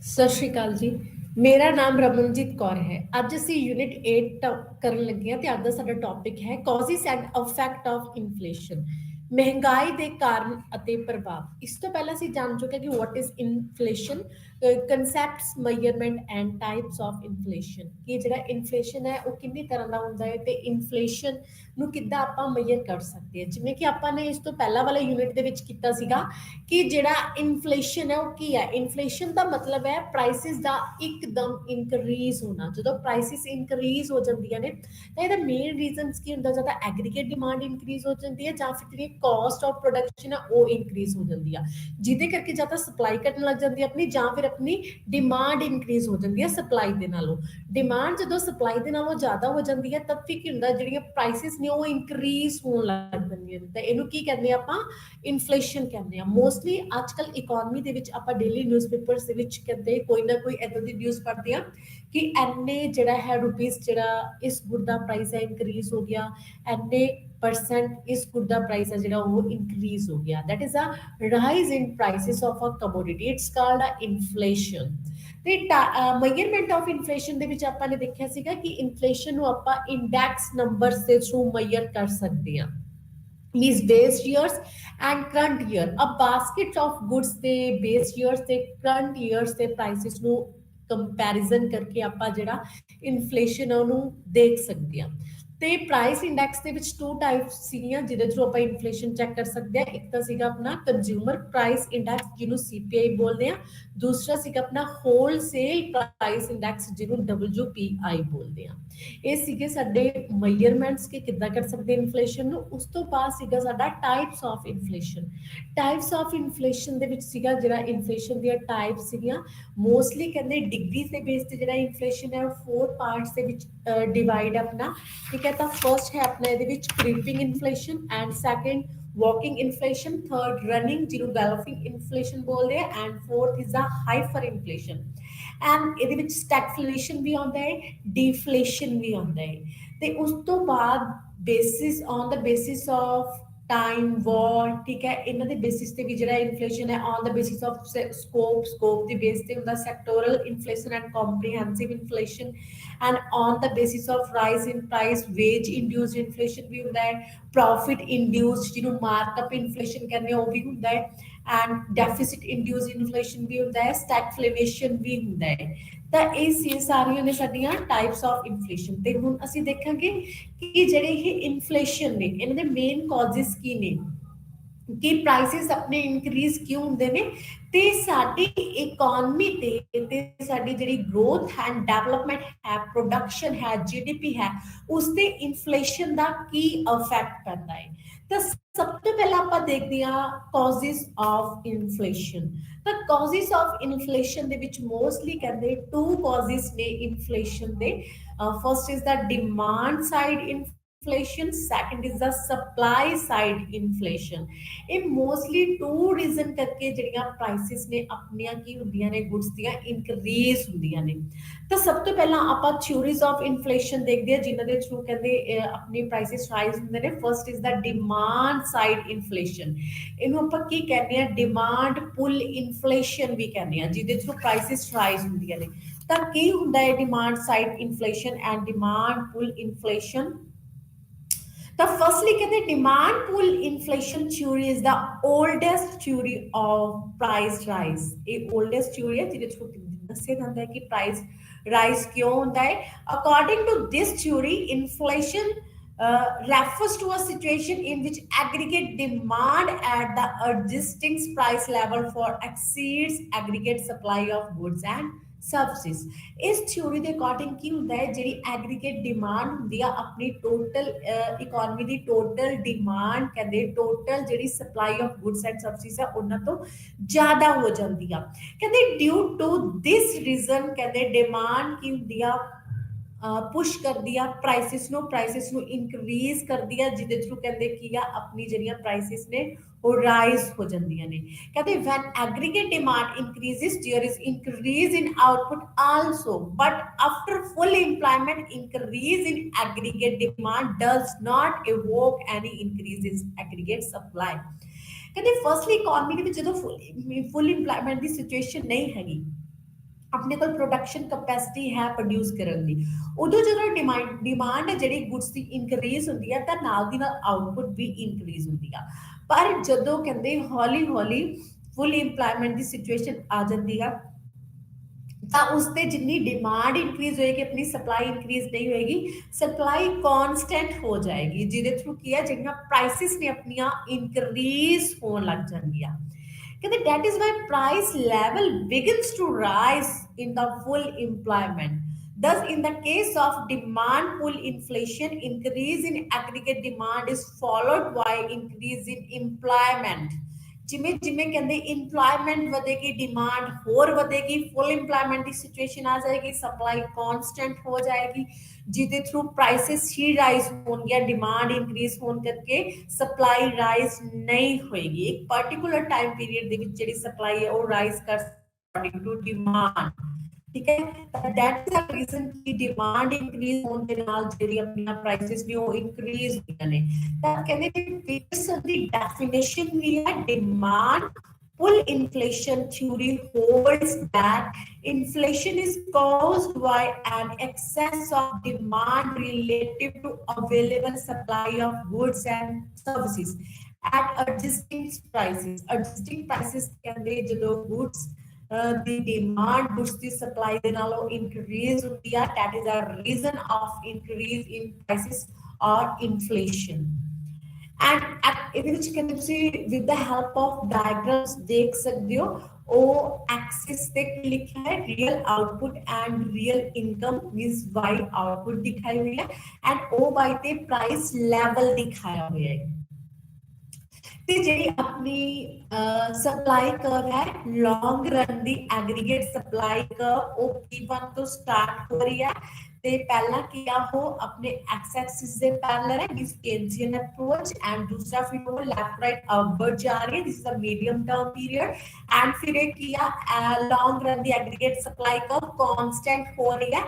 ਸਤਿ ਸ਼੍ਰੀ ਅਕਾਲ ਜੀ। ਮੇਰਾ ਨਾਮ ਰਮਨਜੀਤ ਕੌਰ ਹੈ। ਅੱਜ ਅਸੀਂ ਯੂਨਿਟ 8 ਕਰਨ ਲੱਗੇ ਹਾਂ ਤੇ ਅੱਜ ਦਾ ਸਾਡਾ ਟੌਪਿਕ ਹੈ ਕੌਜ਼ਸ ਐਂਡ ਇਫੈਕਟ ਆਫ ਇਨਫਲੇਸ਼ਨ। ਮਹਿੰਗਾਈ ਦੇ ਕਾਰਨ ਅਤੇ ਪ੍ਰਭਾਵ। ਇਸ ਤੋਂ ਪਹਿਲਾਂ ਅਸੀਂ ਜਾਣ ਚੁੱਕੇ ਕਿ what is inflation, concepts, measurement and types of inflation. ਕਿ ਜਿਹੜਾ ਇਨਫਲੇਸ਼ਨ ਹੈ ਉਹ ਕਿੰਨੀ ਤਰ੍ਹਾਂ ਦਾ ਹੁੰਦਾ ਹੈ ਤੇ ਇਨਫਲੇਸ਼ਨ ਨੂੰ ਕਿੱਦਾਂ ਆਪਾਂ ਮੇਜਰ ਕਰ ਸਕਦੇ ਹਾਂ। ਜਿਵੇਂ ਕਿ ਆਪਾਂ ਨੇ ਇਸ ਤੋਂ ਪਹਿਲਾਂ ਵਾਲੇ ਯੂਨਿਟ ਦੇ ਵਿੱਚ ਕੀਤਾ ਸੀਗਾ ਕਿ ਜਿਹੜਾ ਇਨਫਲੇਸ਼ਨ ਹੈ ਉਹ ਕੀ ਹੈ। ਇਨਫਲੇਸ਼ਨ ਦਾ ਮਤਲਬ ਹੈ ਪ੍ਰਾਈਸਿਸ ਦਾ ਇੱਕਦਮ ਇਨਕਰੀਜ਼ ਹੋਣਾ। ਜਦੋਂ ਪ੍ਰਾਈਸਿਸ ਇਨਕਰੀਜ਼ ਹੋ ਜਾਂਦੀਆਂ ਨੇ ਤਾਂ ਇਹਦਾ ਮੇਨ ਰੀਜ਼ਨਸ ਕੀ ਹੁੰਦਾ, ਜਾਂ ਤਾਂ ਐਗਰੀਗੇਟ ਡਿਮਾਂਡ ਇਨਕਰੀਜ਼ ਹੋ ਜਾਂਦੀ ਹੈ ਜਾਂ ਫਿਰ ਜਿਹੜੀ ਕਾਸਟ ਆਫ ਪ੍ਰੋਡਕਸ਼ਨ ਹੈ ਉਹ ਇਨਕਰੀਜ਼ ਹੋ ਜਾਂਦੀ ਆ, ਜਿਹਦੇ ਕਰਕੇ ਜਾਂ ਤਾਂ ਸਪਲਾਈ ਘਟਣ ਲੱਗ ਜਾਂਦੀ ਹੈ ਆਪਣੀ, ਜਾਂ ਫਿਰ ਆਪਣੀ ਡਿਮਾਂਡ ਇਨਕਰੀਜ਼ ਹੋ ਜਾਂਦੀ ਹੈ ਸਪਲਾਈ ਦੇ ਨਾਲੋਂ। ਡਿਮਾਂਡ ਜਦੋਂ ਸਪਲਾਈ ਦੇ ਨਾਲੋਂ ਜ਼ਿਆਦਾ ਹੋ ਜਾਂਦੀ ਹੈ ਤਦ ਫਿਰ ਕੀ ਹੁੰਦਾ, ਜਿਹੜੀਆਂ ਪ੍ਰਾਈਸਿਸ ਨੇ ਉਹ ਇਨਕਰੀਜ਼ ਹੋਣ ਲੱਗ ਜਾਂਦੀਆਂ ਨੇ। ਤਾਂ ਇਹਨੂੰ ਕੀ ਕਹਿੰਦੇ ਆਪਾਂ, ਇਨਫਲੇਸ਼ਨ ਕਹਿੰਦੇ ਆ। ਮੋਸਟਲੀ ਅੱਜ ਕੱਲ ਇਕੋਨਮੀ ਦੇ ਵਿੱਚ ਆਪਾਂ ਡੇਲੀ ਨਿਊਜ਼ਪੇਪਰਸ ਦੇ ਵਿੱਚ ਕਹਿੰਦੇ ਕੋਈ ਨਾ ਕੋਈ ਏਦਾਂ ਦੀ ਨਿਊਜ਼ ਪੜ੍ਹਦੇ ਆ ਕਿ ਐਨੇ ਜਿਹੜਾ ਹੈ ਰੁਪੀਸ ਜਿਹੜਾ ਇਸ ਗੁੱਡ ਦਾ ਪ੍ਰਾਈਸ ਹੈ ਇਨਕਰੀਜ਼ ਹੋ ਗਿਆ, ਐਨੇ % ਇਸ ਗੁੱਡ ਦਾ ਪ੍ਰਾਈਸ ਹੈ ਜਿਹੜਾ ਉਹ ਇਨਕਰੀਜ਼ ਹੋ ਗਿਆ। That is a rise in prices of a commodity, it's called a inflation. ਤੇ ਮੇਜਰਮੈਂਟ ਆਫ ਇਨਫਲੇਸ਼ਨ ਦੇ ਵਿੱਚ ਆਪਾਂ ਨੇ ਦੇਖਿਆ ਸੀਗਾ ਕਿ ਇਨਫਲੇਸ਼ਨ ਨੂੰ ਆਪਾਂ ਇੰਡੈਕਸ ਨੰਬਰਸ ਦੇ ਥਰੂ ਮੇਜਰ ਕਰ ਸਕਦੇ ਹਾਂ। means base years and current year, a basket of goods ਦੇ base years ਤੇ current years ਦੇ prices ਨੂੰ ਕੰਪੈਰੀਜ਼ਨ ਕਰਕੇ ਆਪਾਂ ਜਿਹੜਾ ਇਨਫਲੇਸ਼ਨ ਹੈ ਉਹਨੂੰ ਦੇਖ ਸਕਦੇ ਹਾਂ। ਤੇ ਪ੍ਰਾਈਸ ਇੰਡੈਕਸ ਦੇ ਵਿੱਚ 2 ਟਾਈਪਸ ਸੀਗੀਆਂ ਜਿਹਦੇ ਥਰੂ ਆਪਾਂ ਇਨਫਲੇਸ਼ਨ ਚੈੱਕ ਕਰ ਸਕਦੇ ਹਾਂ। ਇੱਕ ਤਾਂ ਸੀਗਾ ਆਪਣਾ ਕੰਜ਼ਿਊਮਰ ਪ੍ਰਾਈਸ ਇੰਡੈਕਸ ਜਿਹਨੂੰ CPI ਬੋਲਦੇ ਆ, ਦੂਸਰਾ ਸੀਗਾ ਆਪਣਾ ਹੋਲਸੇਲ ਪ੍ਰਾਈਸ ਇੰਡੈਕਸ ਜਿਹਨੂੰ WPI ਬੋਲਦੇ ਆ। ਇਹ ਸੀਗੇ ਸਾਡੇ ਮੇਜਰਮੈਂਟਸ ਕਿ ਕਿੱਦਾਂ ਕਰ ਸਕਦੇ ਇਨਫਲੇਸ਼ਨ ਨੂੰ। ਉਸ ਤੋਂ ਬਾਅਦ ਸੀਗਾ ਸਾਡਾ types of inflation. Types of inflation ਦੇ ਵਿੱਚ ਸੀਗਾ ਜਿਹੜਾ ਇਨਫਲੇਸ਼ਨ ਦੀਆਂ ਟਾਈਪਸ ਸੀਗੀਆਂ, ਮੋਸਟਲੀ ਕਹਿੰਦੇ ਡਿਗਰੀਜ਼ ਦੇ ਬੇਸ ਤੇ ਜਿਹੜਾ ਇਨਫਲੇਸ਼ਨ ਹੈ ਉਹ 4 ਪਾਰਟਸ ਦੇ ਵਿੱਚ ਡਿਵਾਈਡ ਆਪਣਾ, ਠੀਕ ਹੈ। ਤਾਂ ਫਰਸਟ ਹੈ ਆਪਣਾ ਇਹਦੇ ਵਿੱਚ creeping inflation, and second walking inflation, third running ਜਿਹਨੂੰ galloping inflation ਬੋਲਦੇ ਆ, and fourth is the hyper inflation। and ਇਹਦੇ ਵਿੱਚ stagflation ਵੀ ਆਉਂਦਾ ਹੈ, deflation ਵੀ ਆਉਂਦਾ ਹੈ। ਤੇ ਉਸ ਤੋਂ ਬਾਅਦ basis on the basis of time war, ਠੀਕ ਹੈ, ਇਹਨਾਂ ਦੇ ਬੇਸਿਸ ਤੇ ਵੀ ਜਿਹੜਾ ਇਨਫਲੇਸ਼ਨ ਹੈ on the basis of scope the base ਤੇ ਹੁੰਦਾ sectoral inflation and comprehensive inflation, and on the basis of rise in price wage induced inflation ਵੀ ਹੁੰਦਾ ਹੈ, profit induced ਜਿਹਨੂੰ markup inflation ਕਹਿੰਦੇ ਆ ਉਹ ਵੀ ਹੁੰਦਾ ਹੈ, and deficit induced inflation ਵੀ ਹੁੰਦਾ ਹੈ, stagflation ਵੀ ਹੁੰਦਾ ਹੈ। ਤਾਂ ਇਹ ਸੀ ਸਾਰੀਆਂ ਨੇ ਸਾਡੀਆਂ ਟਾਈਪਸ ਆਫ ਇਨਫਲੇਸ਼ਨ। ਤੇ ਹੁਣ ਅਸੀਂ ਦੇਖਾਂਗੇ ਕਿ ਜਿਹੜੇ ਇਹ ਇਨਫਲੇਸ਼ਨ ਨੇ ਇਹਨਾਂ ਦੇ ਮੇਨ ਕਾਜ਼ਸ ਕੀ ਨੇ, ਕਿ ਪ੍ਰਾਈਸਿਸ ਆਪਣੇ ਇਨਕਰੀਜ਼ ਕਿਉਂ ਹੁੰਦੇ ਨੇ, ਤੇ ਸਾਡੀ ਇਕੋਨਮੀ ਤੇ ਸਾਡੀ ਜਿਹੜੀ ਗਰੋਥ ਹੈ, ਡਿਵੈਲਪਮੈਂਟ ਹੈ, ਪ੍ਰੋਡਕਸ਼ਨ ਹੈ, GDP ਹੈ, ਉਸ ਤੇ ਇਨਫਲੇਸ਼ਨ ਦਾ ਕੀ ਇਫੈਕਟ ਪੈਂਦਾ ਹੈ। ਤਾਂ ਸਭ ਤੋਂ ਪਹਿਲਾਂ ਆਪਾਂ ਦੇਖਦੇ ਹਾਂ ਕਾਜ਼ਸ ਆਫ ਇਨਫਲੇਸ਼ਨ। ਤਾਂ ਕਾਜ਼ਸ ਆਫ ਇਨਫਲੇਸ਼ਨ ਦੇ ਵਿੱਚ ਮੋਸਟਲੀ ਕਹਿੰਦੇ 2 ਕਾਜ਼ਸ ਨੇ ਇਨਫਲੇਸ਼ਨ ਦੇ। First is the demand side inflation, second is the supply side inflation। ਇਹ mostly 2 ਰੀਜ਼ਨ ਕਰਕੇ ਜਿਹੜੀਆਂ ਪ੍ਰਾਈਸਿਸ ਨੇ ਆਪਣੀਆਂ ਕੀ ਹੁੰਦੀਆਂ ਨੇ, ਗੁੱਡਸ ਦੀਆਂ ਇਨਕਰੀਜ਼ ਹੁੰਦੀਆਂ ਨੇ। ਤਾਂ ਸਭ ਤੋਂ ਪਹਿਲਾਂ ਆਪਾਂ ਥਿਊਰੀਜ਼ ਆਫ ਇਨਫਲੇਸ਼ਨ ਦੇਖਦੇ ਹਾਂ ਜਿਨ੍ਹਾਂ ਦੇ ਥਰੂ ਕਹਿੰਦੇ ਆਪਣੀ ਪ੍ਰਾਈਸਿਸ ਰਾਈਜ਼ ਹੁੰਦੇ ਨੇ। First is the demand side inflation. ਇਹਨੂੰ ਆਪਾਂ ਕੀ ਕਹਿੰਦੇ ਆ, ਡਿਮਾਂਡ ਪੁੱਲ ਇਨਫਲੇਸ਼ਨ ਵੀ ਕਹਿੰਦੇ ਆ, ਜਿਹਦੇ ਥਰੂ ਪ੍ਰਾਈਸਿਸ ਰਾਈਜ਼ ਹੁੰਦੀਆਂ ਨੇ। ਤਾਂ ਕੀ ਹੁੰਦਾ ਹੈ demand side inflation and demand pull inflation. The firstly कहते demand pull inflation theory is the oldest theory of price rise। ये oldest theory है जिसे थ्रू दस्या जाता है कि price rise क्यों होता है। According to this theory, inflation refers to a situation in which aggregate demand at the existing price level for exceeds aggregate supply of goods and services. ਇਸ ਥਿਊਰੀ ਦੇ ਅਕੋਰਡਿੰਗ ਕੀ ਹੁੰਦਾ ਹੈ, ਜਿਹੜੀ ਐਗਰੀਗੇਟ ਡਿਮਾਂਡ ਹੁੰਦੀ ਆ ਆਪਣੀ ਟੋਟਲ ਇਕੋਨਮੀ ਦੀ total demand ਕਹਿੰਦੇ total ਜਿਹੜੀ supply of goods and services ਆ ਉਹਨਾਂ ਤੋਂ ਜ਼ਿਆਦਾ ਹੋ ਜਾਂਦੀ ਆ। ਕਹਿੰਦੇ ਡਿਊ ਟੂ ਦਿਸ ਰੀਜ਼ਨ ਕਹਿੰਦੇ ਡਿਮਾਂਡ ਕੀ ਹੁੰਦੀ ਆ, ਪੁਸ਼ ਕਰਦੀ ਆ ਪ੍ਰਾਈਸਿਸ ਨੂੰ ਇਨਕਰੀਜ਼ ਕਰਦੀ ਆ, ਜਿਹਦੇ ਥਰੂ ਕਹਿੰਦੇ ਕੀ ਆ ਆਪਣੀ ਜਿਹੜੀਆਂ ਪ੍ਰਾਈਸਿਸ ਨੇ ਉਹ ਰਾਈਜ਼ ਹੋ ਜਾਂਦੀਆਂ ਨੇ। ਕਹਿੰਦੇ when aggregate demand increases there is increase in output also, but after full employment increase in aggregate demand does not evoke any increase in aggregate supply। ਕਹਿੰਦੇ ਫਰਸਟਲੀ ਇਕੋਨਮੀ ਦੇ ਵਿੱਚ ਜਦੋਂ ਫੁੱਲ ਇੰਪਲਾਇਮੈਂਟ ਦੀ ਸਿਚੁਏਸ਼ਨ ਨਹੀਂ ਹੈਗੀ अपने को प्रोडक्शन कैपेसिटी है produce करने दी, उदों जो डिमांड है जी गुड्स की इंक्रीज होती है तो नाल दी नाल आउटपुट भी इंक्रीज होती है। पर जदों कहते हौली हौली फुल इंप्लॉयमेंट की सिचुएशन आ जाती है तो उसते जितनी डिमांड इंक्रीज होएगी अपनी सप्लाई इंक्रीज नहीं होएगी, सप्लाई कांस्टेंट हो जाएगी जिहदे थ्रू की है जिहड़ियां प्राइसेस ने अपनियां इंक्रीज होने लग जाएंगियां। कहते that is why price level begins to rise in the full employment. Thus, in the case of demand pull inflation, increase in aggregate demand is followed by increase in employment. जिमें जिमें कहते employment ਵਧੇਗੀ demand होर ਵਧੇਗੀ full employment की situation आ जाएगी, supply constant हो जाएगी जिसके थ्रू प्राइसेस ही राइज होंगे, डिमांड इंक्रीज होने करके सप्लाई राइज नहीं होएगी। एक पर्टिकुलर टाइम पीरियड दे विच जेडी सप्लाई है वो राइज कर अकॉर्डिंग टू डिमांड। ठीक है, दैट इज द रीजन की डिमांड इंक्रीज होने के नाल जेडी अपनी प्राइसेस भी वो इंक्रीज होंगे ने। ਤਾਂ ਕਹਿੰਦੇ ਕਿ ਬਿਗੇਸਟ ਦੀ ਡੈਫੀਨੇਸ਼ਨ ਵੀ ਹੈ demand pull inflation theory holds that inflation is caused by an excess of demand relative to available supply of goods and services at adjusting prices। adjusting prices ਕਹਿੰਦੇ ਜਦੋਂ goods the demand goods the supply ਦੇ ਨਾਲੋਂ increase ਹੁੰਦੀ ਆ, that is a reason of increase in prices or inflation। and ਇਹਦੇ ਵਿੱਚ ਕਹਿੰਦੇ ਤੁਸੀਂ with the help of diagrams ਦੇਖ ਸਕਦੇ ਹੋ ਉਹ axis ਤੇ ਕੀ ਲਿਖਿਆ ਹੈ real output and real income means y output ਦਿਖਾਈ ਹੋਈ ਹੈ and o y ਤੇ price level ਦਿਖਾਇਆ ਹੋਇਆ ਹੈ। ਤੇ ਜਿਹੜੀ ਆਪਣੀ ਸਪਲਾਈ ਕਰਵ ਹੈ ਲੌਂਗ ਰਨ ਦੀ ਐਗਰੀਗੇਟ ਸਪਲਾਈ ਕਰਵ ਉਹ P1 ਤੋਂ ਸਟਾਰਟ ਹੋ ਰਹੀ ਹੈ ਤੇ ਪਹਿਲਾ किया हो अपने एक्स एक्सिस से पैरेलल है दिस केंद्रियन अप्रोच एंड दूसरा फिर वो लेफ्ट राइट अपवर्ड जा रही है this is a medium term period and फिर एक किया long run the aggregate supply curve constant हो रही है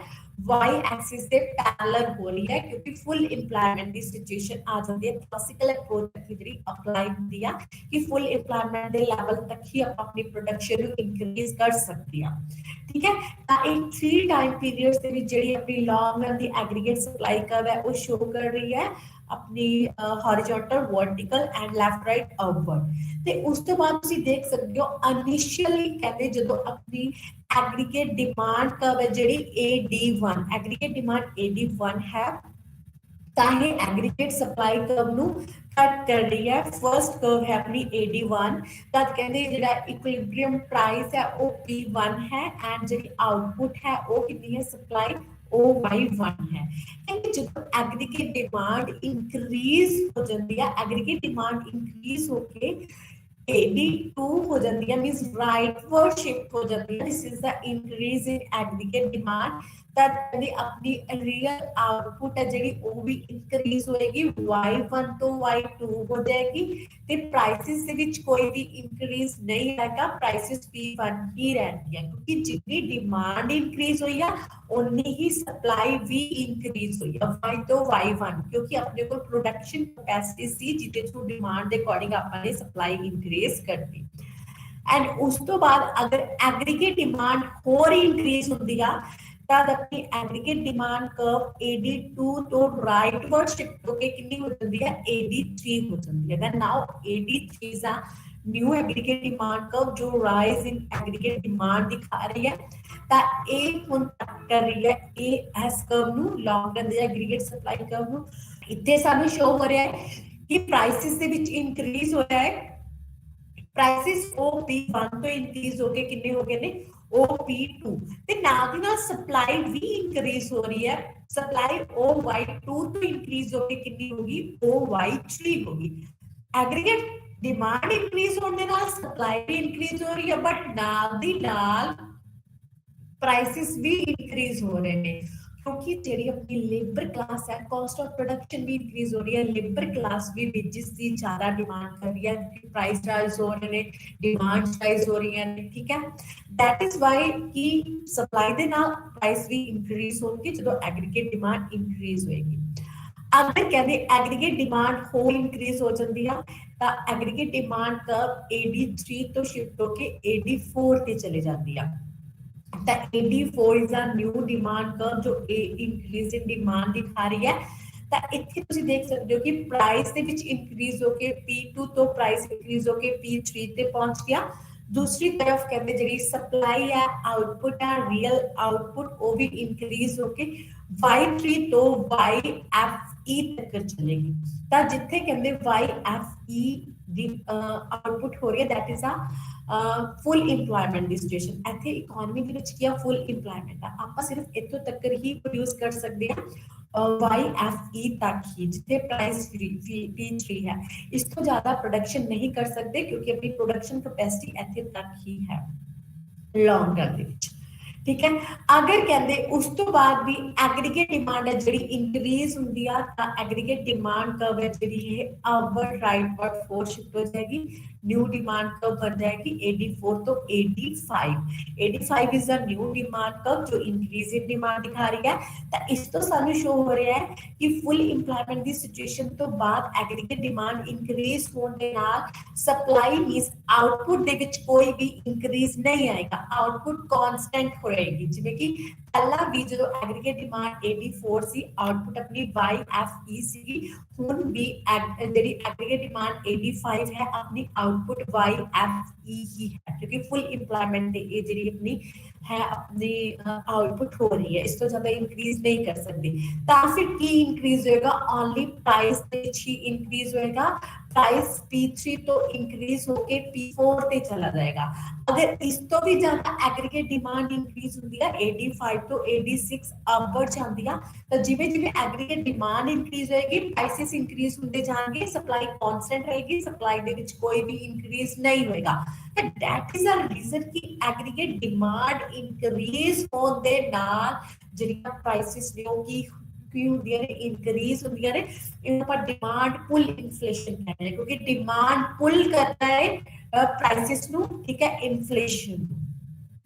वाई एक्सिस से पैरेलल हो रही है क्योंकि फुल एम्प्लॉयमेंट की सिचुएशन आ जाती है। क्लासिकल अप्रोच तक की अप्लाई होती है कि फुल एम्प्लॉयमेंट के लेवल तक ही आप अपनी प्रोडक्शन इंक्रीज कर सकती है। ठीक है, इन 3 टाइम पीरियड्स ਦੇ ਵਿੱਚ ਜਿਹੜੀ ਆਪਣੀ ਲੌਂਗ ਰਨ ਦੀ ਐਗਰੀਗੇਟ ਸਪਲਾਈ ਕਰਵ ਹੈ ਉਹ ਸ਼ੋ ਕਰ ਰਹੀ ਹੈ अपनी horizontal vertical and left right upward. ਤੇ ਉਸ ਤੋਂ ਬਾਅਦ ਤੁਸੀਂ ਦੇਖ ਸਕਦੇ ਹੋ ਇਨੀਸ਼ੀਅਲੀ ਕਹਿੰਦੇ ਜਦੋਂ ਆਪਣੀ ਐਗਰੀਗੇਟ ਡਿਮਾਂਡ ਕਰਵ ਹੈ ਜਿਹੜੀ AD1 ਐਗਰੀਗੇਟ ਡਿਮਾਂਡ AD1 ਹੈ ਤਾਂ ਇਹ ਐਗਰੀਗੇਟ ਸਪਲਾਈ ਕਰਵ ਨੂੰ कट कर रही है। फर्स्ट कर्व है अपनी AD1 तद कहते जेड़ा इक्विलिब्रियम प्राइस है वो P1 है एंड जेडी आउटपुट है वो कितनी है सप्लाई OY1 है। कहते जब एग्रीगेट डिमांड इंक्रीज हो जाती है एग्रीगेट डिमांड इंक्रीज होके AD2 हो जाती है मींस राइटवर्ड शिफ्ट हो जाती है this is the increase in aggregate demand तद अपनी रियल आउटपुट है जी वो भी इंक्रीज होएगी Y1 तो Y2 हो जाएगी ते प्राइसेस ਦੇ ਵਿੱਚ कोई भी इंक्रीज नहीं आएगा प्राइसेस P1 ही रहती है क्योंकि जितनी डिमांड इंक्रीज हुई है उतनी ही सप्लाई भी इंक्रीज हुई है Y तो Y1 क्योंकि अपने को प्रोडक्शन कैपेसिटी सी जिते थ्रू डिमांड के अकॉर्डिंग आपने सप्लाई इंक्रीज कर दी एंड उस तो बाद अगर एग्रीगेट डिमांड होर इंक्रीज होती है तब अपनी एग्रीगेट डिमांड कर्व AD2 तो राइटवर्ड शिफ्ट होके कितनी हो जाती है AD3 हो जाती है then now AD3 is a new aggregate demand curve जो राइज इन एग्रीगेट डिमांड दिखा रही है ता ए हुन कर रही है AS कर्व नु long run the aggregate supply curve नु इत्थे सानू शो हो रहा है कि प्राइसेस दे विच इंक्रीज हो रहा है प्राइसेस OP1 तो इंक्रीज होके कितने हो गए ने OP2 ਤੇ ਨਾਲ ਦੀ ਨਾਲ ਸਪਲਾਈ ਵੀ ਇੰਕਰੀਜ਼ ਹੋ ਰਹੀ ਹੈ ਸਪਲਾਈ OY2 ਤੋਂ ਇੰਕਰੀਜ਼ ਹੋ ਕੇ ਕਿੰਨੀ ਹੋਗੀ OY3 ਹੋਗੀ ਐਗਰੀਗੇਟ डिमांड इंक्रीज होने ਨਾਲ ਸਪਲਾਈ ਵੀ ਇੰਕਰੀਜ਼ ਹੋ ਰਹੀ ਹੈ ਬਟ ਨਾਲ ਦੀ ਨਾਲ प्राइसेस भी इंक्रीज हो रहे हैं क्योंकि जेडी अपनी लेबर क्लास है कॉस्ट ऑफ प्रोडक्शन भी इंक्रीज हो रही है लेबर क्लास भी वेजेस की ज्यादा डिमांड कर रही है प्राइस राइज हो रहे हैं डिमांड राइज हो रही है ठीक है दैट इज व्हाई कि सप्लाई दे नाल प्राइस भी इंक्रीज होगी जब एग्रीगेट डिमांड इंक्रीज होएगी। अगर कहते एग्रीगेट डिमांड हो इंक्रीज हो जाती है तो एग्रीगेट डिमांड कर्व AD3 तो शिफ्ट होके AD4 पे चले जाती है The AD4 is a new demand curve जो increase in demand दिखा रही है। ਤਾਂ ਇੱਥੇ ਤੁਸੀਂ ਦੇਖ ਸਕਦੇ ਹੋ ਕਿ ਪ੍ਰਾਈਸ ਦੇ ਵਿੱਚ ਇਨਕਰੀਜ਼ ਹੋ ਕੇ P2 ਤੋਂ ਪ੍ਰਾਈਸ ਇਨਕਰੀਜ਼ ਹੋ ਕੇ P3 ਤੇ ਪਹੁੰਚ ਗਿਆ। दूसरी तरफ कहते जी सप्लाई है आउटपुट है रियल आउटपुट वो भी इंक्रीज होके Y3 तो YFE तक चलेगी। तो जिथे कहते YFE दी आउटपुट हो रही है that is a full employment the situation. इथे इकोनॉमी दे विच क्या फुल इंप्लॉयमेंट है आप सिर्फ इत्थों तक ही प्रोड्यूस कर सकते हैं YFE तक ही जिथे प्राइस P3 है। इस तो ज्यादा प्रोडक्शन नहीं कर सकते क्योंकि अपनी प्रोडक्शन कैपेसिटी इथे तक ही है लॉन्ग टर्म दे विच। ठीक है अगर कहते उस तो बाद भी एग्रीगेट डिमांड है जी इंक्रीज होंगी एग्रीगेट डिमांड कर्व है जी अपवर्ड राइटवर्ड फोर शिफ्ट हो जाएगी। न्यू डिमांड कर्व बन जाएगी AD4 तो AD5 is a new demand curve जो इंक्रीज इन डिमांड दिखा रही है। तो इस तो सानू शो हो रहा है कि फुल इंप्लॉयमेंट की सिचुएशन तो बाद एग्रीगेट डिमांड इंक्रीज होने के नाल सप्लाई मींस आउटपुट दे विच कोई भी इंक्रीज नहीं आएगा आउटपुट कांस्टेंट होएगी। जिवें कि पहला भी जो एग्रीगेट डिमांड AD4 सी आउटपुट अपनी YFE सी हुन भी जेडी एग्रीगेट डिमांड AD5 है अपनी आउटपुट YFE ही है क्योंकि फुल इंप्लॉयमेंट ये जेडी अपनी है अपनी आउटपुट हो रही है। इस तो ज्यादा इंक्रीज नहीं कर सकती। तो फिर की इंक्रीज होएगा ओनली प्राइस ही इंक्रीज होएगा। प्राइस P3 तो इंक्रीज होके P4 पे चला जाएगा। अगर इस तो भी ज्यादा एग्रीगेट डिमांड इंक्रीज होती है AD5 तो AD6 अपवर्ड जाती है। तो जिवें जिवें एग्रीगेट डिमांड इंक्रीज होएगी प्राइसेस इंक्रीज होते जाएंगे सप्लाई कांस्टेंट रहेगी सप्लाई दे विच कोई भी इंक्रीज नहीं होएगा। दैट इज अ रीजन कि एग्रीगेट डिमांड इंक्रीज होने दे नाल ਜਿਹੜੀਆਂ प्राइसेस ने की इंक्रीज होंदियां ने इन पर डिमांड पुल इन्फ्लेशन कहते हैं क्योंकि डिमांड पुल करता है प्राइसेस नु ठीक है इन्फ्लेशन।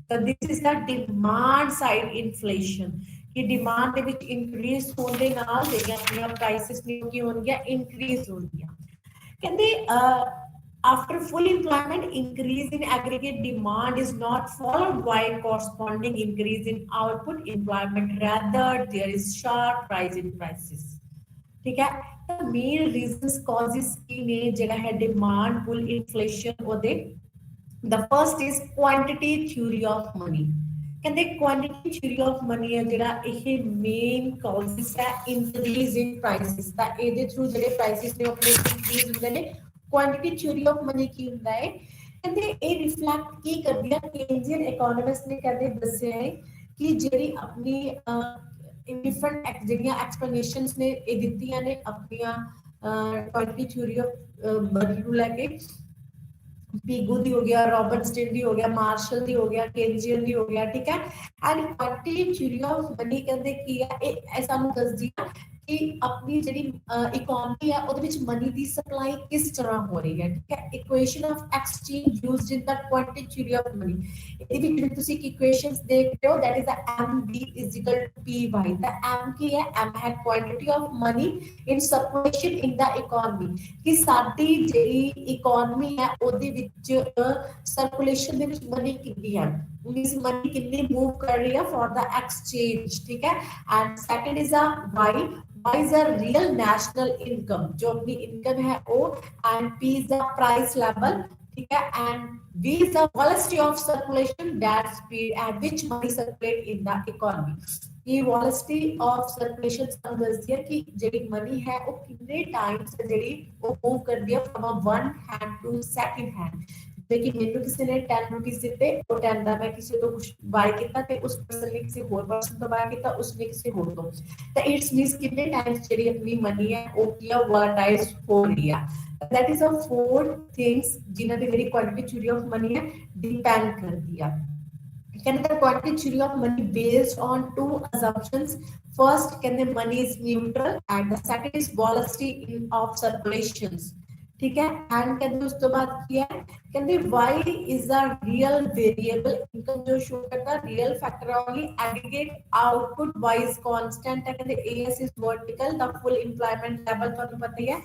तो this is the demand side inflation कि डिमांड दे विच इंक्रीज होने दे नाल जेड़ियां अपनी प्राइसेस ने की होणगियां इंक्रीज होणगियां। कहंदे after full employment increase in aggregate demand is not followed by corresponding increase in output employment rather there is sharp rise in prices। ठीक है तो मेन रीजंस कॉजेस की ने जेड़ा है डिमांड पुल इन्फ्लेशन ओदे the first is quantity theory of money. कहते quantity theory of money है जेड़ा ये मेन कॉजेस है इंक्रीज इन प्राइसेस। ता एदे थ्रू जेड़े प्राइसेस ने अपने इंक्रीज होंदे ने क्वांटिटी थ्योरी ऑफ मनी की हुंदा है। कहते ए रिफ्लेक्ट की करदी है केंजियन इकोनॉमिस्ट ने कहते दस्या है कि जेड़ी अपनी डिफरेंट जेड़ियां एक्सप्लेनेशंस ने ए दित्तियां ने अपनी क्वांटिटी थ्योरी ऑफ मनी को लेके पिगू दी हो गया रॉबर्टसन दी हो गया मार्शल दी हो गया केंजियन दी हो गया। ठीक है and quantity theory of money कहते की है ऐसा नु दस दिया कि अपनी ਜਿਹੜੀ ਇਕਨੋਮੀ ਹੈ ਉਹਦੇ ਵਿੱਚ ਮਨੀ ਦੀ ਸਪਲਾਈ ਕਿਸ ਤਰ੍ਹਾਂ ਹੋ ਰਹੀ ਹੈ। ਠੀਕ ਹੈ equation of exchange used in the quantity theory of money ਇਹਦੇ ਵਿੱਚ ਤੁਸੀਂ ਇਕੁਏਸ਼ਨਸ ਦੇਖ ਰਹੇ ਹੋ that is the MB = PY। ਦਾ M ਕੀ ਹੈ M ਹੈ quantity of money in circulation in the economy ਕਿ ਸਾਡੀ ਜਿਹੜੀ ਇਕਨੋਮੀ ਹੈ ਉਹਦੇ ਵਿੱਚ ਸਰਕੂਲੇਸ਼ਨ ਦੇ ਵਿੱਚ ਮਨੀ ਕਿੰਨੀ ਹੈ मींस मनी कितनी मूव कर रही है फॉर द एक्सचेंज। ठीक है and second is a Y is a real national income जो अपनी इनकम है वो and P is the price level। ठीक है and V is the velocity of circulation that speed at which money circulate in the economy। ये velocity of circulation समझती है कि जेडी मनी है वो कितने टाइम से जेडी वो मूव कर दिया from one hand to second hand. लेकिन मेनू किसी ने 10 रुपीस दिते और 10 दा मैं किसी तो कुछ बाय किया ते उस पर्सन ने किसी होर पर्सन तो बाय किया उसने किसी होर तो इट्स मींस कितने टाइम्स जेडी अपनी मनी है वो किया वॉलेटाइल हो रही है। That is a four things जिन्हां पे मेरी क्वांटिटी थ्योरी ऑफ मनी है डिपेंड कर दिया। कहते हैं quantity theory of money based on two assumptions। First कहते हैं money is neutral and the second is velocity of circulations. ठीक है एंड कहते उस तो बाद किया कहते Y is a real variable income जो शो करता real factor only aggregate output Y is constant है कहते AS is vertical the full employment level तो पता ही है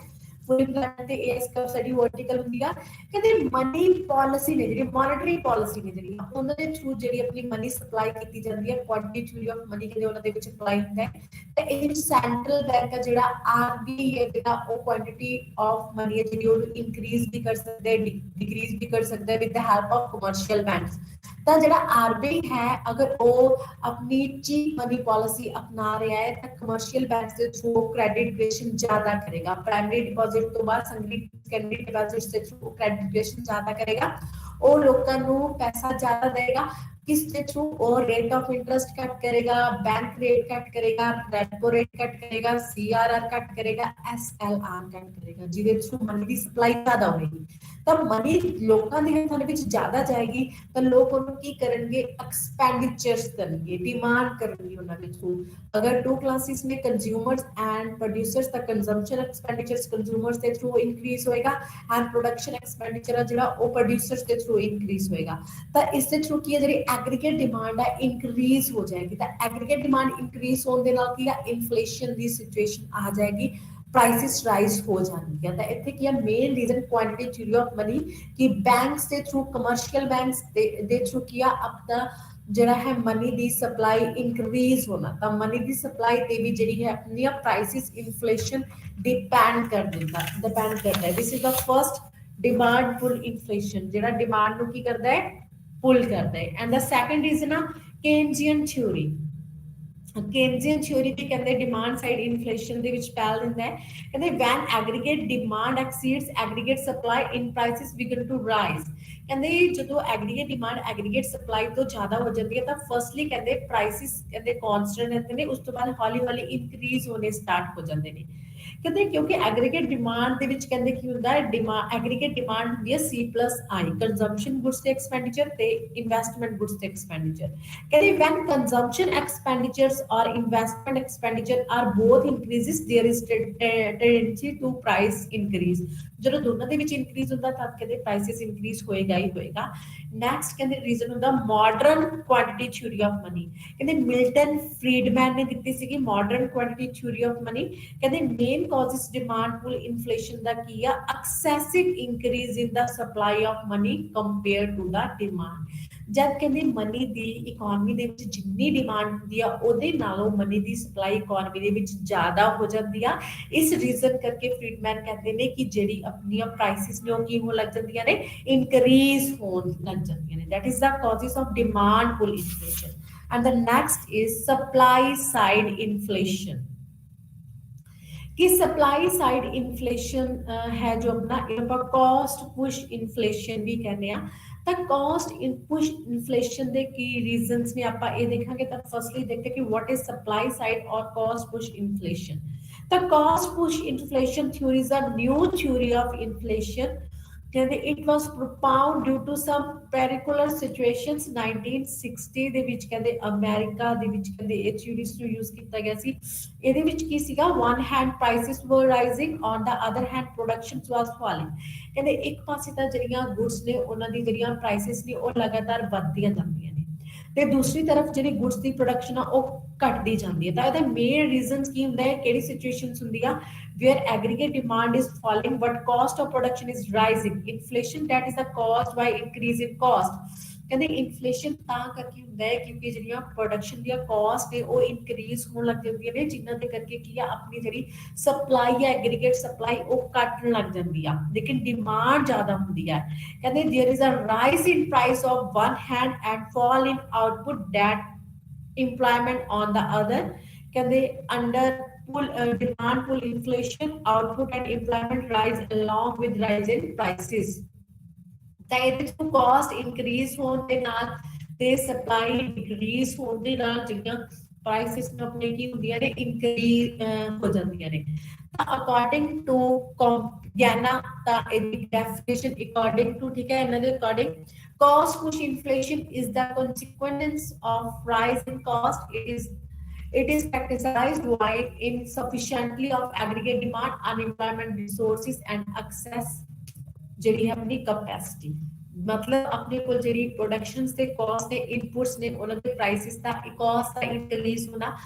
फुल एम्प्लॉयमेंट ते एएस कर्व स्टडी वर्टिकल ਹੁੰਦੀ ਆ ਕਹਿੰਦੇ ਮਨੀ ਪਾਲਿਸੀ ਨੇ ਜਿਹੜੀ ਮੋਨਿਟਰੀ ਪਾਲਿਸੀ ਨੇ ਜਿਹੜੀ ਉਹਨਾਂ ਦੇ ਥਰੂ ਜਿਹੜੀ ਆਪਣੀ ਮਨੀ ਸਪਲਾਈ ਕੀਤੀ ਜਾਂਦੀ ਹੈ ਕੁਆਂਟੀਟੀ ਥਿਊਰੀ ਆਫ ਮਨੀ ਕਹਿੰਦੇ ਉਹਨਾਂ ਦੇ ਵਿੱਚ ਅਪਲਾਈ ਹੁੰਦਾ ਹੈ ਤੇ ਇਹ ਵਿੱਚ ਸੈਂਟਰਲ ਬੈਂਕ ਆ ਜਿਹੜਾ ਆਰਬੀ ਹੈ ਜਿਹੜਾ ਉਹ ਕੁਆਂਟੀਟੀ ਆਫ ਮਨੀ ਹੈ ਜਿਹੜੀ ਉਹ ਇਨਕਰੀਜ਼ ਵੀ ਕਰ ਸਕਦਾ ਹੈ ਡਿਕਰੀਜ਼ ਵੀ ਕਰ ਸਕਦਾ ਹੈ with the help of commercial banks ਤਾਂ ਜਿਹੜਾ ਆਰਬੀਆਈ ਹੈ ਅਗਰ ਉਹ ਆਪਣੀ ਚੀਪ ਮਨੀ ਪਾਲਿਸੀ अपना रहा है तो कमर्शियल बैंक से थ्रू क्रेडिट क्रिएशन ज्यादा करेगा प्राइमरी डिपॉजिट तो बाद सेकेंडरी डिपॉजिट से थ्रू क्रेडिट क्रिएशन ज्यादा करेगा और लोगों को पैसा ज्यादा देगा किसके थ्रू और रेट ऑफ इंटरेस्ट कट करेगा बैंक रेट कट करेगा रेपो रेट कट करेगा सीआरआर कट करेगा एसएलआर कट करेगा जिहदे थ्रू मनी की सप्लाई ज्यादा होगी तब मनी लोगों के हथों ਵਿੱਚ ਜ਼ਿਆਦਾ ਜਾਏਗੀ ਤਾਂ ਲੋਕ ਉਹਨੂੰ ਕੀ ਕਰਨਗੇ ਐਕਸਪੈਂਡੀਚਰਸ ਕਰਨਗੇ ਡਿਮਾਂਡ ਕਰਨਗੇ ਉਹਨਾਂ ਦੇ ਥਰੂ ਅਗਰ ਟੂ ਕਲਾਸਿਸ ਨੇ ਕੰਜ਼ਿਊਮਰਸ ਐਂਡ ਪ੍ਰੋਡਿਊਸਰਸ ਤਾਂ ਕੰਜ਼ੰਪਸ਼ਨ ਐਕਸਪੈਂਡੀਚਰਸ ਕੰਜ਼ਿਊਮਰਸ ਦੇ ਥਰੂ ਇਨਕਰੀਜ਼ ਹੋਏਗਾ ਐਂਡ ਪ੍ਰੋਡਕਸ਼ਨ ਐਕਸਪੈਂਡੀਚਰ ਜਿਹੜਾ ਉਹ ਪ੍ਰੋਡਿਊਸਰਸ ਦੇ ਥਰੂ ਇਨਕਰੀਜ਼ ਹੋਏਗਾ ਤਾਂ ਇਸ ਦੇ ਥਰੂ ਕੀ ਹੈ ਜਿਹੜੀ ਐਗਰੀਗੇਟ ਡਿਮਾਂਡ ਹੈ ਇਨਕਰੀਜ਼ ਹੋ ਜਾਏਗੀ ਤਾਂ ਐਗਰੀਗੇਟ ਡਿਮਾਂਡ ਇਨਕਰੀਜ਼ ਹੋਣ ਦੇ ਨਾਲ ਕੀ ਹੈ ਇਨਫਲੇਸ਼ਨ ਦੀ ਸਿਚੁਏਸ਼ਨ ਆ ਜਾਏਗੀ प्राइसेस राइज हो जाती है तो इतने की main reason quantity theory of money कि बैंक्स के थ्रू कमर्शियल बैंक्स दे थ्रू किया अपना जरा है मनी दी सप्लाई इंक्रीज होना तो मनी दी सप्लाई ते भी जड़ी है अपनी प्राइसेस इन्फ्लेशन डिपेंड करता है this is the first demand pull inflation जरा डिमांड नु की करता है पुल करता है and the second reason Keynesian theory Keynesian theory भी कहते हैं डिमांड साइड इन्फ्लेशन ਦੇ ਵਿੱਚ ਪੈਲ ਦਿੰਦਾ ਹੈ ਕਹਿੰਦੇ when aggregate demand exceeds aggregate supply in prices begin to rise ਕਹਿੰਦੇ ਜਦੋਂ aggregate demand aggregate supply ਤੋਂ ਜ਼ਿਆਦਾ ਹੋ ਜਾਂਦੀ ਹੈ ਤਾਂ ਫਰਸਟਲੀ ਕਹਿੰਦੇ ਪ੍ਰਾਈਸਿਸ ਕਹਿੰਦੇ ਕਨਸਟੈਂਟ ਰਹਿੰਦੇ ਨੇ ਉਸ ਤੋਂ ਬਾਅਦ ਹੌਲੀ ਹੌਲੀ ਇਨਕਰੀਜ਼ ਹੋਣੇ ਸਟਾਰਟ ਹੋ ਜਾਂਦੇ ਨੇ ਕਹਿੰਦੇ ਕਿਉਂਕਿ ਐਗਰੀਗੇਟ ਡਿਮਾਂਡ ਦੇ ਵਿੱਚ ਕਹਿੰਦੇ ਕੀ ਹੁੰਦਾ ਹੈ ਡਿਮਾਂਡ ਐਗਰੀਗੇਟ ਡਿਮਾਂਡ ਹੁੰਦੀ ਹੈ C+I ਕੰਜ਼ੰਪਸ਼ਨ ਗੁੱਡਸ ਤੇ ਐਕਸਪੈਂਡੀਚਰ ਤੇ ਇਨਵੈਸਟਮੈਂਟ ਗੁੱਡਸ ਤੇ ਐਕਸਪੈਂਡੀਚਰ ਕਹਿੰਦੇ when consumption expenditures or investment expenditure are both increases there is tendency to price increase ਜਦੋਂ ਦੋਨਾਂ ਦੇ ਵਿੱਚ ਇਨਕਰੀਜ਼ ਹੁੰਦਾ ਤਾਂ ਕਹਿੰਦੇ ਪ੍ਰਾਈਸਿਸ ਇਨਕਰੀਜ਼ ਹੋਏਗਾ ਹੀ ਹੋਏਗਾ ਨੈਕਸਟ ਕਹਿੰਦੇ ਰੀਜ਼ਨ ਹੁੰਦਾ modern quantity theory of money ਕਹਿੰਦੇ ਮਿਲਟਨ ਫਰੀਡਮੈਨ ਨੇ ਦਿੱਤੀ ਸੀਗੀ modern quantity theory of money ਕਹਿੰਦੇ main causes demand pull inflation ਦਾ ਕੀ ਆ excessive increase in the supply of money compare to the demand ਜਦ ਕਹਿੰਦੇ ਮਨੀ ਦੀ ਇਕਨੋਮੀ ਦੇ ਵਿੱਚ ਜਿੰਨੀ ਡਿਮਾਂਡ ਹੁੰਦੀ ਆ ਉਹਦੇ ਨਾਲੋਂ ਮਨੀ ਦੀ ਸਪਲਾਈ ਇਕਨੋਮੀ ਦੇ ਵਿੱਚ ਜ਼ਿਆਦਾ ਹੋ ਜਾਂਦੀ ਆ ਇਸ ਰੀਜ਼ਨ ਕਰਕੇ ਫਰੀਡਮੈਨ ਕਹਿੰਦੇ ਨੇ ਕਿ ਜਿਹੜੀ ਆਪਣੀਆਂ ਪ੍ਰਾਈਸਿਸ ਨੇ ਉਹ ਕੀ ਹੋਣ ਲੱਗ ਜਾਂਦੀਆਂ ਨੇ ਇਨਕਰੀਜ਼ ਹੋਣ ਲੱਗ ਜਾਂਦੀਆਂ ਨੇ that is the causes of demand pull inflation and the next is supply side inflation कि सप्लाई साइड इन्फ्लेशन है जो अपना कॉस्ट पुश इन्फ्लेशन भी कहते हैं ਤਾਂ ਕਾਸਟ ਇਨ ਪੁਸ਼ ਇਨਫਲੇਸ਼ਨ ਦੇ ਕੀ ਰੀਜ਼ਨਸ ਨੇ ਆਪਾਂ ਇਹ ਦੇਖਾਂਗੇ ਤਾਂ ਫਰਸਟਲੀ ਦੇਖਦੇ ਕਿ ਵਾਟ ਇਜ਼ ਸਪਲਾਈ ਸਾਈਡ ਔਰ ਕਾਸਟ ਪੁਸ਼ ਇਨਫਲੇਸ਼ਨ ਤਾਂ cost push inflation theory is a new theory of inflation ਕਹਿੰਦੇ it was propound due to some particular situations 1960 ਦੇ ਵਿੱਚ ਕਹਿੰਦੇ ਅਮਰੀਕਾ ਦੇ ਵਿੱਚ ਕਹਿੰਦੇ ਇਹ ਥਿਊਰੀਜ਼ ਨੂੰ ਯੂਜ਼ ਕੀਤਾ ਗਿਆ ਸੀ ਇਹਦੇ ਵਿੱਚ ਕੀ ਸੀਗਾ ਵਨ ਹੈਂਡ ਪ੍ਰਾਈਸਿਸ ਵਰ rising on the other hand production was falling ਕਹਿੰਦੇ ਇੱਕ ਪਾਸੇ ਤਾਂ ਜਿਹੜੀਆਂ ਗੁੱਡਸ ਨੇ ਉਹਨਾਂ ਦੀ ਜਿਹੜੀਆਂ ਪ੍ਰਾਈਸਿਸ ਨੇ ਉਹ ਲਗਾਤਾਰ ਵੱਧਦੀਆਂ ਜਾਂਦੀਆਂ ਨੇ ਤੇ ਦੂਸਰੀ ਤਰਫ ਜਿਹੜੀ ਗੁੱਡਸ ਦੀ ਪ੍ਰੋਡਕਸ਼ਨ ਆ ਉਹ ਘਟਦੀ ਜਾਂਦੀ ਹੈ ਤਾਂ ਇਹਦਾ ਮੇਨ ਰੀਜ਼ਨਸ ਕੀ ਹੁੰਦਾ ਹੈ ਕਿਹੜੀ ਸਿਚੁਏਸ਼ਨਸ ਹੁੰਦੀ ਆ where aggregate demand is falling but cost of production is rising inflation that is the caused by increase in cost ਕਹਿੰਦੇ ਇਨਫਲੇਸ਼ਨ ਤਾਂ ਕਰਕੇ ਹੁੰਦਾ ਹੈ ਕਿਉਂਕਿ ਜਿਹੜੀਆਂ ਪ੍ਰੋਡਕਸ਼ਨ ਦੀਆਂ ਕਾਸਟ ਨੇ ਉਹ ਇਨਕਰੀਜ਼ ਹੋਣ ਲੱਗ ਜਾਂਦੀਆਂ ਨੇ ਜਿਨ੍ਹਾਂ ਦੇ ਕਰਕੇ ਕੀ ਆ ਆਪਣੀ ਜਿਹੜੀ ਸਪਲਾਈ ਹੈ ਐਗਰੀਗੇਟ ਸਪਲਾਈ ਉਹ ਘਟਣ ਲੱਗ ਜਾਂਦੀ ਆ ਲੇਕਿਨ ਡਿਮਾਂਡ ਜ਼ਿਆਦਾ ਹੁੰਦੀ ਹੈ ਕਹਿੰਦੇ there is a rise in price of one hand and fall in output that employment on the other ਕਹਿੰਦੇ under demand pull inflation output and employment rise along with rise in prices ਤਾਂ ਇਹਦੇ ਤੋਂ caste increase ਹੋਣ ਦੇ ਨਾਲ ਤੇ supply decrease ਹੋਣ ਦੇ ਨਾਲ ਜਿਹੜੀਆਂ ਪ੍ਰਾਈਸਿਸ ਨੇ ਆਪਣੇ ਕੀ ਹੁੰਦੀਆਂ ਨੇ ਇਨਕਰੀਜ਼ ਹੋ ਜਾਂਦੀਆਂ ਨੇ ਤਾਂ ਅਕੋਰਡਿੰਗ ਟੂ ਗਿਆਨਾ ਤਾਂ ਇਹਦੀ ਡੈਫੀਨੇਸ਼ਨ ਅਕੋਰਡਿੰਗ ਟੂ ਠੀਕ ਹੈ ਇਹਨਾਂ ਦੇ according cost push inflation is the consequence of rise in cost. It is characterized by insufficiently of aggregate demand, unemployment resources and access ਜਿਹੜੀ ਹੈ ਆਪਣੀ capacity मतलब अपने को ਜਿਹੜੀ प्रोडक्शंस ਤੇ cost ਨੇ inputs ਨੇ ਉਹਨਾਂ ਦੇ prices ਦਾ cost ਦਾ increase ਹੋਣਾ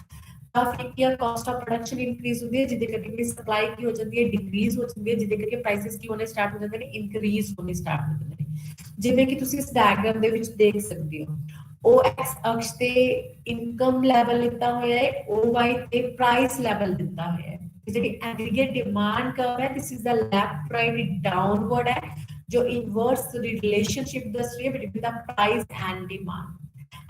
ਜਾਂ ਫਿਰ ਕੀ ਆ ਕਾਸਟ ਆਫ ਪ੍ਰੋਡਕਸ਼ਨ ਇਨਕਰੀਜ਼ ਹੁੰਦੀ ਹੈ ਜਿਹਦੇ ਕਰਕੇ ਸਪਲਾਈ ਕੀ ਹੋ ਜਾਂਦੀ ਹੈ ਡਿਕਰੀਜ਼ ਹੋ ਜਾਂਦੀ ਹੈ ਜਿਹਦੇ ਕਰਕੇ ਪ੍ਰਾਈਸਿਸ ਕੀ ਹੋਣੇ ਸਟਾਰਟ ਹੋ ਜਾਂਦੇ ਨੇ ਇਨਕਰੀਜ਼ ਹੋਣੇ ਸਟਾਰਟ ਹੋ ਜਾਂਦੇ ਨੇ ਜਿਵੇਂ ਕਿ ਤੁਸੀਂ ਇਸ ਡਾਇਗਰਾਮ ਦੇ ਵਿੱਚ ਦੇਖ ਸਕਦੇ ਹੋ ओ एक्स अक्ष ते इनकम लेवल दिता होया है ओ वाई ते प्राइस लेवल दिता होया है जेडी एग्रीगेट डिमांड कर्व है this is the left right downward है जो इनवर्स रिलेशनशिप दस रही है between the price and demand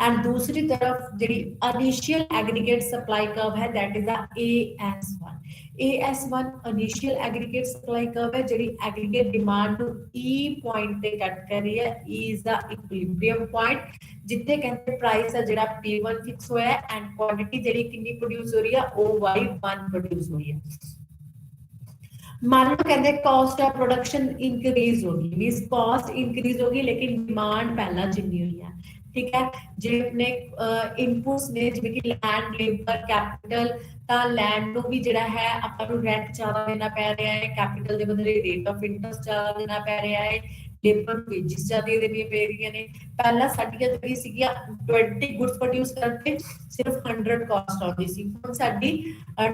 and दूसरी तरफ जेडी इनिशियल एग्रीगेट सप्लाई कर्व है that is the AS1 initial aggregate supply curve है जेडी एग्रीगेट डिमांड नु E पॉइंट ते कट कर रही है E is the equilibrium point जिथे कहते प्राइस है जेड़ा P1 फिक्स होया है एंड क्वांटिटी जेडी कितनी प्रोड्यूस हो रही है OY1 प्रोड्यूस हो रही है मान लो कहते कॉस्ट ऑफ प्रोडक्शन इंक्रीज होगी मींस कॉस्ट इंक्रीज होगी लेकिन डिमांड पहला जितनी हुई है ठीक है जे अपने इनपुट्स ने जिवें कि लैंड लेबर कैपिटल ਤਾਂ ਲੈਂਡ ਨੂੰ ਵੀ ਜਿਹੜਾ ਹੈ ਆਪਾਂ ਨੂੰ ਰੈਂਟ ਜ਼ਿਆਦਾ ਦੇਣਾ ਪੈ ਰਿਹਾ ਹੈ ਕੈਪੀਟਲ ਦੇ ਬਦਲੇ ਰੇਟ ਆਫ ਇੰਟਰਸਟ ਜ਼ਿਆਦਾ ਦੇਣਾ ਪੈ ਰਿਹਾ ਹੈ ਲੇਬਰ ਵੇਜਸ ਜ਼ਿਆਦਾ ਦੇਣੀਆਂ ਪੈ ਰਹੀਆਂ ਨੇ ਪਹਿਲਾਂ ਸਾਡੀਆਂ ਜਿਹੜੀ ਸੀਗੀਆਂ 20 ਗੁੱਡਸ ਪ੍ਰੋਡਿਊਸ ਕਰਨ ਤੇ ਸਿਰਫ 100 ਕਾਸਟ ਆਉਂਦੀ ਸੀ ਹੁਣ ਸਾਡੀ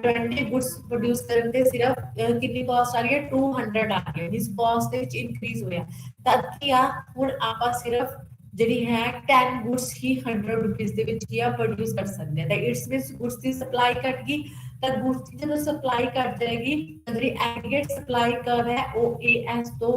20 ਗੁੱਡਸ ਪ੍ਰੋਡਿਊਸ ਕਰਨ ਤੇ ਸਿਰਫ ਕਿੰਨੀ ਕਾਸਟ ਆ ਰਹੀ ਹੈ 200 ਆ ਰਹੀ ਹੈ ਇਸ ਕਾਸਟ ਦੇ ਵਿੱਚ ਇਨਕਰੀਜ਼ ਹੋਇਆ ਤਾਂ ਕੀ ਆ ਹੁਣ ਆਪਾਂ ਸਿਰਫ ਜਿਹੜੀ ਹੈ 10 ਗੁੱਡਸ ਹੀ 100 ਰੁਪਏ ਦੇ ਵਿੱਚ ਕੀ ਆ ਪ੍ਰੋਡਿਊਸ ਕਰ ਸਕਦੇ ਆ ਤਾਂ it's means goods the supply ਘਟ ਗਈ ਤਾਂ ਗੁੱਡਸ ਦੀ ਜਦੋਂ ਸਪਲਾਈ ਘਟ ਜਾਏਗੀ ਤਾਂ ਜਿਹੜੀ ਐਗਰੀਗੇਟ ਸਪਲਾਈ ਕਰਵ ਹੈ ਉਹ AS ਤੋਂ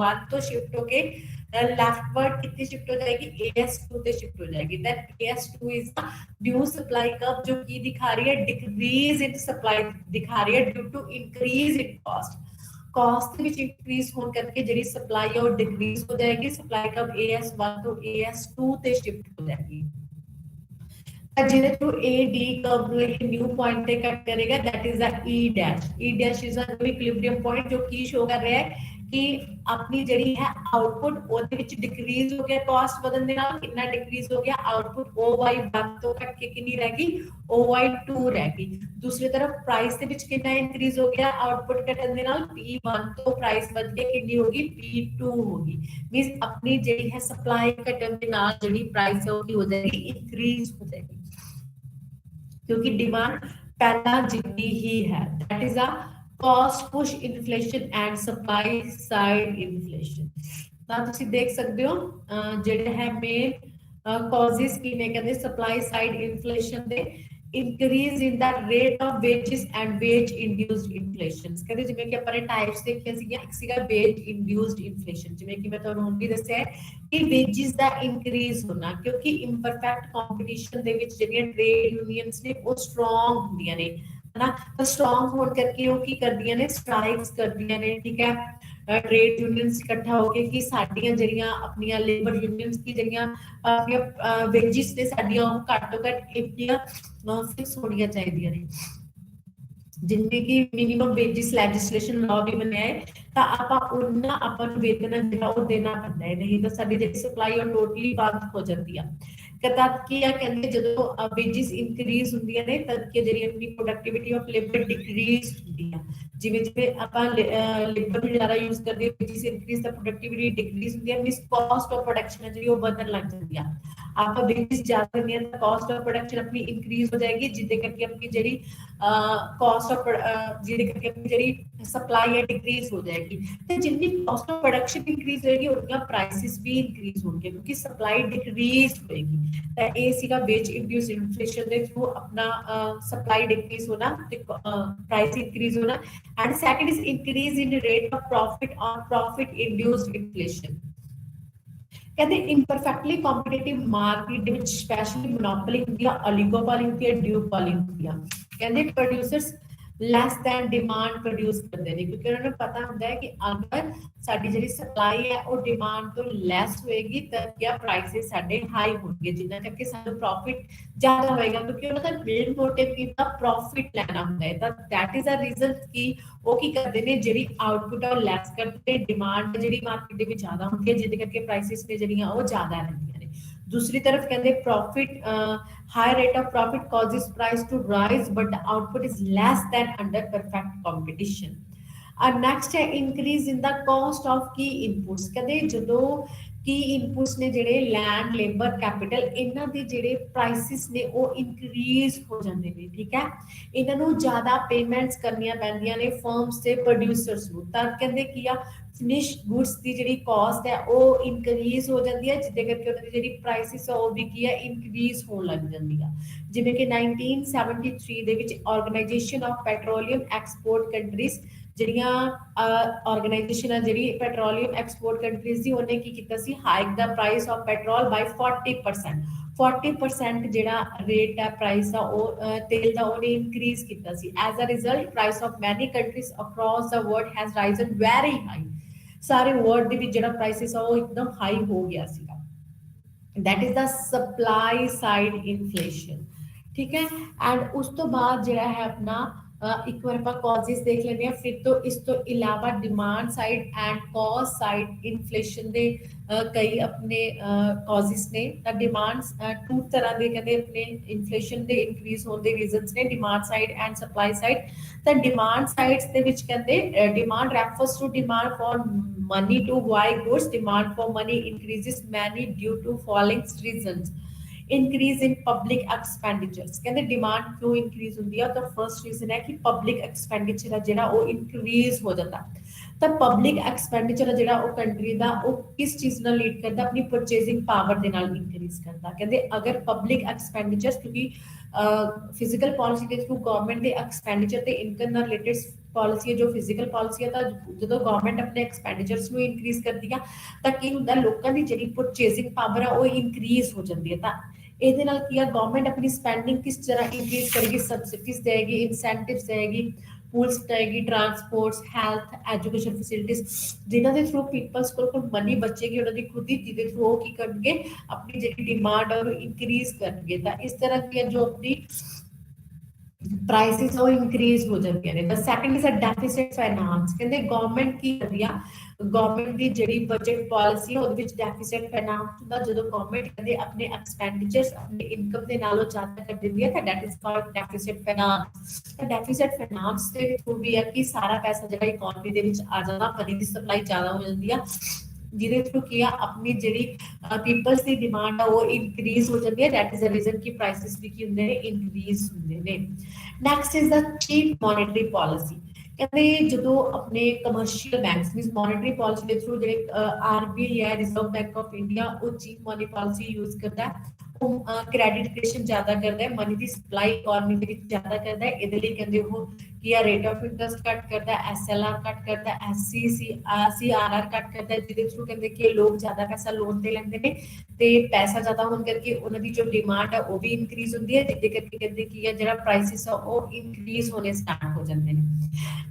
1 ਤੋਂ ਸ਼ਿਫਟ ਹੋ ਕੇ लेफ्टवर्ड कितनी शिफ्ट हो जाएगी AS2 पे शिफ्ट हो जाएगी that AS2 is due supply curve जो की दिखा रही है डिक्रीज इन सप्लाई दिखा रही है due to increase in cost ਵਿੱਚ ਇੰਕਰੀਜ਼ ਹੋਣ ਕਰਕੇ ਜਿਹੜੀ ਸਪਲਾਈ ਹੈ ਉਹ ਡਿਕਰੀਜ਼ ਹੋ ਜਾਏਗੀ ਸਪਲਾਈ ਕਰਵ AS1 ਤੋਂ AS2 ਤੇ ਸ਼ਿਫਟ ਹੋ ਜਾਏਗੀ ਤਾਂ ਜਿਹਦੇ ਥਰੂ AD ਕਰਵ ਨੂੰ ਇੱਕ ਨਿਊ ਪੁਆਇੰਟ ਤੇ ਕੱਟ ਕਰੇਗਾ that is the E dash is a equilibrium point जो की शो कर रहा है कि अपनी ਜਿਹੜੀ ਹੈ ਆਉਟਪੁੱਟ ਉਹਦੇ ਵਿੱਚ ਡਿਕਰੀਜ਼ ਹੋ ਗਿਆ ਕਾਸਟ ਵਧਣ ਦੇ ਨਾਲ ਕਿੰਨਾ ਡਿਕਰੀਜ਼ ਹੋ ਗਿਆ ਆਉਟਪੁੱਟ OY1 ਤੋਂ ਘਟ ਕੇ ਕਿੰਨੀ ਰਹਿ ਗਈ OY2 ਰਹਿ ਗਈ ਦੂਸਰੀ ਤਰਫ ਪ੍ਰਾਈਸ ਦੇ ਵਿੱਚ ਕਿੰਨਾ ਇਨਕਰੀਜ਼ ਹੋ ਗਿਆ ਆਉਟਪੁੱਟ ਘਟਣ ਦੇ ਨਾਲ P1 ਤੋਂ ਪ੍ਰਾਈਸ ਵਧ ਕੇ ਕਿੰਨੀ ਹੋ ਗਈ P2 ਹੋ ਗਈ ਮੀਨਸ ਆਪਣੀ ਜਿਹੜੀ ਹੈ ਸਪਲਾਈ ਘਟਣ ਦੇ ਨਾਲ ਜਿਹੜੀ ਪ੍ਰਾਈਸ ਹੈ ਉਹ ਕੀ ਹੋ ਜਾਏਗੀ ਇਨਕਰੀਜ਼ ਹੋ ਜਾਏਗੀ क्योंकि डिमांड पहला जितनी ही है that is a cost push inflation and supply side inflation ਤਾਂ ਤੁਸੀਂ ਦੇਖ ਸਕਦੇ ਹੋ ਜਿਹੜੇ ਹੈ ਮੇਨ ਕਾਜ਼ਸ ਕੀ ਨੇ ਕਹਿੰਦੇ ਸਪਲਾਈ ਸਾਈਡ ਇਨਫਲੇਸ਼ਨ ਦੇ increase in the rate of wages and wage induced inflation ਕਹਿੰਦੇ ਜਿਵੇਂ ਕਿ ਆਪਾਂ ਨੇ ਟਾਈਪਸ ਦੇਖਿਆ ਸੀਗਾ ਇੱਕ ਸੀਗਾ wage induced inflation ਜਿਵੇਂ ਕਿ ਮੈਂ ਤੁਹਾਨੂੰ ਹੁਣ ਵੀ ਦੱਸਿਆ ਕਿ wages ਦਾ increase ਹੋਣਾ ਕਿਉਂਕਿ imperfect competition ਦੇ ਵਿੱਚ ਜਿਹੜੀਆਂ trade unions ਨੇ ਉਹ strong ਹੁੰਦੀਆਂ ਨੇ ਹਨਾ ਤਾਂ strong ਹੋਣ ਕਰਕੇ ਉਹ ਕੀ ਕਰਦੀਆਂ ਨੇ ਸਟ੍ਰਾਈਕਸ ਕਰਦੀਆਂ ਨੇ ਠੀਕ ਹੈ ट्रेड यूनियंस इकट्ठा होके कि साडियां जड़ियां अपनियां लेबर यूनियंस की जड़ियां अपनियां वेजेस ने साडियां घट तो घट इतनियां फिक्स होनियां चाहिए ने जिनमें कि मिनिमम वेजेस लेजिस्लेशन लॉ भी बनया है ਤਾਂ ਆਪਾਂ ਉਹਨਾਂ ਆਪਾਂ ਨੂੰ ਵੇਤਨ ਜਿਹੜਾ ਉਹ ਦੇਣਾ ਪੈਂਦਾ ਹੈ ਨਹੀਂ ਤਾਂ ਸਾਡੀ ਜਿਹੜੀ ਸਪਲਾਈ ਉਹ ਟੋਟਲੀ ਬੰਦ ਹੋ ਜਾਂਦੀ ਆ ਕਦਾ ਕੀ ਆ ਕਹਿੰਦੇ ਜਦੋਂ ਵੇਜਸ ਇਨਕਰੀਜ਼ ਹੁੰਦੀਆਂ ਨੇ ਤਦ ਕਿ ਜਿਹੜੀ ਆਪਣੀ ਪ੍ਰੋਡਕਟਿਵਿਟੀ ਆਫ ਲੇਬਰ ਡਿਕਰੀਜ਼ ਹੁੰਦੀ ਆ ਜਿਵੇਂ ਜਿਵੇਂ ਆਪਾਂ ਲੇਬਰ ਨੂੰ ਜ਼ਿਆਦਾ ਯੂਜ਼ ਕਰਦੇ ਹਾਂ ਵੇਜਸ ਇਨਕਰੀਜ਼ ਤਾਂ ਪ੍ਰੋਡਕਟਿਵਿਟੀ ਡਿਕਰੀਜ਼ ਹੁੰਦੀ ਹੈ ਮੀਨਸ ਕਾਸਟ ਆਫ ਪ੍ਰੋਡਕਸ਼ਨ ਜਿਹੜੀ ਉਹ ਵਧਣ ਲੱਗ ਜਾਂਦੀ ਆ ਆਪਾਂ ਵੇਜਸ ਜ਼ਿਆਦਾ ਦਿੰਦੇ ਹਾਂ ਤਾਂ ਕਾਸਟ ਆਫ ਪ੍ਰੋਡਕਸ਼ਨ ਆਪਣੀ ਇਨਕਰੀਜ਼ ਹੋ ਜਾਏਗੀ ਜਿਹਦੇ ਕਰਕੇ ਆਪਣੀ ਜਿਹੜੀ ਕਾਸਟ ਆਫ ਜਿਹਦੇ ਕਰਕੇ ਆਪਣੀ ਜਿਹੜੀ ਸਪਲਾਈ ਹੈ ਡਿਕਰੀਜ਼ ਹੋ ਜਾਏਗੀ ਤੇ ਜਿੰਨੀ ਕਾਸਟ ਆਫ ਪ੍ਰੋਡਕਸ਼ਨ ਇੰਕਰੀਜ਼ ਹੋਏਗੀ ਉਨ੍ਹਾਂ ਪ੍ਰਾਈਸਿਸ ਵੀ ਇੰਕਰੀਜ਼ ਹੋਣਗੇ ਕਿਉਂਕਿ ਸਪਲਾਈ ਡਿਕਰੀਜ਼ ਹੋਏਗੀ ਤਾਂ ਇਹ ਸੀਗਾ ਵੇਜ ਇੰਡਿਊਸ ਇਨਫਲੇਸ਼ਨ ਦੇ ਥਰੂ ਆਪਣਾ ਸਪਲਾਈ ਡਿਕਰੀਜ਼ ਹੋਣਾ ਤੇ ਪ੍ਰਾਈਸ ਇੰਕਰੀਜ਼ ਹੋਣਾ and second is increase in rate of profit on profit induced inflation कहते imperfectly competitive market ਦੇ ਵਿੱਚ ਸਪੈਸ਼ਲੀ ਮੋਨੋਪੋਲੀ ਹੁੰਦੀ ਆ oligopoli ਹੁੰਦੀ ਆ duopoly ਹੁੰਦੀ ਆ ਕਹਿੰਦੇ producers less than demand produce ਕਰਦੇ ਨੇ ਕਿਉਂਕਿ ਉਹਨਾਂ ਨੂੰ ਪਤਾ ਹੁੰਦਾ ਹੈ ਕਿ ਅਗਰ ਸਾਡੀ ਜਿਹੜੀ ਸਪਲਾਈ ਹੈ ਉਹ ਡਿਮਾਂਡ ਤੋਂ ਲੈਸ ਹੋਏਗੀ ਤਾਂ ਕਿਆ ਪ੍ਰਾਈਸਿਸ ਸਾਡੇ ਹਾਈ ਹੋਣਗੇ ਜਿੰਨਾ ਕਰਕੇ ਸਾਨੂੰ ਪ੍ਰੋਫਿਟ ਜ਼ਿਆਦਾ ਹੋਏਗਾ ਕਿਉਂਕਿ ਉਹਨਾਂ ਦਾ ਮੇਨ ਮੋਟਿਵ ਕੀ ਹੁੰਦਾ ਪ੍ਰੋਫਿਟ ਲੈਣਾ ਹੁੰਦਾ ਹੈ ਤਾਂ ਦੈਟ ਇਜ਼ ਅ ਰੀਜ਼ਨ ਕਿ ਉਹ ਕੀ ਕਰਦੇ ਨੇ ਜਿਹੜੀ ਆਊਟਪੁੱਟ ਉਹ ਲੈਸ ਕਰਦੇ ਡਿਮਾਂਡ ਜਿਹੜੀ ਮਾਰਕੀਟ ਦੇ ਵਿੱਚ ਜ਼ਿਆਦਾ ਹੁੰਦੀ ਹੈ ਜਿਹਦੇ ਕਰਕੇ ਪ੍ਰਾਈਸਿਸ ਨੇ ਜਿਹੜੀਆਂ ਉਹ ਜ਼ਿਆਦਾ ਰਹਿੰਦੀਆਂ ਨੇ दूसरी तरफ कहते profit high rate of profit causes price to rise but the output is less than under perfect competition and next है increase in the cost of key inputs कहते ਜਦੋਂ की इनपुट्स ने ਜਿਹੜੇ लैंड लेबर कैपिटल ਇਹਨਾਂ ਦੇ ਜਿਹੜੇ prices ਨੇ ਉਹ ਇਨਕਰੀਜ਼ ਹੋ ਜਾਂਦੇ ਨੇ ਠੀਕ ਹੈ ਇਹਨਾਂ ਨੂੰ ਜ਼ਿਆਦਾ ਪੇਮੈਂਟਸ ਕਰਨੀਆਂ ਪੈਂਦੀਆਂ ਨੇ ਫਰਮਸ ਤੇ ਪ੍ਰੋਡਿਊਸਰਸ ਨੂੰ ਤਾਂ ਕਹਿੰਦੇ ਕੀ ਆ ਫਿਨਿਸ਼ਡ ਗੁੱਡਸ ਦੀ ਜਿਹੜੀ ਕਾਸਟ ਹੈ ਉਹ ਇਨਕਰੀਜ਼ ਹੋ ਜਾਂਦੀ ਹੈ ਜਿਹਦੇ ਕਰਕੇ ਉਹਨਾਂ ਦੀ ਜਿਹੜੀ ਪ੍ਰਾਈਸਿਸ ਆ ਉਹ ਵੀ ਕੀ ਹੈ ਇਨਕਰੀਜ਼ ਹੋਣ ਲੱਗ ਜਾਂਦੀ ਆ ਜਿਵੇਂ ਕਿ 1973 ਦੇ ਵਿੱਚ organization of petroleum export countries ਜਿਹੜੀਆਂ ਆਰਗੇਨਾਈਜੇਸ਼ਨ ਆ ਜਿਹੜੀ ਪੈਟਰੋਲੀਅਮ ਐਕਸਪੋਰਟ ਕੰਟਰੀਜ਼ ਦੀ ਉਹਨੇ ਕੀ ਕੀਤਾ ਸੀ ਹਾਈਕ ਦਾ ਪ੍ਰਾਈਸ ਆਫ ਪੈਟਰੋਲ ਬਾਈ 40% 40% ਜਿਹੜਾ ਰੇਟ ਹੈ ਪ੍ਰਾਈਸ ਦਾ ਉਹ ਤੇਲ ਦਾ ਉਹਨੇ ਇਨਕਰੀਜ਼ ਕੀਤਾ ਸੀ as a result price of many countries across the world has risen very high ਸਾਰੇ ਵਰਲਡ ਦੇ ਵਿੱਚ ਜਿਹੜਾ ਪ੍ਰਾਈਸਿਸ ਆ ਉਹ ਇੱਕਦਮ ਹਾਈ ਹੋ ਗਿਆ ਸੀਗਾ that is the supply side inflation ठीक है एंड उस तो बाद ਜਿਹੜਾ ਹੈ ਆਪਣਾ ਇੱਕ ਵਾਰ ਆਪਾਂ ਕਾਜ਼ਸ ਦੇਖ ਲੈਂਦੇ ਆ ਫਿਰ ਤੋਂ ਇਸ ਤੋਂ ਇਲਾਵਾ demand side and cost side inflation ਦੇ ਕਈ ਆਪਣੇ ਕਾਜ਼ਸ ਨੇ ਤਾਂ ਡਿਮਾਂਡਸ ਟੂ ਤਰ੍ਹਾਂ ਦੇ ਕਹਿੰਦੇ ਆਪਣੇ ਇਨਫਲੇਸ਼ਨ ਦੇ ਇਨਕਰੀਜ਼ ਹੋਣ ਦੇ ਰੀਜ਼ਨਸ ਨੇ demand side and supply side ਤਾਂ ਡਿਮਾਂਡ ਸਾਈਡਸ ਦੇ ਵਿੱਚ ਕਹਿੰਦੇ demand refers to demand for money to buy goods demand for money increases mainly due to falling reasons increase in public expenditures ਕਹਿੰਦੇ demand ਕਿਉਂ increase ਹੁੰਦੀ ਆ ਤਾਂ first reason ਹੈ ਕਿ public expenditure ਆ ਜਿਹੜਾ ਉਹ increase ਹੋ ਜਾਂਦਾ ਤਾਂ public expenditure ਆ ਜਿਹੜਾ ਉਹ ਕੰਟਰੀ ਦਾ ਉਹ ਕਿਸ ਚੀਜ਼ ਨਾਲ ਲੀਡ ਕਰਦਾ ਆਪਣੀ purchasing power ਦੇ ਨਾਲ increase ਕਰਦਾ ਕਹਿੰਦੇ ਅਗਰ public expenditures ਕਿਉਂਕਿ ਫਿਜ਼ੀਕਲ ਪਾਲਿਸੀ ਦੇ ਥਰੂ ਗਵਰਨਮੈਂਟ ਦੇ ਐਕਸਪੈਂਡੀਚਰ ਤੇ ਇਨਕਮ ਨਾਲ ਰਿਲੇਟਡ ਪਾਲਿਸੀ ਹੈ ਜੋ ਫਿਜ਼ੀਕਲ ਪਾਲਿਸੀ ਹੈ ਤਾਂ ਜਦੋਂ ਗਵਰਨਮੈਂਟ ਆਪਣੇ ਐਕਸਪੈਂਡੀਚਰਸ ਨੂੰ ਇਨਕਰੀਜ਼ ਕਰਦੀ ਆ ਤਾਂ ਕੀ ਹੁੰਦਾ ਲੋਕਾਂ ਦੀ ਜਿਹੜੀ ਪਰਚੇਸਿੰਗ ਪਾਵਰ ਆ ਉਹ ਇਨਕਰੀਜ਼ ਹੋ ਜਾਂਦੀ ਹੈ ਤਾਂ ਇਹਦੇ ਨਾਲ ਕੀ ਆ ਗਵਰਨਮੈਂਟ ਆਪਣੀ ਸਪੈਂਡਿੰਗ ਕਿਸ ਤਰ੍ਹਾਂ ਇਨਕਰੀਜ਼ ਕਰੇਗੀ ਸਬਸਿਡੀਜ਼ ਦੇਗੀ ਇਨਸੈਂਟਿਵਸ ਦੇਗੀ ਪੂਲਸ ਦੇਗੀ ਟਰਾਂਸਪੋਰਟਸ ਹੈਲਥ ਐਜੂਕੇਸ਼ਨ ਫੈਸਿਲਿਟੀਜ਼ ਜਿਨ੍ਹਾਂ ਦੇ ਥਰੂ ਪੀਪਲਸ ਕੋਲ ਮਨੀ ਬਚੇਗੀ ਉਹਨਾਂ ਦੀ ਖੁਦ ਹੀ ਜਿਹਦੇ ਥਰੂ ਉਹ ਕੀ ਕਰਨਗੇ ਆਪਣੀ ਜਿਹੜੀ ਡਿਮਾਂਡ ਉਹ ਇਨਕਰੀਜ਼ ਕਰਨਗੇ ਤਾਂ ਇਸ ਤਰ੍ਹਾਂ ਕੀ ਜੋ ਆਪਣੀ प्राइसेस ਉਹ ਇੰਕਰੀਜ਼ ਹੋ ਜਾਂਦੀਆਂ ਨੇ ਤਾਂ second is a deficit finance ਕਹਿੰਦੇ ਗਵਰਨਮੈਂਟ ਕੀ ਕਰਦੀ ਆ ਗਵਰਨਮੈਂਟ ਦੀ ਜਿਹੜੀ ਬਜਟ ਪਾਲਿਸੀ ਉਹਦੇ ਵਿੱਚ ਡੈਫਿਸਿਟ ਫਾਈਨਾਂਸ ਹੁੰਦਾ ਜਦੋਂ ਗਵਰਨਮੈਂਟ ਕਹਿੰਦੇ ਆਪਣੇ ਐਕਸਪੈਂਡੀਚਰਸ ਆਪਣੇ ਇਨਕਮ ਦੇ ਨਾਲੋਂ ਜ਼ਿਆਦਾ ਕਰ ਦਿੰਦੀ ਹੈ ਤਾਂ that is called deficit finance ਤਾਂ ਡੈਫਿਸਿਟ ਫਾਈਨਾਂਸ ਦੇ ਥਰੂ ਵੀ ਹੈ ਕਿ ਸਾਰਾ ਪੈਸਾ ਜਿਹੜਾ ਇਕਨੋਮੀ ਦੇ ਵਿੱਚ ਆ ਜਾਂਦਾ ਮਨੀ ਦੀ ਸਪਲਾਈ ਜ਼ਿਆਦਾ ਹੋ ਜਾਂਦੀ ਆ ਜਿਹਦੇ ਥਰੂ ਕੀ ਆ ਆਪਣੀ ਜਿਹੜੀ ਪੀਪਲਸ ਦੀ ਡਿਮਾਂਡ ਆ ਉਹ ਇਨਕਰੀਜ਼ ਹੋ ਜਾਂਦੀ ਹੈ ਦੈਟ ਇਜ਼ ਅ ਰੀਜ਼ਨ ਕਿ ਪ੍ਰਾਈਸਿਸ ਵੀ ਕੀ ਹੁੰਦੇ ਨੇ ਇਨਕਰੀਜ਼ ਹੁੰਦੇ ਨੇ next is the cheap monetary policy ਕਹਿੰਦੇ ਜਦੋਂ ਆਪਣੇ commercial banks means monetary policy ਦੇ ਥਰੂ ਜਿਹੜੇ ਆਰਬੀਆਈ ਹੈ ਰਿਜ਼ਰਵ ਬੈਂਕ ਆਫ ਇੰਡੀਆ ਉਹ ਚੀਪ ਮਨੀ ਪਾਲਿਸੀ ਯੂਜ਼ ਕਰਦਾ ਉਹ ਕ੍ਰੈਡਿਟ ਕ੍ਰੀਏਸ਼ਨ ਜ਼ਿਆਦਾ ਕਰਦਾ ਹੈ ਮਨੀ ਦੀ ਸਪਲਾਈ ਇਕਨੋਮੀ ਦੇ ਵਿੱਚ ਜ਼ਿਆਦਾ ਕਰਦਾ ਹੈ ਇਹਦੇ ਲਈ ਕਹਿੰਦੇ ਉਹ ਕੀ ਆ ਰੇਟ ਆਫ ਇੰਟਰਸਟ ਕੱਟ ਕਰਦਾ ਐਸਐਲਆਰ ਕੱਟ ਕਰਦਾ ਐਸਸੀਆਰਆਰ ਕੱਟ ਕਰਦਾ ਜਿਹਦੇ ਥਰੂ ਕਹਿੰਦੇ ਕਿ ਲੋਕ ਜ਼ਿਆਦਾ ਪੈਸਾ ਲੋਨ ਤੇ ਲੈਂਦੇ ਨੇ ਤੇ ਪੈਸਾ ਜ਼ਿਆਦਾ ਹੋਣ ਕਰਕੇ ਉਹਨਾਂ ਦੀ ਜੋ ਡਿਮਾਂਡ ਹੈ ਉਹ ਵੀ ਇਨਕਰੀਜ਼ ਹੁੰਦੀ ਹੈ ਜਿਹਦੇ ਕਰਕੇ ਕਹਿੰਦੇ ਕੀ ਆ ਜਿਹੜਾ ਪ੍ਰਾਈਸਿਸ ਆ ਉਹ ਇਨਕਰੀਜ਼ ਹੋਣੇ ਸਟਾਰਟ ਹੋ ਜਾਂਦੇ ਨੇ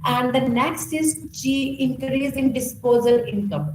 ਐਂਡ ਦ ਨੈਕਸਟ ਇਜ਼ ਜੀ ਇਨਕਰੀਜ਼ ਇਨ ਡਿਸਪੋਜ਼ਲ ਇਨਕਮ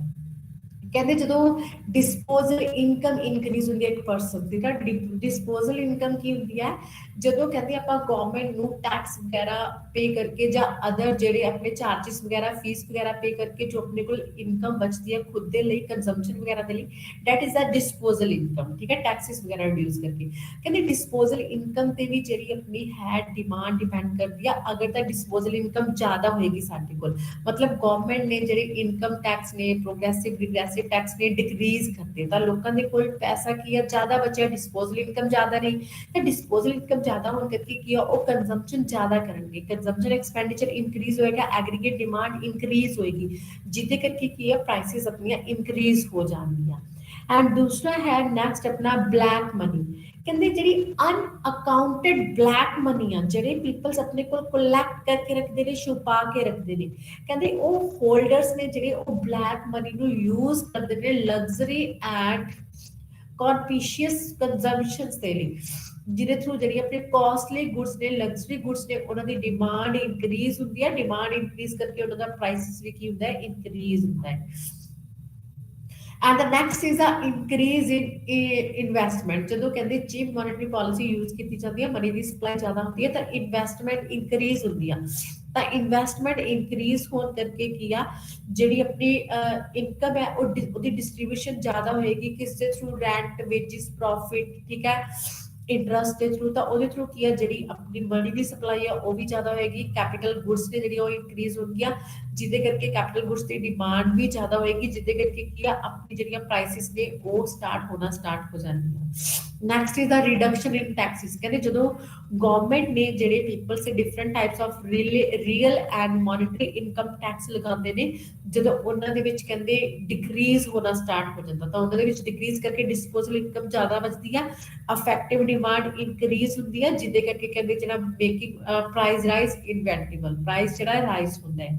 ਕਹਿੰਦੇ ਜਦੋਂ ਡਿਸਪੋਜ਼ਲ ਇਨਕਮ ਇਨਕਰੀਜ਼ ਹੁੰਦੀ ਹੈ ਇੱਕ ਪਰਸਨ ਦੀ ਤਾਂ ਡਿਸਪੋਜ਼ਲ ਇਨਕਮ ਕੀ ਹੁੰਦੀ ਹੈ ਜਦੋਂ ਕਹਿੰਦੇ ਆਪਾਂ ਗਵਰਨਮੈਂਟ ਨੂੰ ਟੈਕਸ ਵਗੈਰਾ ਪੇ ਕਰਕੇ ਜਾਂ ਅਦਰ ਜਿਹੜੇ ਆਪਣੇ ਚਾਰजेस ਵਗੈਰਾ ਫੀਸ ਵਗੈਰਾ ਪੇ ਕਰਕੇ ਜੋ ਆਪਣੇ ਕੋਲ ਇਨਕਮ ਬਚਦੀ ਹੈ ਖੁਦ ਦੇ ਲਈ ਕੰਜ਼ੰਪਸ਼ਨ ਵਗੈਰਾ ਦੇ ਲਈ that is a disposal income ਠੀਕ ਹੈ ਟੈਕਸਿਸ ਵਗੈਰਾ ਰਿਡਿਊਸ ਕਰਕੇ ਕਹਿੰਦੇ ਡਿਸਪੋਜ਼ਲ ਇਨਕਮ ਤੇ ਵੀ ਜਿਹੜੀ ਆਪਣੀ ਹੈ ਡਿਮਾਂਡ ਡਿਪੈਂਡ ਕਰਦੀ ਆ ਅਗਰ ਤਾਂ ਡਿਸਪੋਜ਼ਲ ਇਨਕਮ ਜ਼ਿਆਦਾ ਹੋਏਗੀ ਸਾਡੇ ਕੋਲ ਮਤਲਬ ਗਵਰਨਮੈਂਟ ਨੇ ਜਿਹੜੇ ਇਨਕਮ ਟੈਕਸ ਨੇ ਪ੍ਰੋਗਰੈਸਿਵ ਰਿਗਰੈਸਿਵ ਟੈਕਸ ਨੇ ਡਿਕਰੀਜ਼ ਕਰਤੇ ਤਾਂ ਲੋਕਾਂ ਦੇ ਕੋਲ ਪੈਸਾ ਕੀ ਹੈ ਜ਼ਿਆਦਾ ਬਚਿਆ ਡਿਸਪੋਜ਼ਲ ਇਨਕਮ ਜ਼ਿਆਦਾ ਨਹੀਂ ਤਾਂ ਡਿਸਪੋਜ਼ਲ ਇਨਕਮ ਜ਼ਿਆਦਾ ਹੋਣ ਕਰਕੇ ਕੀ ਆ ਉਹ ਕੰਜ਼ੰਪਸ਼ਨ ਜ਼ਿਆਦਾ ਕਰਨਗੇ ਕੰਜ਼ੰਪਸ਼ਨ ਐਕਸਪੈਂਡੀਚਰ ਇਨਕਰੀਜ਼ ਹੋਏਗਾ ਐਗਰੀਗੇਟ ਡਿਮਾਂਡ ਇਨਕਰੀਜ਼ ਹੋਏਗੀ ਜਿਹਦੇ ਕਰਕੇ ਕੀ ਆ ਪ੍ਰਾਈਸਿਸ ਆਪਣੀਆਂ ਇਨਕਰੀਜ਼ ਹੋ ਜਾਣਗੀਆਂ ਐਂਡ ਦੂਸਰਾ ਹੈ ਨੈਕਸਟ ਆਪਣਾ ਬਲੈਕ ਮਨੀ ਕਹਿੰਦੇ ਜਿਹੜੀ ਅਨਅਕਾਊਂਟਡ ਬਲੈਕ ਮਨੀ ਆ ਜਿਹੜੇ ਪੀਪਲਸ ਆਪਣੇ ਕੋਲ ਕਲੈਕਟ ਕਰਕੇ ਰੱਖਦੇ ਨੇ ਛੁਪਾ ਕੇ ਰੱਖਦੇ ਨੇ ਕਹਿੰਦੇ ਉਹ ਹੋਲਡਰਸ ਨੇ ਜਿਹੜੇ ਉਹ ਬਲੈਕ ਮਨੀ ਨੂੰ ਯੂਜ਼ ਕਰਦੇ ਨੇ ਲਗਜ਼ਰੀ ਐਂਡ ਕੌਨਸਪੀਸ਼ੀਅਸ ਕੰਜ਼ੰਪਸ਼ਨਸ ਦੇ ਲਈ ਜਿਹਦੇ ਥਰੂ ਜਿਹੜੀ ਆਪਣੇ ਕਾਸਟਲੀ ਗੁੱਡਸ ਨੇ ਲਗਜ਼ਰੀ ਗੁੱਡਸ ਨੇ ਉਹਨਾਂ ਦੀ ਡਿਮਾਂਡ ਇਨਕਰੀਜ਼ ਹੁੰਦੀ ਹੈ ਡਿਮਾਂਡ ਇਨਕਰੀਜ਼ ਕਰਕੇ ਉਹਨਾਂ ਦਾ ਪ੍ਰਾਈਸਿਸ ਵੀ ਕੀ ਹੁੰਦਾ ਹੈ ਇਨਕਰੀਜ਼ ਹੁੰਦਾ ਹੈ and the next is a increase in investment ਜਦੋਂ ਕਹਿੰਦੇ ਚੀਪ ਮੋਨੇਟਰੀ ਪਾਲਿਸੀ ਯੂਜ਼ ਕੀਤੀ ਜਾਂਦੀ ਹੈ ਮਨੀ ਦੀ ਸਪਲਾਈ ਜ਼ਿਆਦਾ ਹੁੰਦੀ ਹੈ ਤਾਂ ਇਨਵੈਸਟਮੈਂਟ ਇਨਕਰੀਜ਼ ਹੁੰਦੀ ਆ ਤਾਂ ਇਨਵੈਸਟਮੈਂਟ ਇਨਕਰੀਜ਼ ਹੋਣ ਕਰਕੇ ਕੀ ਆ ਜਿਹੜੀ ਆਪਣੀ ਇਨਕਮ ਹੈ ਉਹਦੀ ਡਿਸਟ੍ਰੀਬਿਊਸ਼ਨ ਜ਼ਿਆਦਾ ਹੋਏਗੀ ਕਿਸ ਦੇ ਥਰੂ ਰੈਂਟ ਵੇਜਿਸ ਪ੍ਰੋਫਿਟ ਠੀਕ ਹੈ ਇੰਟਰਸਟ ਦੇ ਥਰੂ ਤਾਂ ਉਹਦੇ ਥਰੂ ਕੀ ਆ ਜਿਹੜੀ ਆਪਣੀ ਮਨੀ ਦੀ ਸਪਲਾਈ ਆ ਉਹ ਵੀ ਜ਼ਿਆਦਾ ਹੋਏਗੀ ਕੈਪੀਟਲ ਗੁੱਡਸ ਨੇ ਜਿਹੜੀ ਉਹ ਇਨਕਰੀਜ਼ ਹੋਣਗੀਆਂ ਜਿਹਦੇ ਕਰਕੇ ਕੈਪੀਟਲ ਗੁड्स ਦੀ ਡਿਮਾਂਡ ਵੀ ਜ਼ਿਆਦਾ ਹੋਏਗੀ, ਜਿਹਦੇ ਕਰਕੇ ਕੀ ਆ ਆਪਣੀ ਜਿਹੜੀਆਂ ਪ੍ਰਾਈਸਿਸ ਨੇ ਉਹ ਸਟਾਰਟ ਹੋ ਜਾਣਗੀਆਂ। Next is the reduction in Texas. ਕਹਿੰਦੇ ਜਦੋਂ ਗਵਰਨਮੈਂਟ ਨੇ ਜਿਹੜੇ ਪੀਪਲਸ ਦੇ different types of real and monetary income tax ਲਗਾਉਂਦੇ ਨੇ, ਜਦੋਂ ਉਹਨਾਂ ਦੇ ਵਿੱਚ ਕਹਿੰਦੇ ਡਿਕਰੀਜ਼ ਹੋਣਾ ਸਟਾਰਟ ਹੋ ਜਾਂਦਾ ਤਾਂ ਉਹਨਾਂ ਦੇ ਵਿੱਚ ਡਿਕਰੀਜ਼ ਕਰਕੇ ਡਿਸਪੋਜ਼ਲ ਇਨਕਮ ਜ਼ਿਆਦਾ ਬਚਦੀ ਆ, ਅਫੈਕਟਿਵ ਡਿਮਾਂਡ ਇਨਕਰੀਜ਼ ਹੁੰਦੀ ਹੈ, ਜਿਹਦੇ ਕਰਕੇ ਕਹਿੰਦੇ ਜਿਹੜਾ making price rise inevitable price ਜਿਹੜਾ ਰਾਈਜ਼ ਹੁੰਦਾ ਹੈ।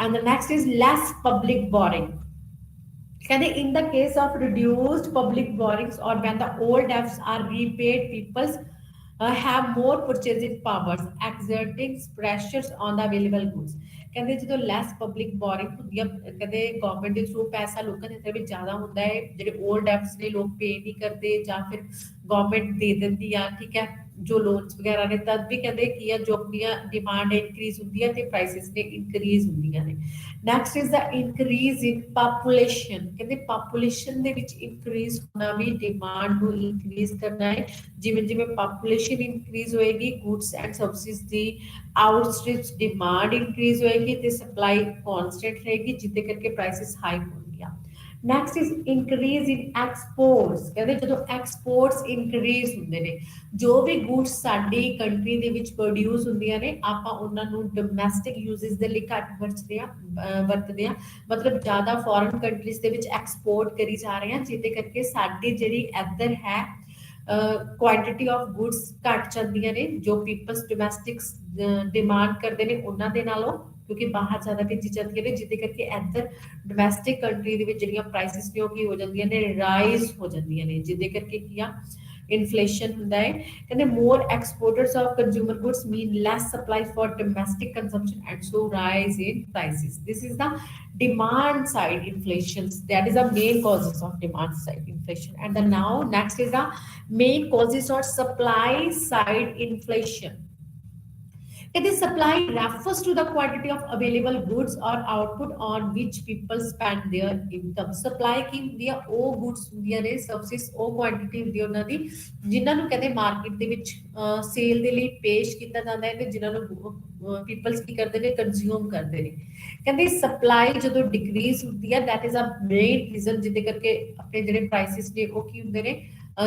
And the next is less public borrowing. ਕਹਿੰਦੇ in the case of reduced public borrowings or when the old debts are repaid, people have more purchasing powers, exerting pressures on the available goods। ਕਹਿੰਦੇ ਜਦੋਂ ਲੈਸ public boring ਹੁੰਦੀ ਆ, ਕਹਿੰਦੇ government ਦੇ through ਪੈਸਾ ਲੋਕਾਂ ਦੇ ਹੱਥਾਂ ਵਿੱਚ ਜ਼ਿਆਦਾ ਹੁੰਦਾ ਹੈ, ਜਿਹੜੇ ਓਲਡ ਡੈਬਟਸ ਨੇ ਲੋਕ ਪੇ ਨਹੀਂ ਕਰਦੇ ਜਾਂ ਫਿਰ ਗਵਰਨਮੈਂਟ ਦੇ ਦਿੰਦੀ ਆ, ਠੀਕ ਹੈ, ਜੋ ਲੋਨਸ ਵਗੈਰਾ ਨੇ, ਤਦ ਵੀ ਕਹਿੰਦੇ ਕੀ ਆ ਜੋ ਆਪਣੀਆਂ ਡਿਮਾਂਡ ਇਨਕਰੀਜ਼ ਹੁੰਦੀ ਹੈ ਤੇ ਪ੍ਰਾਈਸਿਸ ਨੇ ਇਨਕਰੀਜ਼ ਹੁੰਦੀਆਂ ਨੇ। Next is the increase in population. ਕਹਿੰਦੇ ਪਾਪੂਲੇਸ਼ਨ ਦੇ ਵਿੱਚ ਇਨਕਰੀਜ਼ ਹੋਣਾ ਵੀ ਡਿਮਾਂਡ ਨੂੰ ਇਨਕਰੀਜ਼ ਕਰਨਾ ਹੈ, ਜਿਵੇਂ ਜਿਵੇਂ ਪਾਪੂਲੇਸ਼ਨ ਇਨਕਰੀਜ਼ ਹੋਏਗੀ goods and services the ਆਊਟਸਟ੍ਰਿਪਸ demand increase ਹੋਏਗੀ ਤੇ ਸਪਲਾਈ ਕਨਸਟੈਂਟ ਰਹੇਗੀ, ਜਿਹਦੇ ਕਰਕੇ ਪ੍ਰਾਈਸਿਸ ਹਾਈ ਹੋਣਗੀਆਂ। Next is increase in exports. ਕਹਿੰਦੇ ਜਦੋਂ ਐਕਸਪੋਰਟਸ ਇਨਕਰੀਜ਼ ਹੁੰਦੇ ਨੇ, ਜੋ ਵੀ ਗੁੱਡਸ ਸਾਡੀ ਕੰਟਰੀ ਦੇ ਵਿੱਚ ਪ੍ਰੋਡਿਊਸ ਹੁੰਦੀਆਂ ਨੇ, ਆਪਾਂ ਉਹਨਾਂ ਨੂੰ ਡੋਮੈਸਟਿਕ ਯੂਜ਼ਸ ਦੇ ਲਈ ਘੱਟ ਵਰਤਦੇ ਆ, ਮਤਲਬ ਜ਼ਿਆਦਾ ਫੋਰਨ ਕੰਟਰੀਜ਼ ਦੇ ਵਿੱਚ ਐਕਸਪੋਰਟ ਕਰੀ ਜਾ ਰਹੇ ਆ, ਜਿਹਦੇ ਕਰਕੇ ਸਾਡੀ ਜਿਹੜੀ ਇੱਧਰ ਹੈ ਕੁਆਂਟੀਟੀ ਆਫ ਗੁੱਡਸ ਘੱਟ ਜਾਂਦੀਆਂ ਨੇ, ਜੋ ਪੀਪਲਸ ਡੋਮੈਸਟਿਕਸ ਡਿਮਾਂਡ ਕਰਦੇ ਨੇ ਉਹਨਾਂ ਦੇ ਨਾਲੋਂ, ਕਿਉਂਕਿ ਬਾਹਰ ਜ਼ਿਆਦਾ ਭੇਜੀ ਜਾਂਦੀਆਂ ਨੇ, ਜਿਹਦੇ ਕਰਕੇ ਇੱਧਰ ਡੋਮੈਸਟਿਕ ਕੰਟਰੀ ਦੇ ਵਿੱਚ ਜਿਹੜੀਆਂ ਪ੍ਰਾਈਸਿਸ ਨੇ ਉਹ ਕੀ ਹੋ ਜਾਂਦੀਆਂ ਨੇ, ਰਾਈਜ਼ ਹੋ ਜਾਂਦੀਆਂ ਨੇ, ਜਿਹਦੇ ਕਰਕੇ ਕੀ ਆ ਇਨਫਲੇਸ਼ਨ ਹੁੰਦਾ ਹੈ। ਕਹਿੰਦੇ more exporters of consumer goods mean less supply for domestic consumption and so rise in prices. This is the demand side inflation, that is the main causes of demand side inflation। And then now next is the main causes of supply side inflation। It is supply refers to the quantity of available goods or output on which people spend their income। Supply ਕੀ ਹੁੰਦੀ ਆ, ਉਹ goods ਹੁੰਦੀਆਂ ਨੇ, services ਉਹ quantity ਹੁੰਦੀ ਹੈ ਉਹਨਾਂ ਦੀ, ਜਿਨ੍ਹਾਂ ਨੂੰ ਕਹਿੰਦੇ ਮਾਰਕੀਟ ਦੇ ਵਿੱਚ ਸੇਲ ਦੇ ਲਈ ਪੇਸ਼ ਕੀਤਾ ਜਾਂਦਾ ਹੈ ਤੇ ਜਿਨ੍ਹਾਂ ਨੂੰ ਪੀਪਲਸ ਕੀ ਕਰਦੇ ਨੇ, ਕੰਜ਼ਿਊਮ ਕਰਦੇ ਨੇ। ਕਹਿੰਦੇ ਸਪਲਾਈ ਜਦੋਂ ਡਿਕਰੀਜ਼ ਹੁੰਦੀ ਹੈ, that is a main reason ਜਿਹਦੇ ਕਰਕੇ ਆਪਣੇ ਜਿਹੜੇ ਪ੍ਰਾਈਸਿਸ ਨੇ ਉਹ ਕੀ ਹੁੰਦੇ ਨੇ,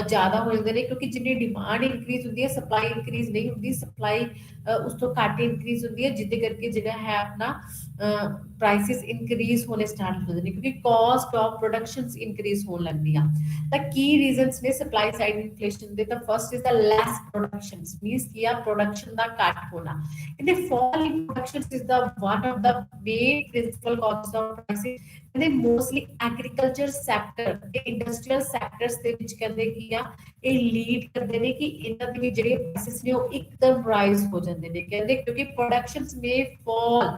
ਜ਼ਿਆਦਾ ਹੋ ਜਾਂਦੇ ਨੇ, ਕਿਉਂਕਿ ਜਿੰਨੀ ਡਿਮਾਂਡ ਇਨਕਰੀਜ਼ ਹੁੰਦੀ ਹੈ ਸਪਲਾਈ ਇਨਕਰੀਜ਼ ਨਹੀਂ ਹੁੰਦੀ, ਸਪਲਾਈ ਉਸ ਤੋਂ ਘੱਟ ਇਨਕਰੀਜ਼ ਹੁੰਦੀ ਹੈ, ਜਿਹਦੇ ਕਰਕੇ ਜਿਹੜਾ ਹੈ ਆਪਣਾ ਪ੍ਰਾਈਸਿਸ ਇਨਕਰੀਜ਼ ਹੋਣੇ ਸਟਾਰਟ ਹੋ ਜਾਂਦੇ ਨੇ, ਕਿਉਂਕਿ ਕਾਸਟ ਆਫ ਪ੍ਰੋਡਕਸ਼ਨਸ ਇਨਕਰੀਜ਼ ਹੋਣ ਲੱਗਦੀਆਂ। ਤਾਂ ਕੀ ਰੀਜ਼ਨਸ ਨੇ ਸਪਲਾਈ ਸਾਈਡ ਇਨਫਲੇਸ਼ਨ ਦੇ? ਤਾਂ first is the less productions, means ਕੀ ਆ ਪ੍ਰੋਡਕਸ਼ਨ ਦਾ ਘੱਟ ਹੋਣਾ। ਇਹਦੇ fall in productions is the one of the main principal cause of prices. ਕਹਿੰਦੇ ਮੋਸਟਲੀ ਐਗਰੀਕਲਚਰ ਸੈਕਟਰ ਤੇ ਇੰਡਸਟਰੀਅਲ ਸੈਕਟਰਸ ਦੇ ਵਿੱਚ ਕਹਿੰਦੇ ਕੀ ਆ ਇਹ ਲੀਡ ਕਰਦੇ ਨੇ ਕਿ ਇਹਨਾਂ ਦੇ ਵੀ ਜਿਹੜੇ ਪ੍ਰਾਈਸਿਸ ਨੇ ਉਹ ਇੱਕਦਮ ਰਾਈਜ਼ ਹੋ ਜਾਂਦੇ ਨੇ। ਕਹਿੰਦੇ ਕਿਉਂਕਿ ਪ੍ਰੋਡਕਸ਼ਨਸ ਮੇ ਫਾਲ,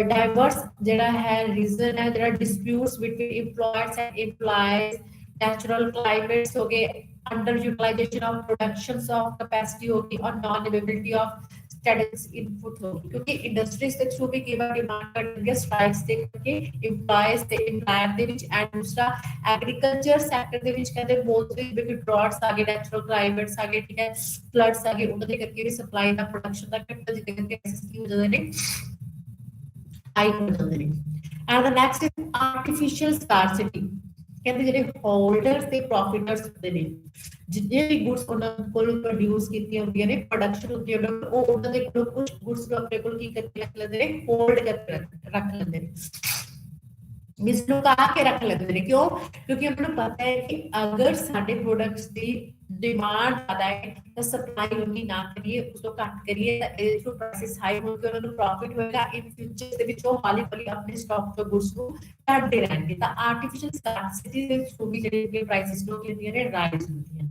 ਡਾਈਵਰਸ ਜਿਹੜਾ ਹੈ ਰੀਜ਼ਨ ਹੈ, ਜਿਹੜਾ disputes between EMPLOYERS and EMPLOYEES, natural climates हो गए, under utilization of productions of capacity होगी और non availability of statics input होगी, क्योंकि इंडस्ट्रीज ਦੇ ਥਰੂ ਵੀ ਕਈ ਵਾਰ ਡਿਮਾਂਡ ਕਰਨਗੇ ਸਟ੍ਰਾਈਕਸ ਦੇ ਕਰਕੇ EMPLOYEES ਤੇ EMPLOYER ਦੇ ਵਿੱਚ। ਐਂਡ ਦੂਸਰਾ ਐਗਰੀਕਲਚਰ ਸੈਕਟਰ ਦੇ ਵਿੱਚ ਕਹਿੰਦੇ ਮੋਸਟਲੀ ਬਿਗ ਡਰਾਟਸ ਆ ਗਏ, ਨੈਚੁਰਲ ਕਲਾइमेट्स ਆ ਗਏ, ਠੀਕ ਹੈ, ਫਲੱਡਸ ਆ ਗਏ, ਉਹਨਾਂ ਦੇ ਕਰਕੇ ਵੀ ਸਪਲਾਈ ਦਾ ਪ੍ਰੋਡਕਸ਼ਨ ਦਾ ਘਟਦਾ, ਜਿਹਦੇ ਕਰਕੇ ਪ੍ਰਾਈਸਿਸ ਕੀ ਹੋ ਜਾਂਦੇ ਨੇ, ਹਾਈ ਹੋ ਜਾਂਦੇ ਨੇ। And the next is artificial scarcity. ਕਹਿੰਦੇ ਜਿਹੜੇ ਹੋਲਡਰਸ ਤੇ ਪ੍ਰੋਫਿਟਰਸ ਹੁੰਦੇ ਨੇ, ਜਿੰਨੇ ਵੀ ਗੁੱਡਸ ਉਹਨਾਂ ਕੋਲ ਪ੍ਰੋਡਿਊਸ ਕੀਤੀਆਂ ਹੁੰਦੀਆਂ ਨੇ, ਪ੍ਰੋਡਕਸ਼ਨ ਹੁੰਦੀ ਹੈ ਉਹ ਉਹਨਾਂ ਦੇ ਕੋਲ ਕੁਝ ਗੁੱਡਸ ਨੂੰ ਆਪਣੇ ਕੋਲ ਕੀ ਕਰਕੇ ਰੱਖ ਲੈਂਦੇ ਨੇ, ਹੋਲਡ ਕਰਕੇ ਰੱਖ ਲੈਂਦੇ ਨੇ, ਜਿਸ ਨੂੰ ਕਹਾ ਕੇ ਰੱਖ ਲੈਂਦੇ ਨੇ। ਕਿਉਂ? ਕਿਉਂਕਿ ਉਹਨਾਂ ਨੂੰ ਪਤਾ ਹੈ ਕਿ ਅਗਰ ਸਾਡੇ ਪ੍ਰੋਡਕਟਸ ਦੀ ਡਿਮਾਂਡ ਜ਼ਿਆਦਾ ਹੈ ਤਾਂ ਸਪਲਾਈ ਉਨੀ ਨਾ ਕਰੀਏ, ਉਸ ਤੋਂ ਘੱਟ ਕਰੀਏ ਤਾਂ ਇਹ ਜੋ ਪ੍ਰਾਈਸਿਸ ਹਾਈ ਹੋ ਕੇ ਉਹਨਾਂ ਨੂੰ ਪ੍ਰੋਫਿਟ ਹੋਏਗਾ, ਇਨ ਫਿਊਚਰ ਦੇ ਵਿੱਚ ਉਹ ਹੌਲੀ ਹੌਲੀ ਆਪਣੇ ਸਟਾਕ ਤੋਂ ਗੁੱਡਸ ਨੂੰ ਕੱਢਦੇ ਰਹਿਣਗੇ। ਤਾਂ ਆਰਟੀਫੀਸ਼ੀਅਲ ਸਕਾਰਸਿਟੀ ਦੇ ਥਰੂ ਵੀ ਜਿਹੜੇ ਪ੍ਰਾਈਸਿਸ ਨੂੰ ਹੁੰਦੀਆਂ ਨੇ ਰਾਈਜ਼ ਹੁੰਦੀਆਂ ਨੇ।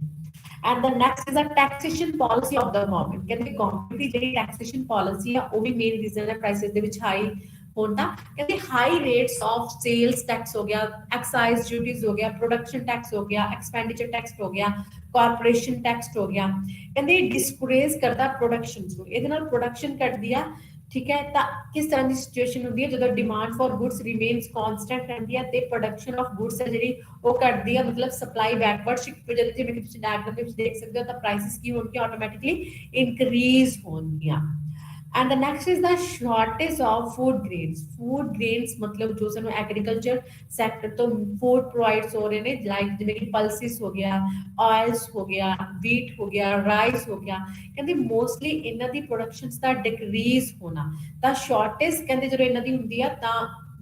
And the next is a taxation policy of the government। ਕਹਿੰਦੇ ਗਵਰਨਮੈਂਟ ਦੀ ਜਿਹੜੀ ਟੈਕਸੇਸ਼ਨ ਪਾਲਿਸੀ ਆ ਉਹ ਵੀ ਮੇਨ ਰੀਜ਼ਨ ਹੈ ਪ੍ਰਾਈਸਿਸ ਦੇ ਵਿੱਚ ਹਾਈ ਹੋਣ ਦਾ। ਕਹਿੰਦੇ high rates of sales tax ਹੋ ਗਿਆ, ਐਕਸਾਈਜ਼ ਡਿਊਟੀਜ਼ ਹੋ ਗਿਆ, ਪ੍ਰੋਡਕਸ਼ਨ ਟੈਕਸ ਹੋ ਗਿਆ, ਐਕਸਪੈਂਡੀਚਰ ਟੈਕਸ ਹੋ ਗਿਆ, ਕਾਰਪੋਰੇਸ਼ਨ ਟੈਕਸ ਹੋ ਗਿਆ। ਕਹਿੰਦੇ ਡਿਸਕਰੇਜ ਕਰਦਾ ਪ੍ਰੋਡਕਸ਼ਨ ਨੂੰ, ਇਹਦੇ ਨਾਲ ਪ੍ਰੋਡਕਸ਼ਨ ਘਟਦੀ ਆ, ਠੀਕ ਹੈ। ਤਾਂ ਕਿਸ ਤਰ੍ਹਾਂ ਦੀ ਸਿਚੁਏਸ਼ਨ ਹੁੰਦੀ ਹੈ ਜਦੋਂ demand for goods remains constant ਰਹਿੰਦੀ ਹੈ ਤੇ ਪ੍ਰੋਡਕਸ਼ਨ ਆਫ ਗੁੱਡਸ ਹੈ ਜਿਹੜੀ ਉਹ ਘਟਦੀ ਹੈ, ਮਤਲਬ ਸਪਲਾਈ ਬੈਕਵਰਡ ਸ਼ਿਫਟ ਹੋ ਜਾਂਦੀ, ਜਿਵੇਂ ਕਿ ਤੁਸੀਂ ਡਾਇਗਰਾਮ ਵਿੱਚ ਦੇਖ ਸਕਦੇ ਹੋ। ਤਾਂ ਪ੍ਰਾਈਸਿਸ ਕੀ ਹੋਣਗੀਆਂ, ਆਟੋਮੈਟਿਕਲੀ ਇਨਕਰੀਜ਼ ਹੋਣਗੀਆਂ। And the next is the shortage of food grains मतलब जो सानू एग्रीकल्चर सैक्टर तो फूड प्रोवाइड्स हो रहे ने लाइक जिवें कि पल्सिस हो गया ऑयल्स हो गया व्हीट हो गया राइस हो गया कहते मोस्टली इन्हां दी प्रोडक्शंस दा डिक्रीज होना ता शॉर्टेज कहते जो इन्हां दी हुंदी आ ता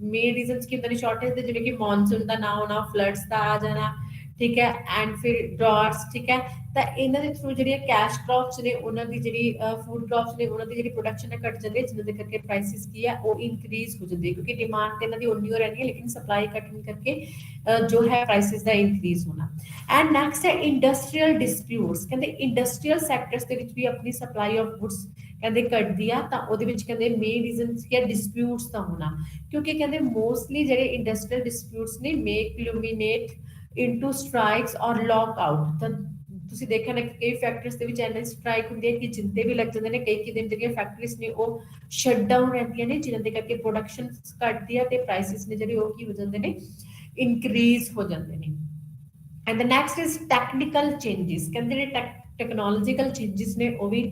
मेन रीजंस की होंदे ने शॉर्टेज दे जिवें कि मॉनसून दा ना होना फ्लड्स दा आ जाना ठीक है एंड फिर ड्रॉट्स ठीक है ਤਾਂ ਇਹਨਾਂ ਦੇ ਥਰੂ ਜਿਹੜੀਆਂ ਕੈਸ਼ ਕ੍ਰੌਪਸ ਨੇ ਉਹਨਾਂ ਦੀ ਜਿਹੜੀ ਫੂਡ ਕ੍ਰੌਪਸ ਨੇ ਉਹਨਾਂ ਦੀ ਜਿਹੜੀ ਪ੍ਰੋਡਕਸ਼ਨ ਹੈ ਘਟ ਜਾਂਦੀ ਹੈ ਜਿਹਨਾਂ ਦੇ ਕਰਕੇ ਪ੍ਰਾਈਸਿਸ ਕੀ ਹੈ ਉਹ ਇਨਕਰੀਜ਼ ਹੋ ਜਾਂਦੇ ਕਿਉਂਕਿ ਡਿਮਾਂਡ ਤੇ ਇਹਨਾਂ ਦੀ ਉਨੀ ਹੋ ਰਹਿੰਦੀ ਹੈ ਲੇਕਿਨ ਸਪਲਾਈ ਘਟਣ ਕਰਕੇ ਜੋ ਹੈ ਪ੍ਰਾਈਸਿਸ ਦਾ ਇਨਕਰੀਜ਼ ਹੋਣਾ ਐਂਡ ਨੈਕਸਟ ਹੈ ਇੰਡਸਟਰੀਅਲ ਡਿਸਪਿਊਟਸ ਕਹਿੰਦੇ ਇੰਡਸਟਰੀਅਲ ਸੈਕਟਰਸ ਦੇ ਵਿੱਚ ਵੀ ਆਪਣੀ ਸਪਲਾਈ ਆਫ ਗੁੱਡਸ ਕਹਿੰਦੇ ਘਟਦੀ ਆ ਤਾਂ ਉਹਦੇ ਵਿੱਚ ਕਹਿੰਦੇ ਮੇਨ ਰੀਜ਼ਨਸ ਕੀ ਹੈ ਡਿਸਪਿਊਟਸ ਦਾ ਹੋਣਾ ਕਿਉਂਕਿ ਕਹਿੰਦੇ ਮੋਸਟਲੀ ਜਿਹੜੇ ਇੰਡਸਟਰੀਅਲ ਡਿਸਪਿਊਟਸ ਨੇ ਮੇ ਕਲੂਮੀਨੇਟ ਇਨਟੂ ਸਟ੍ਰਾਈਕਸ ਔਰ ਲੌਕ ਆਊਟ ਤਾਂ ਤੁਸੀਂ ਦੇਖਿਆ ਨਾ ਕਈ ਫੈਕਟਰੀਜ਼ ਦੇ ਵਿੱਚ ਐਨਐਸ ਸਟ੍ਰਾਈਕ ਹੁੰਦੀ ਹੈ ਕਿ ਜਿੰਦੇ ਵੀ ਲੱਗ ਜਾਂਦੇ ਨੇ ਕਈ ਦਿਨ ਜਿਹੜੀਆਂ ਫੈਕਟਰੀਜ਼ ਨੇ ਉਹ ਸ਼ਟ ਡਾਊਨ ਰਹਿੰਦੀਆਂ ਨੇ ਜਿਨ੍ਹਾਂ ਦੇ ਕਰਕੇ ਪ੍ਰੋਡਕਸ਼ਨ ਘਟਦੀ ਹੈ ਤੇ ਪ੍ਰਾਈਸਿਸ ਨੇ ਜਿਹੜੇ ਉਹ ਕੀ ਹੋ ਜਾਂਦੇ ਨੇ ਇਨਕਰੀਜ਼ ਹੋ ਜਾਂਦੇ ਨੇ and the next is technical changes ਕਹਿੰਦੇ ਨੇ ਟੈਕਨੋਲੋਜੀਕਲ ਚੇਂजेस ਨੇ ਉਹ ਵੀ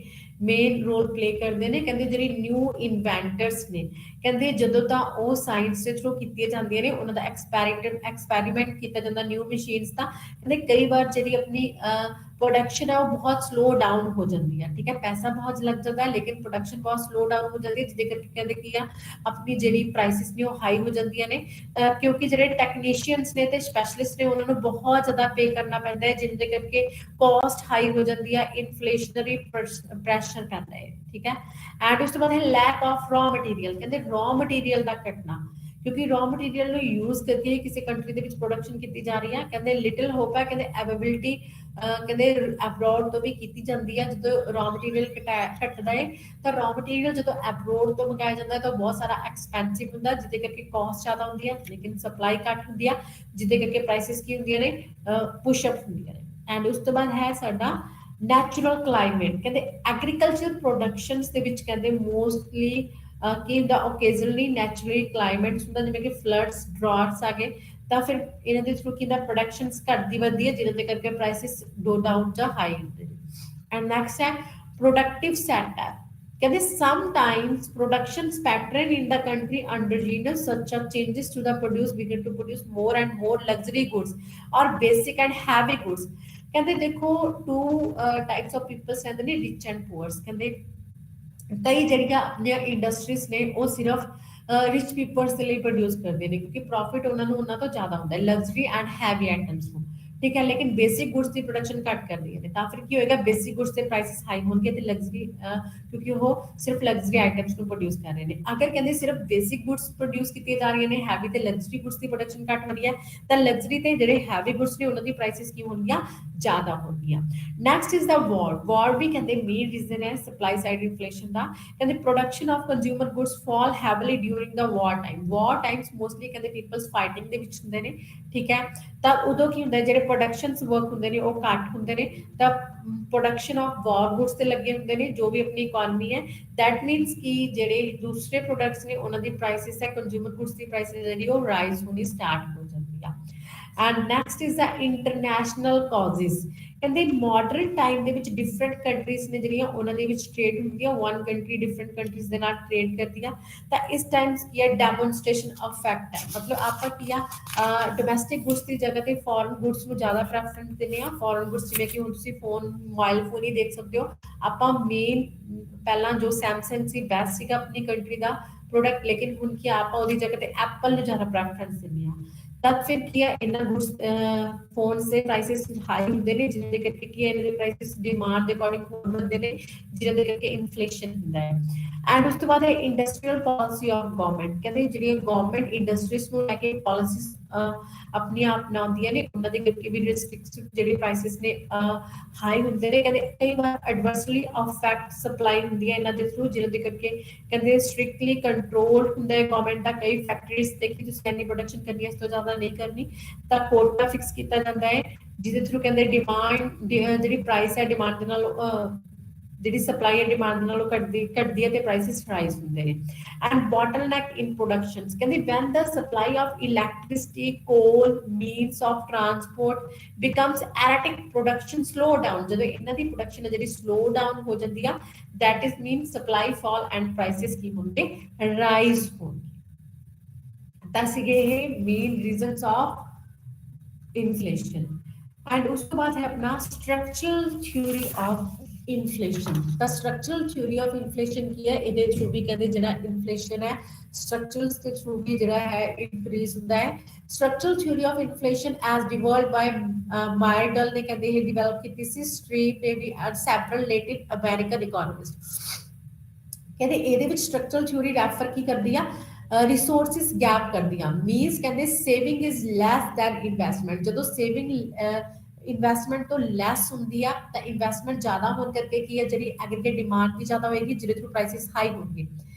ਮੇਨ ਰੋਲ ਪਲੇ ਕਰਦੇ ਨੇ ਕਹਿੰਦੇ ਜਿਹੜੀ ਨਿਊ ਇਨਵੈਂਟਰਸ ਨੇ ਕਹਿੰਦੇ ਜਦੋਂ ਤਾਂ ਉਹ ਸਾਇੰਸ ਦੇ ਥਰੂ ਕੀਤੀਆਂ ਜਾਂਦੀਆਂ ਨੇ ਉਹਨਾਂ ਦਾ ਐਕਸਪੈਰੀਮੈਂਟ ਕੀਤਾ ਜਾਂਦਾ ਨਿਊ ਮਸ਼ੀਨਸ ਦਾ ਕਹਿੰਦੇ ਕਈ ਵਾਰ ਜਿਹੜੀ ਆਪਣੀ प्रोडक्शन है वो बहुत स्लो डाउन हो जाती है ठीक है पैसा बहुत लग जाता है लेकिन प्रोडक्शन बहुत स्लो डाउन हो जाती है जिसके करके कहते कि अपनी ਜਿਹੜੀ ਪ੍ਰਾਈਸਿਸ ਨੇ ਉਹ ਹਾਈ ਹੋ ਜਾਂਦੀਆਂ ਨੇ ਕਿਉਂਕਿ ਜਿਹੜੇ ਟੈਕਨੀਸ਼ੀਅਨਸ ਨੇ ਤੇ ਸਪੈਸ਼ਲਿਸਟ ਨੇ ਉਹਨਾਂ ਨੂੰ ਬਹੁਤ ਜ਼ਿਆਦਾ ਪੇ ਕਰਨਾ ਪੈਂਦਾ ਹੈ ਜਿੰਦੇ ਕਰਕੇ ਕਾਸਟ ਹਾਈ ਹੋ ਜਾਂਦੀ ਹੈ ਇਨਫਲੇਸ਼ਨਰੀ ਪ੍ਰੈਸ਼ਰ ਪੈਂਦਾ ਹੈ ਠੀਕ ਹੈ ਐਂਡ ਉਸ ਤੋਂ ਬਾਅਦ ਹੈ ਲੈਕ ਆਫ ਰॉ ਮਟੀਰੀਅਲ ਕਹਿੰਦੇ ਰॉ ਮਟੀਰੀਅਲ ਦਾ ਘਟਣਾ ਕਿਉਂਕਿ ਰॉ ਮਟੀਰੀਅਲ ਨੂੰ ਯੂਜ਼ ਕਰਕੇ ਕਿਸੇ ਕੰਟਰੀ ਦੇ ਵਿੱਚ ਪ੍ਰੋਡਕਸ਼ਨ ਕੀਤੀ ਜਾ ਰਹੀ ਹੈ ਕਹਿੰਦੇ ਲਿਟਲ ਹੋਪ ਹੈ ਕਹਿੰਦੇ ਅਵੇਲੇਬਿਲਟੀ ਕਹਿੰਦੇ ਅਬਰੋਡ ਤੋਂ ਵੀ ਕੀਤੀ ਜਾਂਦੀ ਹੈ ਜਦੋਂ ਰॉ ਮਟੀਰੀਅਲ ਘਟਦਾ ਹੈ ਤਾਂ ਰॉ ਮਟੀਰੀਅਲ ਜਦੋਂ ਅਬਰੋਡ ਤੋਂ ਮੰਗਾਇਆ ਜਾਂਦਾ ਹੈ ਤਾਂ ਬਹੁਤ ਸਾਰਾ ਐਕਸਪੈਂਸਿਵ ਹੁੰਦਾ ਜਿਹਦੇ ਕਰਕੇ ਕਾਸਟ ਜ਼ਿਆਦਾ ਹੁੰਦੀ ਹੈ ਲੇਕਿਨ ਸਪਲਾਈ ਘੱਟ ਹੁੰਦੀ ਹੈ ਜਿਹਦੇ ਕਰਕੇ ਪ੍ਰਾਈਸਿਸ ਕੀ ਹੁੰਦੀਆਂ ਨੇ ਪੁਸ਼ ਅਪ ਹੁੰਦੀਆਂ ਨੇ ਐਂਡ ਉਸ ਤੋਂ ਬਾਅਦ ਹੈ ਸਾਡਾ ਨੈਚੁਰਲ ਕਲਾਈਮੇਟ ਕਹਿੰਦੇ ਐਗਰੀਕਲਚਰ ਪ੍ਰੋਡਕਸ਼ਨਸ ਦੇ ਵਿੱਚ ਕਹਿੰਦੇ ਮੋਸਟਲੀ ਕੀ ਹੁੰਦਾ ਓਕੇਜ਼ਨਲੀ ਨੈਚੁਰਲੀ ਕਲਾਈਮੇਟਸ ਹੁੰਦਾ ਜਿਵੇਂ ਕਿ ਫਲੱਡਸ ਡਰਾਟਸ ਆ ਗਏ ਤਾਂ ਫਿਰ ਇਹਨਾਂ ਦੇ ਥਰੂ ਕਿੰਦਾ ਪ੍ਰੋਡਕਸ਼ਨਸ ਘਟਦੀ ਵੱਧਦੀ ਹੈ ਜਿਹਦੇ ਕਰਕੇ ਪ੍ਰਾਈਸਿਸ ਗੋ ਡਾਊਨ ਜਾਂ ਹਾਈ ਹੁੰਦੇ ਨੇ ਐਂਡ ਨੈਕਸਟ ਹੈ ਪ੍ਰੋਡਕਟਿਵ ਸੈਟਅਪ ਕਹਿੰਦੇ sometimes productions pattern in the country endogenous such as changes to the produce begin to produce more and more luxury goods or basic and heavy goods ਕਹਿੰਦੇ ਦੇਖੋ two types of people ਰਹਿੰਦੇ ਨੇ rich and poor ਕਹਿੰਦੇ ਕਈ ਜਿਹੜੀਆਂ ਆਪਣੀਆਂ industries ਨੇ ਉਹ ਸਿਰਫ ਰਿਚ ਪੀਪਲਸ ਦੇ ਲਈ ਪ੍ਰੋਡਿਊਸ ਕਰਦੇ ਨੇ ਕਿਉਂਕਿ ਪ੍ਰੋਫਿਟ ਉਹਨਾਂ ਨੂੰ ਉਹਨਾਂ ਤੋਂ ਜ਼ਿਆਦਾ ਹੁੰਦਾ ਹੈ ਲਗਜ਼ਰੀ ਐਂਡ ਹੈਵੀ ਆਈਟਮਸ ਨੂੰ ਠੀਕ ਹੈ ਲੇਕਿਨ ਬੇਸਿਕ ਗੁੱਡਸ ਦੀ ਪ੍ਰੋਡਕਸ਼ਨ ਘੱਟ ਕਰਦੀਆਂ ਨੇ ਤਾਂ ਫਿਰ ਕੀ ਹੋਏਗਾ ਬੇਸਿਕ ਗੁੱਡਸ ਦੇ ਪ੍ਰਾਈਸਿਸ ਹਾਈ ਹੋਣਗੇ ਤੇ ਲਗਜ਼ਰੀ ਕਿਉਂਕਿ ਉਹ ਸਿਰਫ ਲਗਜ਼ਰੀ ਆਈਟਮਸ ਨੂੰ ਪ੍ਰੋਡਿਊਸ ਕਰ ਰਹੇ ਨੇ ਅਗਰ ਕਹਿੰਦੇ ਸਿਰਫ ਬੇਸਿਕ ਗੁੱਡਸ ਪ੍ਰੋਡਿਊਸ ਕੀਤੀਆਂ ਜਾ ਰਹੀਆਂ ਨੇ ਹੈਵੀ ਤੇ ਲਗਜ਼ਰੀ ਗੁੱਡਸ ਦੀ ਪ੍ਰੋਡਕਸ਼ਨ ਘੱਟ ਹੋ ਰਹੀ ਹੈ ਤਾਂ ਲਗਜ਼ਰੀ ਤੇ ਜਿਹੜੇ ਹੈਵੀ ਗੁੱਡਸ ਨੇ ਉਹਨਾਂ ਦੀ ਪ੍ਰਾਈਸਿਸ ਕੀ ਹੋਣਗੀਆਂ ਜ਼ਿਆਦਾ ਹੋਣਗੀਆਂ ਨੈਕਸਟ ਇਜ਼ ਦਾ ਵਾਰ ਵੀ ਕਹਿੰਦੇ ਮੇਨ ਰੀਜ਼ਨ ਹੈ ਸਪਲਾਈ ਸਾਈਡ ਇਨਫਲੇਸ਼ਨ ਦਾ ਕਹਿੰਦੇ production of consumer goods fall heavily during the war times mostly ਕਹਿੰਦੇ ਪੀਪਲਸ ਫਾਈਟਿੰਗ ਦੇ ਵਿੱਚ ਹੁੰਦੇ ਨੇ ਠੀਕ ਹੈ ਤਾਂ ਉਦੋਂ ਕੀ ਹੁੰਦਾ ਜਿਹੜੇ ਪ੍ਰੋਡਕਸ਼ਨਸ ਵਰਕ ਹੁੰਦੇ ਨੇ ਉਹ ਘੱਟ ਹੁੰਦੇ ਨੇ ਤਾਂ ਪ੍ਰੋਡਕਸ਼ਨ ਆਫ ਵਾਰ ਗੁੱਡਸ ਤੇ ਲੱਗੇ ਹੁੰਦੇ ਨੇ ਜੋ ਵੀ ਆਪਣੀ ਇਕਨੋਮੀ ਹੈ ਦੈਟ ਮੀਨਸ ਕਿ ਜਿਹੜੇ ਦੂਸਰੇ ਪ੍ਰੋਡਕਟਸ ਨੇ ਉਹਨਾਂ ਦੀ ਪ੍ਰਾਈਸਿਸ ਹੈ ਕੰਜ਼ਿਊਮਰ ਗੁੱਡਸ ਦੀ ਪ੍ਰਾਈਸਿਸ ਜਿਹੜੀ ਉਹ ਰਾਈਜ਼ ਹੋਣੀ ਸਟਾਰਟ ਹੋ ਜਾਂਦੀ ਆ and next is the international causes ਕਹਿੰਦੇ ਮਾਡਰਨ ਟਾਈਮ ਦੇ ਵਿੱਚ ਡਿਫਰੈਂਟ ਕੰਟਰੀਜ਼ ਨੇ ਜਿਹੜੀਆਂ ਉਹਨਾਂ ਦੇ ਵਿੱਚ ਟ੍ਰੇਡ ਹੁੰਦੀ ਆ ਵਨ ਕੰਟਰੀ ਡਿਫਰੈਂਟ ਕੰਟਰੀਜ਼ ਦੇ ਨਾਲ ਟ੍ਰੇਡ ਕਰਦੀ ਆ ਤਾਂ ਇਸ ਟਾਈਮਸ ਕੀ ਹੈ ਡੈਮੋਨਸਟ੍ਰੇਸ਼ਨ ਆਫ ਫੈਕਟ ਹੈ ਮਤਲਬ ਆਪਾਂ ਕੀ ਆ ਡੋਮੈਸਟਿਕ ਗੁੱਡਸ ਦੀ ਜਗ੍ਹਾ ਤੇ ਫੋਰਨ ਗੁੱਡਸ ਨੂੰ ਜ਼ਿਆਦਾ ਪ੍ਰੈਫਰੈਂਸ ਦਿੰਦੇ ਆ ਫੋਰਨ ਗੁੱਡਸ ਜਿਵੇਂ ਕਿ ਹੁਣ ਤੁਸੀਂ ਮੋਬਾਈਲ ਫੋਨ ਹੀ ਦੇਖ ਸਕਦੇ ਹੋ ਆਪਾਂ ਮੇਨ ਪਹਿਲਾਂ ਜੋ ਸੈਮਸੰਗ ਸੀ ਬੈਸਟ ਸੀਗਾ ਆਪਣੀ ਕੰਟਰੀ ਦਾ ਪ੍ਰੋਡਕਟ ਲੇਕਿਨ ਹੁਣ ਕੀ ਆਪਾਂ ਉਹਦੀ ਜਗ੍ਹਾ ਤੇ ਐਪਲ ਨੂੰ ਜ਼ਿਆਦਾ ਪ੍ਰੈਫਰੈਂਸ ਦਿੰਦੇ ਆ तब फिर क्या इन्ना गुड्स फोन से प्राइसेस हाई ਹੁੰਦੇ ਨੇ ਜਿਹਦੇ ਕਰਕੇ ਕੀ ਇਹਨਾਂ ਦੇ ਪ੍ਰਾਈसेस ਡਿਮਾਂਡ ਦੇ ਅਕੋਰਡਿੰਗ ਹੋਰ ਹੁੰਦੇ ਨੇ ਜਿਹਦੇ ਕਰਕੇ ਇਨਫਲੇਸ਼ਨ ਹੁੰਦਾ ਹੈ ਐਂਡ ਉਸ ਤੋਂ ਬਾਅਦ ਹੈ ਇੰਡਸਟਰੀਅਲ ਪਾਲਿਸੀ ਆਫ ਗਵਰਨਮੈਂਟ ਕਹਿੰਦੇ ਜਿਹੜੀਆਂ ਗਵਰਨਮੈਂਟ ਇੰਡਸਟਰੀਜ਼ ਨੂੰ ਲੈ ਕੇ ਪਾਲਿਸੀਜ਼ ਆਪਣੀਆਂ ਅਪਣਾਉਂਦੀਆਂ ਨੇ ਉਹਨਾਂ ਦੇ ਕਰਕੇ ਵੀ ਰਿਸਟ੍ਰਿਕਟਿਵ ਜਿਹੜੇ ਪ੍ਰਾਈसेस ਨੇ ਹਾਈ ਹੁੰਦੇ ਨੇ ਕਹਿੰਦੇ ਕਈ ਵਾਰ ਐਡਵਰਸਲੀ ਅਫੈਕਟ ਸਪਲਾਈ ਹੁੰਦੀ ਹੈ ਇਹਨਾਂ ਦੇ ਥਰੂ ਜਿਹਦੇ ਕਰਕੇ ਕਹਿੰਦੇ ਸਟ੍ਰਿਕਟਲੀ ਕੰਟਰੋਲ ਹੁੰਦਾ ਹੈ ਗਵਰਨਮੈਂਟ ਦਾ ਕਈ ਫੈਕਟਰੀਜ਼ ਤੇ ਕਿ ਤੁਸੀਂ ਇੰਨੀ ਪ੍ਰੋਡਕਸ਼ਨ ਕਰਨੀ ਇਸ ਤੋਂ ਜ਼ਿਆਦਾ ਨਹੀਂ ਕਰਨੀ ਤਾਂ ਕੋਟਾ ਫਿਕਸ ਕੀਤਾ ਜਾਂਦਾ ਹੈ ਜਿਹਦੇ ਥਰੂ ਕਹਿੰਦੇ ਡਿਮਾਂਡ ਜਿਹੜੀ ਪ੍ਰਾਈਸ ਹੈ ਡਿਮਾਂਡ ਦੇ ਨਾਲ ਜਿਹੜੀ ਸਪਲਾਈ ਐਂਡ ਡਿਮਾਂਡ ਨਾਲੋਂ ਘਟਦੀ ਹੈ ਤੇ ਪ੍ਰਾਈਸਿਸ ਰਾਈਜ਼ ਹੁੰਦੇ ਨੇ ਐਂਡ ਬੋਟਲਨੈਕ ਇਨ ਪ੍ਰੋਡਕਸ਼ਨਸ ਕਹਿੰਦੇ when the supply of electricity coal means of transport becomes erratic production slow down ਜਦੋਂ ਇਹਨਾਂ ਦੀ ਪ੍ਰੋਡਕਸ਼ਨ ਹੈ ਜਿਹੜੀ ਸਲੋ ਡਾਊਨ ਹੋ ਜਾਂਦੀ ਆ that is mean supply fall and prices ਕੀ ਹੁੰਦੇ ਰਾਈਜ਼ ਹੋਣਗੇ ਤਾਂ ਸੀਗੇ ਇਹ main reasons of inflation and उसके बाद है अपना structural theory of inflation the structural theory of inflation की है ਇਹਦੇ ਥਰੂ ਵੀ ਕਹਿੰਦੇ ਜਿਹੜਾ ਇਨਫਲੇਸ਼ਨ ਹੈ स्ट्रक्चरल्स ਦੇ ਥਰੂ ਵੀ ਜਿਹੜਾ ਹੈ ਇਨਕਰੀਜ਼ ਹੁੰਦਾ ਹੈ structural theory of inflation as developed by Myrdal ने ਕਹਿੰਦੇ ਇਹ ਡਿਵੈਲਪ ਕੀਤੀ ਸੀ ਸਟ੍ਰੀਟ ਨੇ ਵੀ and several Latin American economist ਕਹਿੰਦੇ ਇਹਦੇ ਵਿੱਚ ਸਟਰਕਚਰਲ ਥਿਊਰੀ ਰੈਫਰ ਕੀ ਕਰਦੀ ਆ ਰਿਸੋਰਸਿਸ ਗੈਪ ਕਰਦੀਆਂ ਮੀਨਸ ਕਹਿੰਦੇ saving is less than investment ਜਦੋਂ ਸੇਵਿੰਗ ਇਨਵੈਸਟਮੈਂਟ ਤੋਂ ਲੈਸ ਹੁੰਦੀ ਆ ਤਾਂ ਇਨਵੈਸਟਮੈਂਟ ਜ਼ਿਆਦਾ ਹੋਣ ਕਰਕੇ ਕੀ ਹੈ ਜਿਹੜੀ ਐਗਰੀਗੇਟ ਡਿਮਾਂਡ ਵੀ ਜ਼ਿਆਦਾ ਹੋਏਗੀ ਜਿਹਦੇ ਥਰੂ ਪ੍ਰਾਈਸਿਸ ਹਾਈ ਹੋਣਗੇ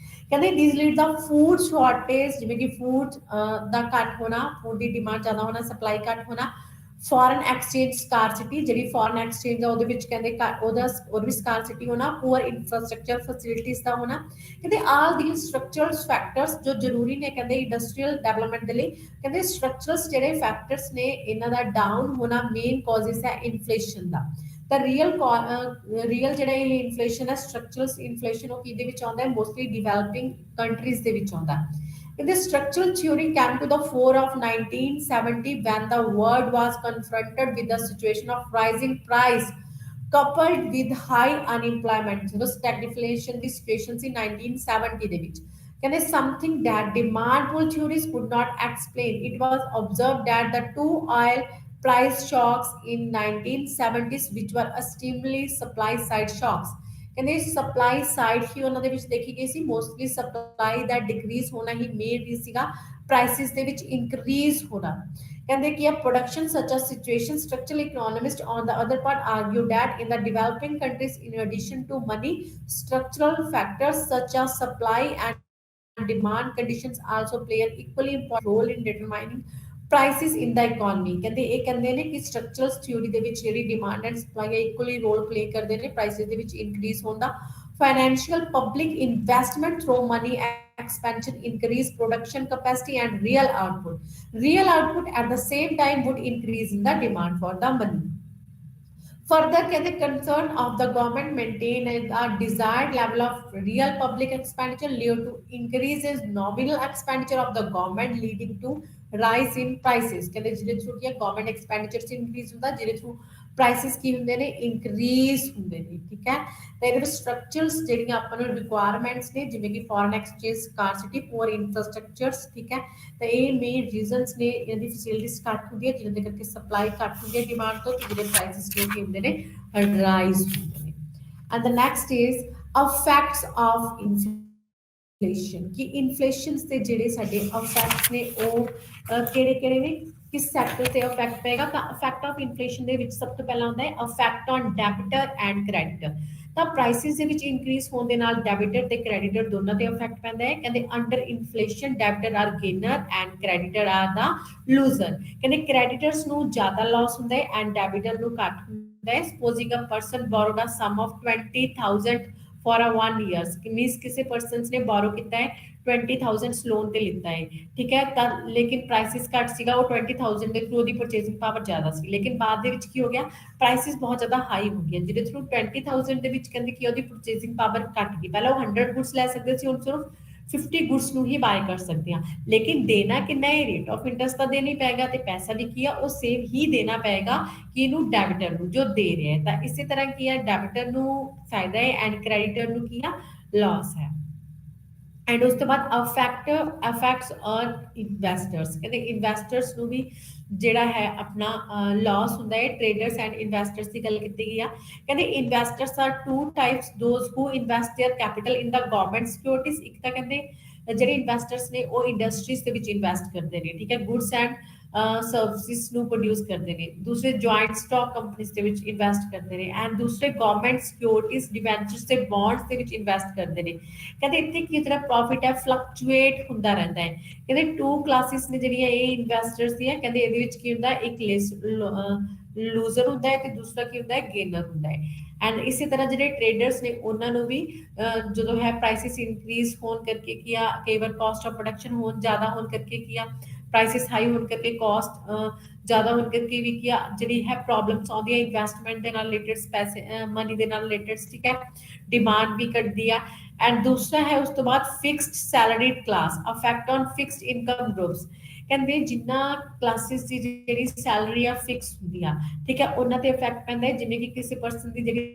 ਕਹਿੰਦੇ ਦਿਸ ਲੀਡ ਦਾ ਫੂਡ ਸ਼ਾਰਟੇਜ ਜਿਵੇਂ ਕਿ ਫੂਡ ਦਾ ਘੱਟ ਹੋਣਾ ਫੂਡ ਦੀ ਡਿਮਾਂਡ ਜ਼ਿਆਦਾ ਹੋਣਾ ਸਪਲਾਈ ਘੱਟ ਹੋਣਾ ਫੋਰਨ ਐਕਸਚੇਂਜ ਸਕਾਰਸਿਟੀ ਜਿਹੜੀ ਫੋਰਨ ਐਕਸਚੇਂਜ ਆ ਉਹਦੇ ਵਿੱਚ ਕਹਿੰਦੇ ਉਹਦੇ ਵਿੱਚ ਸਕਾਰਸਿਟੀ ਹੋਣਾ ਪੂਅਰ ਇਨਫਰਾਸਟ੍ਰਕਚਰ ਫੈਸਿਲਿਟੀਜ਼ ਦਾ ਹੋਣਾ ਕਹਿੰਦੇ ਆਲ ਦੀ ਸਟਰਕਚਰਲ ਫੈਕਟਰਸ ਜੋ ਜ਼ਰੂਰੀ ਨੇ ਕਹਿੰਦੇ ਇੰਡਸਟਰੀਅਲ ਡਿਵੈਲਪਮੈਂਟ ਦੇ ਲਈ ਕਹਿੰਦੇ ਸਟਰਕਚਰਸ ਜਿਹੜੇ ਫੈਕਟਰਸ ਨੇ ਇਹਨਾਂ ਦਾ ਡਾਊਨ ਹੋਣਾ ਮੇਨ ਕਾਜ਼ਸ ਹੈ ਇਨਫਲੇਸ਼ਨ ਦਾ ਤਾਂ ਰੀਅਲ ਜਿਹੜਾ ਇਹ ਇਨਫਲੇਸ਼ਨ ਹੈ ਸਟਰਕਚਰਲ ਇਨਫਲੇਸ਼ਨ ਉਹ ਕਿਹਦੇ ਵਿੱਚ ਆਉਂਦਾ ਹੈ ਮੋਸਟਲੀ ਡਿਵੈਲਪਿੰਗ ਕੰਟਰੀਜ਼ ਦੇ ਵਿੱਚ ਆਉਂਦਾ The structural theory came to the fore of 1970 when the world was confronted with the situation of rising price coupled with high unemployment. So, stagflation, the situations in 1970 ਦੇ ਵਿੱਚ ਕਹਿੰਦੇ something that demand pull theories could not explain. It was observed that the two oil price shocks in 1970s which were extremely supply side shocks. ਕਹਿੰਦੇ supply side ਹੀ ਉਹਨਾਂ ਦੇ ਵਿੱਚ ਦੇਖੀ ਗਈ ਸੀ ਮੋਸਟਲੀ ਸਪਲਾਈ ਦਾ ਡਿਕਰੀਜ਼ ਹੋਣਾ ਹੀ ਮੇਨ ਰੀਜ਼ਨ ਸੀਗਾ ਪ੍ਰਾਈਸਿਸ ਦੇ ਵਿੱਚ ਇਨਕਰੀਜ਼ ਹੋਣਾ ਕਹਿੰਦੇ ਕਿ production such a situation structural economist on the other part argue that in the developing countries in addition to money structural factors such as supply and demand conditions also play an equally important role in determining prices in the economy ਕਹਿੰਦੇ ਇਹ ਕਹਿੰਦੇ ਨੇ ਕਿ structural theory ਦੇ ਵਿੱਚ ਜਿਹੜੀ demand and supply equally role play ਕਰਦੇ ਨੇ ਪ੍ਰਾਈਸਿਸ ਦੇ ਵਿੱਚ ਇਨਕਰੀਜ਼ ਹੋਣ ਦਾ financial public investment through money expansion increase production capacity and real output at the same time would increase in the demand for the money further can the concern of the government maintain a desired level of real public expenditure lead to increases nominal expenditure of the government leading to rise in prices ਕਹਿੰਦੇ ਜਿਹਦੇ through ਕੀ government expenditure increase ਹੁੰਦਾ ਜਿਹਦੇ through prices ਕੀ ਹੁੰਦੇ ਨੇ increase ਹੁੰਦੇ ਨੇ ਠੀਕ ਹੈ ਤੇ ਇਹਦੇ ਵਿੱਚ ਸਟਰਕਚਰਸ ਜਿਹੜੀਆਂ ਆਪਾਂ ਨੂੰ ਰਿਕੁਆਇਰਮੈਂਟਸ ਨੇ ਜਿਵੇਂ ਕਿ ਫੋਰਨ ਐਕਸਚੇਂਜ ਸਕਾਰਸਿਟੀ ਪੂਅਰ ਇਨਫਰਾਸਟ੍ਰਕਚਰਸ ਠੀਕ ਹੈ ਤੇ ਇਹ ਮੇਨ ਰੀਜ਼ਨਸ ਨੇ ਇਹਦੀ ਫੈਸਿਲਿਟੀਜ਼ ਘੱਟ ਹੁੰਦੀ ਹੈ ਜਿਹਦੇ ਕਰਕੇ ਸਪਲਾਈ ਘੱਟ ਹੁੰਦੀ ਹੈ ਡਿਮਾਂਡ ਤੋਂ ਤੇ ਜਿਹੜੇ ਪ੍ਰਾਈਸਿਸ ਕੀ ਹੁੰਦੇ ਨੇ ਰਾਈਜ਼ ਹੁੰਦੇ ਨੇ and the next is effects of inflation ਕਿ ਇਨਫਲੇਸ਼ਨ ਦੇ ਜਿਹੜੇ ਸਾਡੇ ਇਫੈਕਟਸ ਨੇ ਉਹ ਕਿਹੜੇ ਨੇ ਕਿਸ ਸੈਕਟਰ ਤੇ ਇਫੈਕਟ ਪਏਗਾ ਤਾਂ ਇਫੈਕਟ ਆਫ ਇਨਫਲੇਸ਼ਨ ਦੇ ਵਿੱਚ ਸਭ ਤੋਂ ਪਹਿਲਾਂ ਹੁੰਦਾ ਹੈ ਇਫੈਕਟ ਔਨ ਡੈਬਿਟਰ ਐਂਡ ਕ੍ਰੈਡੀਟਰ ਤਾਂ ਪ੍ਰਾਈਸਿਸ ਦੇ ਵਿੱਚ ਇਨਕਰੀਜ਼ ਹੋਣ ਦੇ ਨਾਲ ਡੈਬਿਟਰ ਤੇ ਕ੍ਰੈਡੀਟਰ ਦੋਨਾਂ ਤੇ ਇਫੈਕਟ ਪੈਂਦਾ ਹੈ ਕਹਿੰਦੇ under inflation debtor are gainer and creditor are the loser ਕਹਿੰਦੇ ਕ੍ਰੈਡੀਟਰਸ ਨੂੰ ਜ਼ਿਆਦਾ ਲਾਸ ਹੁੰਦਾ ਹੈ ਐਂਡ ਡੈਬਿਟਰ ਨੂੰ ਘੱਟ ਹੁੰਦਾ ਹੈ supposing a person borrowed a sum of 20000 for a 1 years means किसी पर्सन ने बोरो किया है 20,000 लोन पे लेता है ठीक है तब लेकिन प्राइसेस घट सीगा वो 20,000 के थ्रू दी परचेजिंग पावर ज्यादा सी लेकिन बाद दे विच की हो गया प्राइसेस बहुत ज्यादा हाई हो गई जिहदे थ्रू 20,000 दे विच कहंदे कि ओदी परचेजिंग पावर घट गई पहले वो 100 गुड्स ले सकदे सी हुण सिर्फ 50 गुड्स ਨੂੰ ਹੀ ਬਾਏ ਕਰ ਸਕਦੇ ਆ ਲੇਕਿਨ ਦੇਣਾ ਕਿੰਨਾ ਹੈ ਰੇਟ ਆਫ ਇੰਟਰਸਟ ਤਾਂ ਦੇਣੀ ਪੈਗਾ ਤੇ ਪੈਸਾ ਵੀ ਕੀ ਆ ਉਹ ਸੇਮ ਹੀ ਦੇਣਾ ਪੈਗਾ ਕਿ ਇਹਨੂੰ ਡੈਬਿਟਰ ਨੂੰ ਜੋ ਦੇ ਰਿਹਾ ਹੈ ਤਾਂ ਇਸੇ ਤਰ੍ਹਾਂ ਕੀ ਆ ਡੈਬਿਟਰ ਨੂੰ ਫਾਇਦਾ ਹੈ ਐਂਡ ਕ੍ਰੈਡੀਟਰ ਨੂੰ ਕੀ ਆ ਲਾਸ ਹੈ ਐਂਡ ਉਸ ਤੋਂ ਬਾਅਦ ਇਫੈਕਟਸ ਔਨ ਇਨਵੈਸਟਰਸ ਕਹਿੰਦੇ ਇਨਵੈਸਟਰਸ ਨੂੰ ਵੀ ਜਿਹੜਾ ਹੈ ਆਪਣਾ ਲਾਸ ਹੁੰਦਾ ਹੈ ਟ੍ਰੇਡਰਸ ਐਂਡ ਇਨਵੈਸਟਰਸ ਦੀ ਗੱਲ ਕੀਤੀ ਗਈ ਆ ਕਹਿੰਦੇ investors are two types those who invest their capital in the government securities ਇੱਕ ਤਾਂ ਕਹਿੰਦੇ ਜਿਹੜੇ ਇਨਵੈਸਟਰਸ ਨੇ ਉਹ ਇੰਡਸਟਰੀਜ਼ ਦੇ ਵਿੱਚ ਇਨਵੈਸਟ ਕਰਦੇ ਨੇ ਠੀਕ ਹੈ ਗੁੱਡਸ ਐਂਡ ਸਰਵਿਸਿਜ਼ ਨੂੰ ਪ੍ਰੋਡਿਊਸ ਕਰਦੇ ਨੇ, ਦੂਸਰੇ ਜੁਆਇੰਟ ਸਟਾਕ ਕੰਪਨੀਜ਼ ਦੇ ਵਿੱਚ ਇਨਵੈਸਟ ਕਰਦੇ ਨੇ, ਐਂਡ ਦੂਸਰੇ ਗਵਰਨਮੈਂਟ ਸਿਕਿਉਰਿਟੀਜ਼ ਡਿਬੈਂਚਰਸ ਤੇ ਬੌਂਡਸ ਦੇ ਵਿੱਚ ਇਨਵੈਸਟ ਕਰਦੇ ਨੇ। ਕਹਿੰਦੇ ਇੱਥੇ ਕੀ ਜਿਹੜਾ ਪ੍ਰੋਫਿਟ ਹੈ ਫਲਕਚੁਏਟ ਹੁੰਦਾ ਰਹਿੰਦਾ ਹੈ। ਕਹਿੰਦੇ ਟੂ ਕਲਾਸਿਸ ਨੇ ਜਿਹੜੀਆਂ ਇਹ ਇਨਵੈਸਟਰਸ ਦੀਆਂ, ਕਹਿੰਦੇ ਇਹਦੇ ਵਿੱਚ ਕੀ ਹੁੰਦਾ, ਇੱਕ ਲੂਜ਼ਰ ਹੁੰਦਾ ਹੈ ਤੇ ਦੂਸਰਾ ਕੀ ਹੁੰਦਾ ਹੈ, ਗੇਨਰ ਹੁੰਦਾ ਹੈ। ਐਂਡ ਇਸੇ ਤਰ੍ਹਾਂ ਜਿਹੜੇ ਟ੍ਰੇਡਰਸ ਨੇ ਉਹਨਾਂ ਨੂੰ ਵੀ ਜਦੋਂ ਹੈ ਪ੍ਰਾਈਸਿਸ ਇਨਕਰੀਜ਼ ਹੋਣ ਕਰਕੇ ਕੀ ਆ, ਕਈ ਵਾਰ ਕਾਸਟ ਆਫ ਪ੍ਰੋਡਕਸ਼ਨ ਹੋਣ ਜ਼ਿਆਦਾ ਹੋਣ ਕਰਕੇ ਕੀ ਆ, ਪ੍ਰਾਈਸਿਸ ਹਾਈ ਹੋਣ ਕਰਕੇ ਕਾਸਟ ਜ਼ਿਆਦਾ ਹੋਣ ਕਰਕੇ ਵੀ ਕੀ ਆ, ਜਿਹੜੀ ਹੈ ਪ੍ਰੋਬਲਮਸ ਆਉਂਦੀਆਂ ਇਨਵੈਸਟਮੈਂਟ ਦੇ ਨਾਲ ਰਿਲੇਟਡ, ਪੈਸੇ ਮਨੀ ਦੇ ਨਾਲ ਰਿਲੇਟਡ, ਠੀਕ ਹੈ, ਡਿਮਾਂਡ ਵੀ ਘਟਦੀ ਆ। ਐਂਡ ਦੂਸਰਾ ਹੈ ਉਸ ਤੋਂ ਬਾਅਦ fixed salaried class, affect on fixed income groups. ਕਹਿੰਦੇ ਜਿੰਨਾ ਕਲਾਸਿਸ ਦੀ ਜਿਹੜੀ ਸੈਲਰੀ ਆ ਫਿਕਸ ਹੁੰਦੀ ਆ, ਠੀਕ ਹੈ, ਉਹਨਾਂ ਤੇ ਇਫੈਕਟ ਪੈਂਦਾ ਹੈ। ਜਿਵੇਂ ਕਿ ਕਿਸੇ ਪਰਸਨ ਦੀ ਜਿਹੜੀ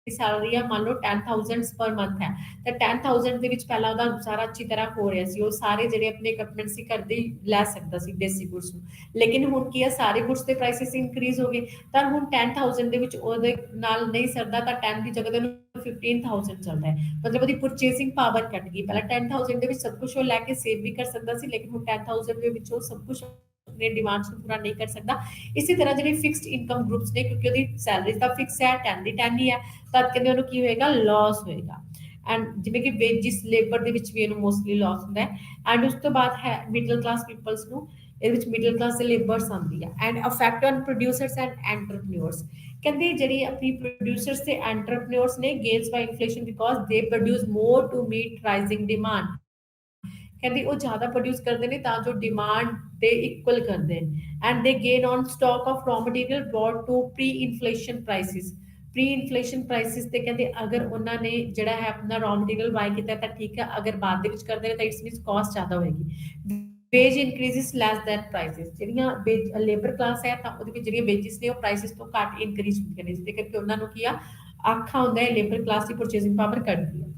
ਸੈਲਰੀ ਆ ਮੰਨ ਲਓ 10,000 ਪਰ ਮੰਥ ਹੈ, ਤਾਂ 10,000 ਦੇ ਵਿੱਚ ਪਹਿਲਾਂ ਉਹਦਾ ਸਾਰਾ ਅੱਛੀ ਤਰ੍ਹਾਂ ਹੋ ਰਿਹਾ ਸੀ, ਉਹ ਸਾਰੇ ਜਿਹੜੇ ਆਪਣੇ ਇਕਵਿਪਮੈਂਟ ਸੀ ਘਰ ਦੇ ਲੈ ਸਕਦਾ ਸੀ ਬੇਸਿਕ ਗੁੱਡਸ ਨੂੰ। ਲੇਕਿਨ ਹੁਣ ਕੀ ਆ, ਸਾਰੇ ਗੁੱਡਸ ਦੇ ਪ੍ਰਾਈਸਿਸ ਇਨਕਰੀਜ਼ ਹੋ ਗਏ, ਤਾਂ ਹੁਣ 10,000 ਦੇ ਵਿੱਚ ਉਹਦੇ ਨਾਲ ਨਹੀਂ ਸਰਦਾ, ਤਾਂ 10 ਦੀ ਜਗ੍ਹਾ ਤੇ ਉਹਨੂੰ 15,000 ਚੱਲਦਾ ਹੈ। ਮਤਲਬ ਉਹਦੀ ਪਰਚੇਸਿੰਗ ਪਾਵਰ ਘਟ ਗਈ। ਪਹਿਲਾਂ 10,000 ਦੇ ਵਿੱਚ ਸਭ ਕੁਝ ਉਹ ਲੈ ਕੇ ਸੇਵ ਵੀ ਕਰ ਸਕਦਾ ਸੀ, ਲੇਕਿਨ ਹੁਣ 10,000 ਦੇ ਵਿੱਚ ਉਹ ਸਭ ਕੁਝ ਆਪਣੇ ਡਿਮਾਂਡਸ ਨੂੰ ਪੂਰਾ ਨਹੀਂ ਕਰ ਸਕਦਾ। ਇਸੇ ਤਰ੍ਹਾਂ ਜਿਹੜੇ ਫਿਕਸਡ ਇਨਕਮ ਗਰੁੱਪਸ ਨੇ, ਕਿਉਂਕਿ ਉਹਦੀ ਸੈਲਰੀ ਤਾਂ ਫਿਕਸ ਹੈ, 10 ਦੀ 10 ਹੀ ਹੈ, ਤਾਂ ਕਹਿੰਦੇ ਉਹਨੂੰ ਕੀ ਹੋਏਗਾ, ਲਾਸ ਹੋਏਗਾ। ਐਂਡ ਜਿਵੇਂ ਕਿ ਵੇਜਿਸ ਲੇਬਰ ਦੇ ਵਿੱਚ ਵੀ ਇਹਨੂੰ ਮੋਸਟਲੀ ਲਾਸ ਹੁੰਦਾ ਹੈ। ਐਂਡ ਉਸ ਤੋਂ ਬਾਅਦ ਹੈ ਮਿਡਲ ਕਲਾਸ ਪੀਪਲਸ ਨੂੰ, ਇਹਦੇ ਵਿੱਚ ਮਿਡਲ ਕਲਾਸ ਦੇ ਲੇਬਰਸ ਆਉਂਦੀ ਹੈ। And affect on producers and entrepreneurs. ਕਹਿੰਦੇ ਜਿਹੜੀ ਆਪਣੀ ਪ੍ਰੋਡਿਊਸਰਸ ਤੇ ਐਂਟਰਪ੍ਰੀਨਿਓਰਸ ਨੇ gains by inflation because they produce more to meet rising demand. ਕਹਿੰਦੀ ਉਹ ਜ਼ਿਆਦਾ ਪ੍ਰੋਡਿਊਸ ਕਰਦੇ ਨੇ ਤਾਂ ਜੋ ਡਿਮਾਂਡ ਦੇ ਇਕੁਅਲ ਕਰਦੇ ਨੇ। And they gain on stock of raw material brought to pre inflation prices. Pre inflation prices ਤੇ ਕਹਿੰਦੇ ਅਗਰ ਉਹਨਾਂ ਨੇ ਜਿਹੜਾ ਹੈ ਆਪਣਾ ਰॉ ਮਟੀਰੀਅਲ ਬਾਈ ਕੀਤਾ ਤਾਂ ਠੀਕ ਹੈ, ਅਗਰ ਬਾਅਦ ਦੇ ਵਿੱਚ ਕਰਦੇ ਨੇ ਤਾਂ ਇਟਸ ਮੀਨਸ ਕਾਸਟ ਜ਼ਿਆਦਾ ਹੋਏਗੀ। Wage increases less than prices. ਜਿਹੜੀਆਂ ਲੇਬਰ ਕਲਾਸ ਹੈ ਤਾਂ ਉਹਦੇ ਵਿੱਚ ਜਿਹੜੀਆਂ ਵੇਜਿਸ ਨੇ ਉਹ ਪ੍ਰਾਈਸਿਸ ਤੋਂ ਘੱਟ ਇਨਕਰੀਜ਼ ਹੁੰਦੀਆਂ ਨੇ, ਜਿਹਦੇ ਕਰਕੇ ਉਹਨਾਂ ਨੂੰ ਕੀ ਆ, ਆਖਾ ਹੁੰਦਾ ਹੈ ਲੇਬਰ ਕਲਾਸ ਦੀ ਪਰਚੇਸਿੰਗ ਪਾਵਰ ਘਟਦੀ ਹੈ।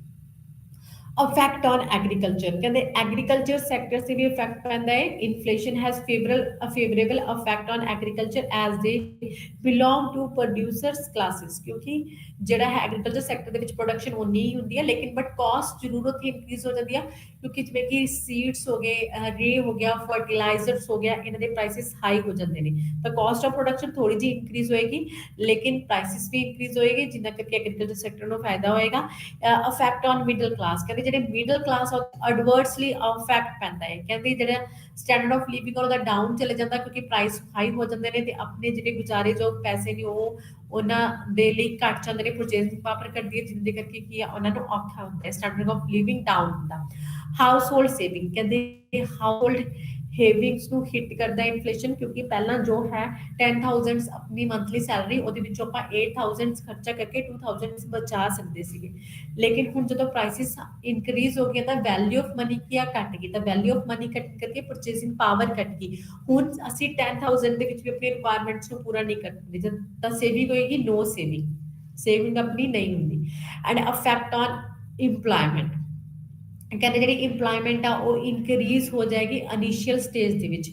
Effect on agriculture. ਕਹਿੰਦੇ ਐਗਰੀਕਲਚਰ ਸੈਕਟਰ ਤੇ ਵੀ ਇਫੈਕਟ ਪੈਂਦਾ ਹੈ। Inflation has favourable effect on agriculture as ਦੇ ਬਿਲੋਂਗ ਟੂ ਪ੍ਰੋਡਿਊਸਰਸ ਕਲਾਸਿਸ। ਕਿਉਂਕਿ ਜਿਹੜਾ ਹੈ ਐਗਰੀਕਲਚਰ ਸੈਕਟਰ ਦੇ ਵਿੱਚ ਪ੍ਰੋਡਕਸ਼ਨ ਉਨੀ ਹੀ ਹੁੰਦੀ ਹੈ, ਲੇਕਿਨ ਬਟ ਕਾਸਟ ਜ਼ਰੂਰ ਉੱਥੇ ਇਨਕਰੀਜ਼ ਹੋ ਜਾਂਦੀ ਆ, ਕਿਉਂਕਿ ਜਿਵੇਂ ਕਿ ਸੀਡਸ ਹੋ ਗਏ, ਰੇ ਹੋ ਗਿਆ, ਫਰਟੀਲਾਈਜ਼ਰਸ ਹੋ ਗਿਆ, ਇਹਨਾਂ ਦੇ ਪ੍ਰਾਈਸਿਸ ਹਾਈ ਹੋ ਜਾਂਦੇ ਨੇ, ਤਾਂ ਕਾਸਟ ਆਫ ਪ੍ਰੋਡਕਸ਼ਨ ਥੋੜੀ ਜਿਹੀ ਇਨਕਰੀਜ਼ ਹੋਏਗੀ, ਲੇਕਿਨ ਪ੍ਰਾਈਸਿਸ ਵੀ ਇਨਕਰੀਜ਼ ਹੋਏਗੀ, ਜਿੰਨਾ ਕਰਕੇ ਐਗਰੀਕਲਚਰ ਸੈਕਟਰ ਨੂੰ ਫਾਇਦਾ ਹੋਏਗਾ। Effect on middle class. ਕਹਿੰਦੇ ਜਿਹੜੇ ਮਿਡਲ ਕਲਾਸ ਐਡਵਰਸਲੀ ਇਫੈਕਟ ਪੈਂਦਾ ਹੈ। ਕਹਿੰਦੇ ਜਿਹੜਾ ਸਟੈਂਡਰਡ ਆਫ ਲਿਵਿੰਗ ਉਹਦਾ ਡਾਊਨ ਚਲੇ ਜਾਂਦਾ, ਕਿਉਂਕਿ ਪ੍ਰਾਈਸ ਹਾਈ ਹੋ ਜਾਂਦੇ ਨੇ ਤੇ ਆਪਣੇ ਜਿਹੜੇ ਗੁਜ਼ਾਰੇ ਜੋ ਪੈਸੇ ਨੇ ਉਹ ਉਹਨਾਂ ਦੇ ਲਈ ਘੱਟ ਜਾਂਦੇ ਨੇ, ਪਰਚੇਸਿੰਗ ਪਾਵਰ ਘਟਦੀ ਹੈ, ਜਿਹਦੇ ਕਰਕੇ ਕੀ ਆ, ਉਹਨਾਂ ਨੂੰ ਔਖਾ ਹੁੰਦਾ ਹੈ, ਸਟੈਂਡਰਡ ਆਫ ਲਿਵਿੰਗ ਡਾਊਨ ਹੁੰਦਾ। House hold saving. ਕਹਿੰਦੇ ਹਾਊਸ ਸੇਵਿੰਗਸ ਨੂੰ ਹਿੱਟ ਕਰਦਾ ਇਨਫਲੇਸ਼ਨ, ਕਿਉਂਕਿ ਪਹਿਲਾਂ ਜੋ ਹੈ 10,000 ਆਪਣੀ ਮੰਥਲੀ ਸੈਲਰੀ, ਉਹਦੇ ਵਿੱਚੋਂ ਆਪਾਂ 8,000 ਖਰਚਾ ਕਰਕੇ 2,000 ਬਚਾ ਸਕਦੇ ਸੀਗੇ, ਲੇਕਿਨ ਹੁਣ ਜਦੋਂ ਪ੍ਰਾਈਸਿਸ ਇਨਕਰੀਜ਼ ਹੋ ਗਈਆਂ ਤਾਂ ਵੈਲਿਊ ਆਫ ਮਨੀ ਕੀ ਆ, ਘਟ ਗਈ, ਤਾਂ ਵੈਲਿਊ ਆਫ ਮਨੀ ਘਟ ਕਰਕੇ ਪਰਚੇਸਿੰਗ ਪਾਵਰ ਘਟ ਗਈ। ਹੁਣ ਅਸੀਂ 10,000 ਦੇ ਵਿੱਚ ਵੀ ਆਪਣੀ ਰਿਕੁਆਇਰਮੈਂਟਸ ਨੂੰ ਪੂਰਾ ਨਹੀਂ ਕਰ ਸਕਦੇ, ਜਦ ਤਾਂ ਸੇਵਿੰਗ ਹੋਏਗੀ, ਨੋ ਸੇਵਿੰਗ, ਸੇਵਿੰਗ ਆਪਣੀ ਨਹੀਂ ਹੁੰਦੀ। And affect on employment. ਕਹਿੰਦੇ ਜਿਹੜੀ ਇੰਪਲੋਇਮੈਂਟ ਆ ਉਹ ਇਨਕਰੀਜ਼ ਹੋ ਜਾਏਗੀ ਇਨੀਸ਼ੀਅਲ ਸਟੇਜ ਦੇ ਵਿੱਚ।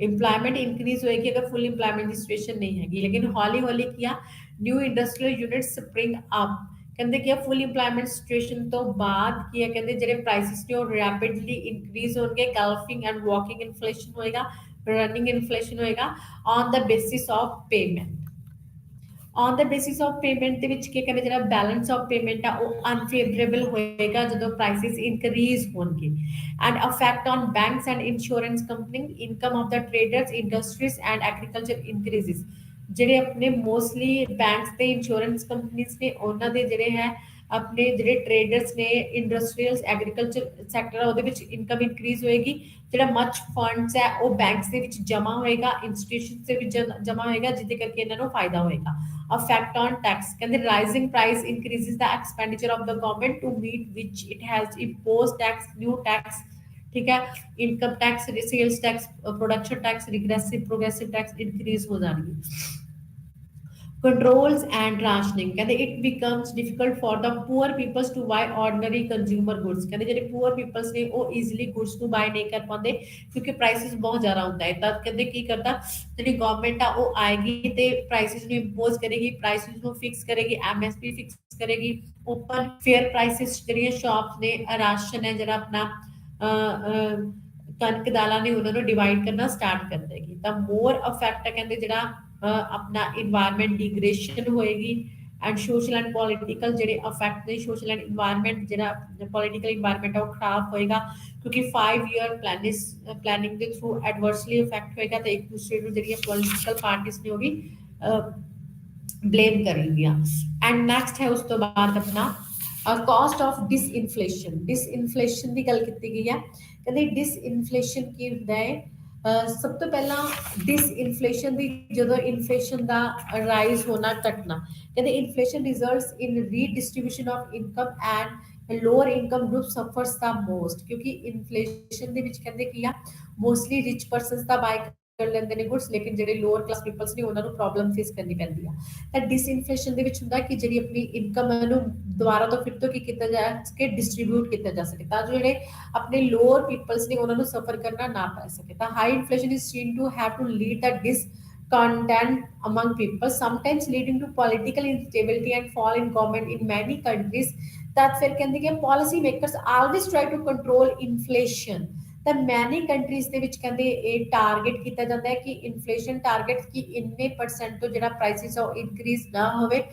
ਇੰਪਲੋਇਮੈਂਟ ਇਨਕਰੀਜ਼ ਹੋਏਗੀ ਅਗਰ ਫੁੱਲ ਇੰਪਲੋਇਮੈਂਟ ਦੀ ਸਿਚੁਏਸ਼ਨ ਨਹੀਂ ਹੈਗੀ, ਲੇਕਿਨ ਹੌਲੀ ਹੌਲੀ ਕੀ ਆ, new industrial unit spring up. ਕਹਿੰਦੇ ਕਿ ਫੁੱਲ ਇੰਪਲੋਇਮੈਂਟ ਸਿਚੁਏਸ਼ਨ ਤੋਂ ਬਾਅਦ ਕੀ ਹੈ, ਕਹਿੰਦੇ ਜਿਹੜੇ ਪ੍ਰਾਈਸਿਸ ਨੇ ਉਹ ਰੈਪਿਡਲੀ ਇਨਕਰੀਜ਼ ਹੋਣਗੇ। ਗਲਫਿੰਗ ਐਂਡ ਵਾਕਿੰਗ ਇਨਫਲੇਸ਼ਨ ਹੋਏਗਾ, ਰਨਿੰਗ ਇਨਫਲੇਸ਼ਨ ਹੋਏਗਾ on the basis of payment. On the basis of payment ਦੇ ਵਿੱਚ ਕੀ ਕਹਿੰਦੇ, ਜਿਹੜਾ ਬੈਲੈਂਸ ਆਫ ਪੇਮੈਂਟ ਆ ਉਹ ਅਨਫੇਵਰੇਬਲ ਹੋਏਗਾ ਜਦੋਂ ਪ੍ਰਾਈਸਿਸ ਇਨਕਰੀਜ਼ ਹੋਣਗੇ। And affect on banks and insurance company. Income of the traders, industries and agriculture increases. ਜਿਹੜੇ ਆਪਣੇ ਮੋਸਟਲੀ ਬੈਂਕਸ ਤੇ ਇੰਸ਼ੋਰੈਂਸ ਕੰਪਨੀਜ਼ ਨੇ ਉਹਨਾਂ ਦੇ ਜਿਹੜੇ ਹੈ ਆਪਣੇ ਜਿਹੜੇ ਟ੍ਰੇਡਰਸ ਨੇ, ਇੰਡਸਟਰੀਅਲ ਐਗਰੀਕਲਚਰ ਸੈਕਟਰ ਆ ਉਹਦੇ ਵਿੱਚ ਇਨਕਮ ਇਨਕਰੀਜ਼ ਹੋਏਗੀ। ਜਿਹੜਾ ਮਚ ਫੰਡਸ ਹੈ ਉਹ ਬੈਂਕਸ ਦੇ ਵਿੱਚ ਜਮਾ ਹੋਏਗਾ, ਇੰਸਟੀਟਿਊਸ਼ਨ ਦੇ ਵਿੱਚ ਜਮਾ ਹੋਏਗਾ, ਜਿਹਦੇ ਕਰਕੇ ਇਹਨਾਂ ਨੂੰ ਫਾਇਦਾ ਹੋਏਗਾ। Effect on tax. ਕਹਿੰਦੇ rising price increases the expenditure of the government to meet which it has imposed tax, new tax, ठीक है, income tax, sales tax, production tax, regressive progressive tax increase हो जाएंगे। controls and rationing। ਕਹਿੰਦੇ it becomes difficult for the poor peoples to buy ordinary consumer goods। ਕਹਿੰਦੇ ਜਿਹੜੇ poor peoples ਨੇ ਉਹ easily goods ਨੂੰ buy ਨਹੀਂ ਕਰ ਪਾਉਂਦੇ ਕਿਉਂਕਿ prices ਬਹੁਤ ਜ਼ਿਆਦਾ ਹੁੰਦਾ ਹੈ। ਤਾਂ ਕਹਿੰਦੇ ਕੀ ਕਰਦਾ, ਜਿਹੜੀ ਗਵਰਨਮੈਂਟ ਆ ਉਹ ਆਏਗੀ ਤੇ prices ਨੂੰ impose ਕਰੇਗੀ, prices ਨੂੰ ਫਿਕਸ ਕਰੇਗੀ, MSP ਫਿਕਸ ਕਰੇਗੀ, ਓਪਨ ਫੇਅਰ ਪ੍ਰਾਈਸਿਸ ਜਿਹੜੀਆਂ ਸ਼ਾਪਸ ਨੇ, ਰਾਸ਼ਨ ਹੈ ਜਿਹੜਾ ਆਪਣਾ ਕਣਕ ਦਾਲਾਂ ਨੇ ਉਹਨਾਂ ਨੂੰ ਡਿਵਾਈਡ ਕਰਨਾ ਸਟਾਰਟ ਕਰ ਦੇਗੀ ਤਾਂ ਮੋਰ ਇਫੈਕਟ ਹੈ ਕਹਿੰਦੇ ਜਿਹੜਾ ਆਪਣਾ ਇਨਵਾਇਰਨਮੈਂਟ ਡਿਗਰੇਸ਼ਨ ਹੋਏਗੀ ਐਂਡ ਸੋਸ਼ਲ ਐਂਡ ਪੋਲੀਟੀਕਲ ਜਿਹੜੇ ਇਫੈਕਟ ਨੇ ਸੋਸ਼ਲ ਐਂਡ ਇਨਵਾਇਰਨਮੈਂਟ ਜਿਹੜਾ ਪੋਲੀਟੀਕਲ ਇਨਵਾਇਰਨਮੈਂਟ ਉਹ ਖਰਾਬ ਹੋਏਗਾ ਕਿਉਂਕਿ 5 ਈਅਰ ਪਲੈਨਿੰਗ ਦੇ ਥਰੂ ਐਡਵਰਸਲੀ ਇਫੈਕਟ ਹੋਏਗਾ ਤੇ ਇੱਕ ਦੂਸਰੇ ਨੂੰ ਜਿਹੜੀਆਂ ਪੋਲੀਟੀਕਲ ਪਾਰਟੀਆਂ ਨੇ ਉਹ ਵੀ ਬਲੇਮ ਕਰਨਗੀਆਂ ਐਂਡ ਨੈਕਸਟ ਹੈ ਉਸ ਤੋਂ ਬਾਅਦ ਆਪਣਾ ਕਾਸਟ ਆਫ ਡਿਸਇਨਫਲੇਸ਼ਨ ਦੀ ਗੱਲ ਕੀਤੀ ਗਈ ਹੈ ਕਹਿੰਦੇ ਡਿਸਇਨਫਲੇਸ਼ਨ ਕੀ ਹੁੰਦਾ ਹੈ ਸਭ ਤੋਂ ਪਹਿਲਾਂ ਡਿਸਇਨਫਲੇਸ਼ਨ ਦੀ ਜਦੋਂ ਇਨਫਲੇਸ਼ਨ ਦਾ ਰਾਈਜ਼ ਹੋਣਾ ਘਟਣਾ ਕਹਿੰਦੇ inflation results in redistribution of income and lower income group suffers the most ਕਿਉਂਕਿ ਇਨਫਲੇਸ਼ਨ ਦੇ ਵਿੱਚ ਕਹਿੰਦੇ ਕੀ ਆ ਮੋਸਟਲੀ ਰਿਚ ਪਰਸਨਸ ਦਾ ਬਾਈ ਕਰ ਲੈਂਦੇ ਨੇ ਗੁੱਡਸ ਲੇਕਿਨ ਜਿਹੜੇ ਲੋਅਰ ਕਲਾਸ ਪੀਪਲਸ ਨੇ ਉਹਨਾਂ ਨੂੰ ਪ੍ਰੋਬਲਮ ਫੇਸ ਕਰਨੀ ਪੈਂਦੀ ਆ ਤਾਂ ਡਿਸਇਨਫਲੇਸ਼ਨ ਦੇ ਵਿੱਚ ਹੁੰਦਾ ਕਿ ਜਿਹੜੀ ਆਪਣੀ ਇਨਕਮ ਹੈ ਉਹਨੂੰ ਦੁਬਾਰਾ ਤੋਂ ਫਿਰ ਤੋਂ ਕੀ ਕੀਤਾ ਜਾ ਸਕੇ ਡਿਸਟ੍ਰੀਬਿਊਟ ਕੀਤਾ ਜਾ ਸਕੇ ਤਾਂ ਜਿਹੜੇ ਆਪਣੇ ਲੋਅਰ ਪੀਪਲਸ ਨੇ ਉਹਨਾਂ ਨੂੰ ਸਫਰ ਕਰਨਾ ਨਾ ਪੈ ਸਕੇ ਤਾਂ high inflation is seen to have to lead the discontent among people, sometimes leading to political instability and fall in government in many countries. that ਫਿਰ ਕਹਿੰਦੇ ਕਿ policy makers always try to control inflation ਤਾਂ ਮੈਨੀ countries ਦੇ ਵਿੱਚ ਕਹਿੰਦੇ ਇਹ target ਕੀਤਾ ਜਾਂਦਾ ਹੈ ਕਿ ਇਨਫਲੇਸ਼ਨ ਟਾਰਗੇਟ ਕਿ ਇੰਨੇ ਪਰਸੈਂਟ ਤੋਂ ਜਿਹੜਾ ਪ੍ਰਾਈਸਿਸ ਆ ਉਹ ਇਨਕਰੀਜ਼ ਨਾ ਹੋਵੇ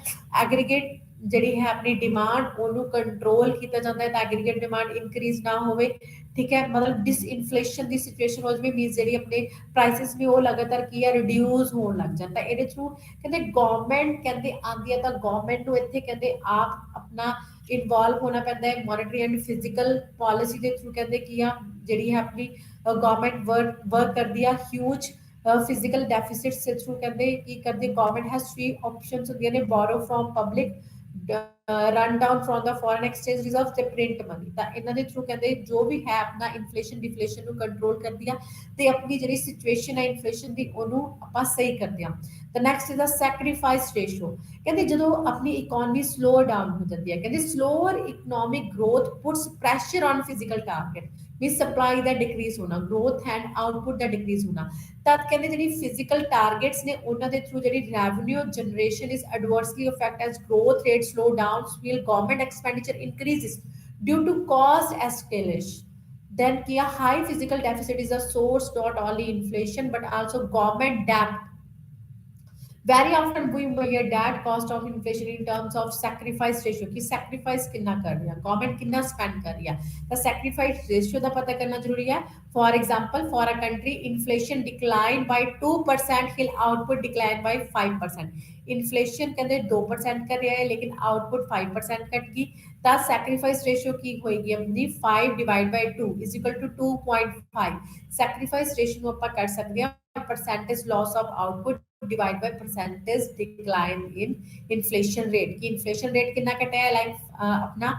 ਐਗਰੀਗੇਟ ਜਿਹੜੀ ਹੈ ਆਪਣੀ ਡਿਮਾਂਡ ਉਹਨੂੰ ਕੰਟਰੋਲ ਕੀਤਾ ਜਾਂਦਾ ਹੈ ਤਾਂ ਐਗਰੀਗੇਟ ਡਿਮਾਂਡ ਇਨਕਰੀਜ਼ ਨਾ ਹੋਵੇ ਠੀਕ ਹੈ ਮਤਲਬ ਡਿਸਇਨਫਲੇਸ਼ਨ ਦੀ ਸਿਚੁਏਸ਼ਨ ਹੋ ਜਾਵੇ ਮੀਨਸ ਜਿਹੜੀ ਆਪਣੇ ਪ੍ਰਾਈਸਿਸ ਨੇ ਉਹ ਲਗਾਤਾਰ ਕੀ ਹੈ ਰਿਡਿਊਸ ਹੋਣ ਲੱਗ ਜਾਂਦਾ ਇਹਦੇ ਥਰੂ ਕਹਿੰਦੇ ਗਵਰਨਮੈਂਟ ਕਹਿੰਦੇ ਆਂਦੀ ਹੈ ਤਾਂ ਗਵਰਨਮੈਂਟ ਨੂੰ ਇੱਥੇ ਕਹਿੰਦੇ ਆਪ ਆਪਣਾ ਇਨਵੋਲਵ ਹੋਣਾ ਪੈਂਦਾ ਹੈ ਮੋਨਿਟਰੀ ਐਂਡ ਫਿਜ਼ੀਕਲ ਪਾਲਿਸੀ ਦੇ ਥਰੂ ਕਹਿੰਦੇ ਕੀ ਆ ਜਿਹੜੀ ਹੈ ਆਪਣੀ ਗਵਰਨਮੈਂਟ ਵਰਕ ਕਰਦੀ ਆ ਹਿਊਜ ਫਿਜ਼ੀਕਲ ਡੈਫਿਸਿਟਸ ਦੇ ਥਰੂ ਕਹਿੰਦੇ ਕੀ ਕਰਦੀ ਗਵਰਨਮੈਂਟ ਹੈਜ਼ 3 ਆਪਸ਼ਨਸ ਹੁੰਦੀਆਂ ਨੇ ਬੋਰੋ from public run down from the foreign exchange reserve ਤੇ ਪ੍ਰਿੰਟ ਮਨੀ ਤਾਂ ਇਹਨਾਂ ਦੇ ਥਰੂ ਕਹਿੰਦੇ ਜੋ ਵੀ ਹੈ ਆਪਣਾ ਇਨਫਲੇਸ਼ਨ ਡਿਫਲੇਸ਼ਨ ਨੂੰ ਕੰਟਰੋਲ ਕਰਦੀ ਆ ਤੇ ਆਪਣੀ ਜਿਹੜੀ ਸਿਚੁਏਸ਼ਨ ਹੈ ਇਨਫਲੇਸ਼ਨ ਦੀ ਉਹਨੂੰ ਆਪਾਂ ਸਹੀ ਕਰਦੇ ਆ ਤਾਂ next is the sacrifice ratio ਕਹਿੰਦੇ ਜਦੋਂ ਆਪਣੀ ਇਕਨੋਮੀ ਸਲੋ ਡਾਊਨ ਹੋ ਜਾਂਦੀ ਹੈ ਕਹਿੰਦੇ slower economic growth puts pressure on physical target means supply ਦਾ ਡਿਕਰੀਜ਼ ਹੋਣਾ ਗਰੋਥ ਐਂਡ ਆਊਟਪੁੱਟ ਦਾ ਡਿਕਰੀਜ਼ ਹੋਣਾ ਤਦ ਕਹਿੰਦੇ ਜਿਹੜੀ ਫਿਜ਼ੀਕਲ ਟਾਰਗੇਟਸ ਨੇ ਉਹਨਾਂ ਦੇ ਥਰੂ ਜਿਹੜੀ revenue generation is adversely affect as growth rate slow down while government expenditure increases due to cost escalation then kia high physical deficit is a source not only inflation but also government debt very often we measure that cost of inflation in terms of sacrifice ratio ki sacrifice kinna kar rahi hai government kinna spend kar rahi hai the sacrifice ratio da pata karna zaruri hai for example for a country inflation declined by 2% while output declined by 5% inflation कहते 2% कर रहा है लेकिन output 5% cut की the sacrifice ratio की होएगी अपनी 5 divided by 2 is equal to 2.5 sacrifice ratio ਨੂੰ ਆਪਾਂ ਕਰ ਸਕਦੇ ਹਾਂ percentage loss of output divided by percentage decline in inflation rate की inflation rate कितना कटा है like अपना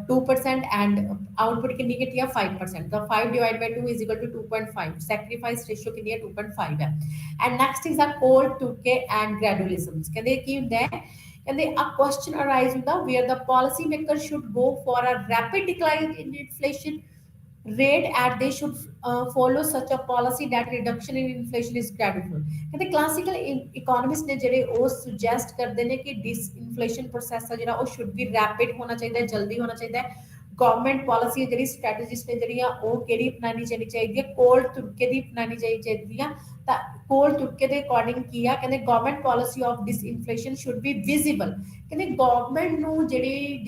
2% and output कितनी घटी है 5% the 5 divided by 2 is equal to 2.5 sacrifice ratio कितनी है 2.5 है and next is a cold turkey and gradualism कहते की ਹੁੰਦਾ है कहते a question arise ਹੁੰਦਾ where the policy maker should go for a rapid decline in inflation rate and they should follow such a policy that reduction in inflation is gradual कहते classical economists ने ਜਿਹੜੇ ਉਹ suggest ਕਰਦੇ ਨੇ ਕਿ disinflation process ਆ ਜਿਹੜਾ ਉਹ should be rapid ਹੋਣਾ ਚਾਹੀਦਾ ਹੈ ਜਲਦੀ ਹੋਣਾ ਚਾਹੀਦਾ ਹੈ ਗਵਰਨਮੈਂਟ ਪਾਲਿਸੀ ਜਿਹੜੀ ਸਟ੍ਰੈਟਜੀਸ ਨੇ ਜਿਹੜੀਆਂ ਉਹ ਕਿਹੜੀ ਅਪਣਾਉਣੀ ਚਾਹੀਦੀ ਹੈ ਕੋਲਡ ਤੁਰਕੇ ਦੀ ਅਪਣਾਉਣੀ ਚਾਹੀਦੀ ਆ ਤਾਂ ਕੋਲਡ ਤੁਰਕੇ ਦੇ ਅਕੋਰਡਿੰਗ ਕੀ ਆ ਕਹਿੰਦੇ government policy of disinflation should be visible ਕਹਿੰਦੇ ਗਵਰਨਮੈਂਟ ਨੂੰ ਜਿਹੜੀ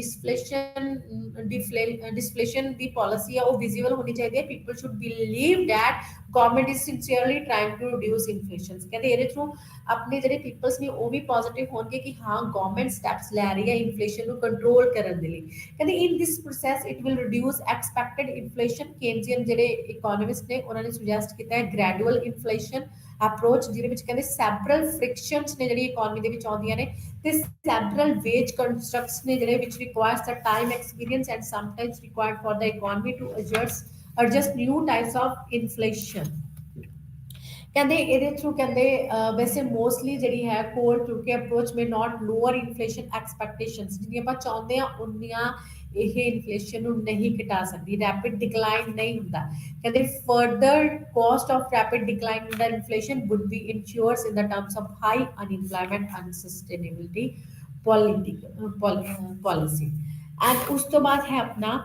ਡਿਸਫਲੇਸ਼ਨ ਦੀ ਪਾਲਿਸੀ ਆ ਉਹ ਵਿਜ਼ੀਬਲ ਹੋਣੀ ਚਾਹੀਦੀ ਹੈ people should believe that government is sincerely trying to reduce inflation ਕਹਿੰਦੇ ਇਹਦੇ ਥਰੂ ਆਪਣੇ ਜਿਹੜੇ ਪੀਪਲਸ ਨੇ ਉਹ ਵੀ ਪੋਜ਼ਿਟਿਵ ਹੋਣਗੇ ਕਿ ਹਾਂ ਗਵਰਨਮੈਂਟ ਸਟੈਪਸ ਲੈ ਰਹੀ ਹੈ ਇਨਫਲੇਸ਼ਨ ਨੂੰ ਕੰਟਰੋਲ ਕਰਨ ਦੇ ਲਈ ਕਹਿੰਦੇ in this process it will reduce expected inflation Keynesian ਜਿਹੜੇ ਇਕਨੋਮਿਸਟ ਨੇ ਉਹਨਾਂ ਨੇ ਸੁਜੈਸਟ ਕੀਤਾ ਹੈ ਗ੍ਰੈਜੂਅਲ ਇਨਫਲੇਸ਼ਨ ਅਪਰੋਚ ਜਿਹਦੇ ਵਿੱਚ ਕਹਿੰਦੇ ਸੈਵਰਲ ਫ੍ਰਿਕਸ਼ਨਸ ਨੇ ਜਿਹੜੀ ਇਕਨੋਮੀ ਦੇ ਵਿੱਚ ਆਉਂਦੀਆਂ ਨੇ ਤੇ ਸੈਵਰਲ ਵੇਜ ਕੰਸਟਰਕਟਸ ਨੇ ਜਿਹੜੇ ਵਿੱਚ requires the time experience and sometimes required for the economy to adjust new types of inflation ਕਹਿੰਦੇ ਇਹਦੇ ਥਰੂ ਕਹਿੰਦੇ ਵੈਸੇ ਮੋਸਟਲੀ ਜਿਹੜੀ ਹੈ ਕੋਲਡ ਟੁਰਕੀ ਅਪਰੋਚ ਮੇ ਨਾਟ ਲੋਅਰ ਇਨਫਲੇਸ਼ਨ ਐਕਸਪੈਕਟੇਸ਼ਨਸ ਜਿੰਨੀਆਂ ਆਪਾਂ ਚਾਹੁੰਦੇ ਆ ਉਨੀਆਂ ਇਹ ਇਨਫਲੇਸ਼ਨ ਨੂੰ ਨਹੀਂ ਘਟਾ ਸਕਦੀ ਰੈਪਿਡ ਡਿਕਲਾਈਨ ਨਹੀਂ ਹੁੰਦਾ ਕਹਿੰਦੇ further cost of rapid decline in the inflation would be incurred in the terms of high unemployment unsustainability policy and ਉਸ ਤੋਂ ਬਾਅਦ ਹੈ ਆਪਣਾ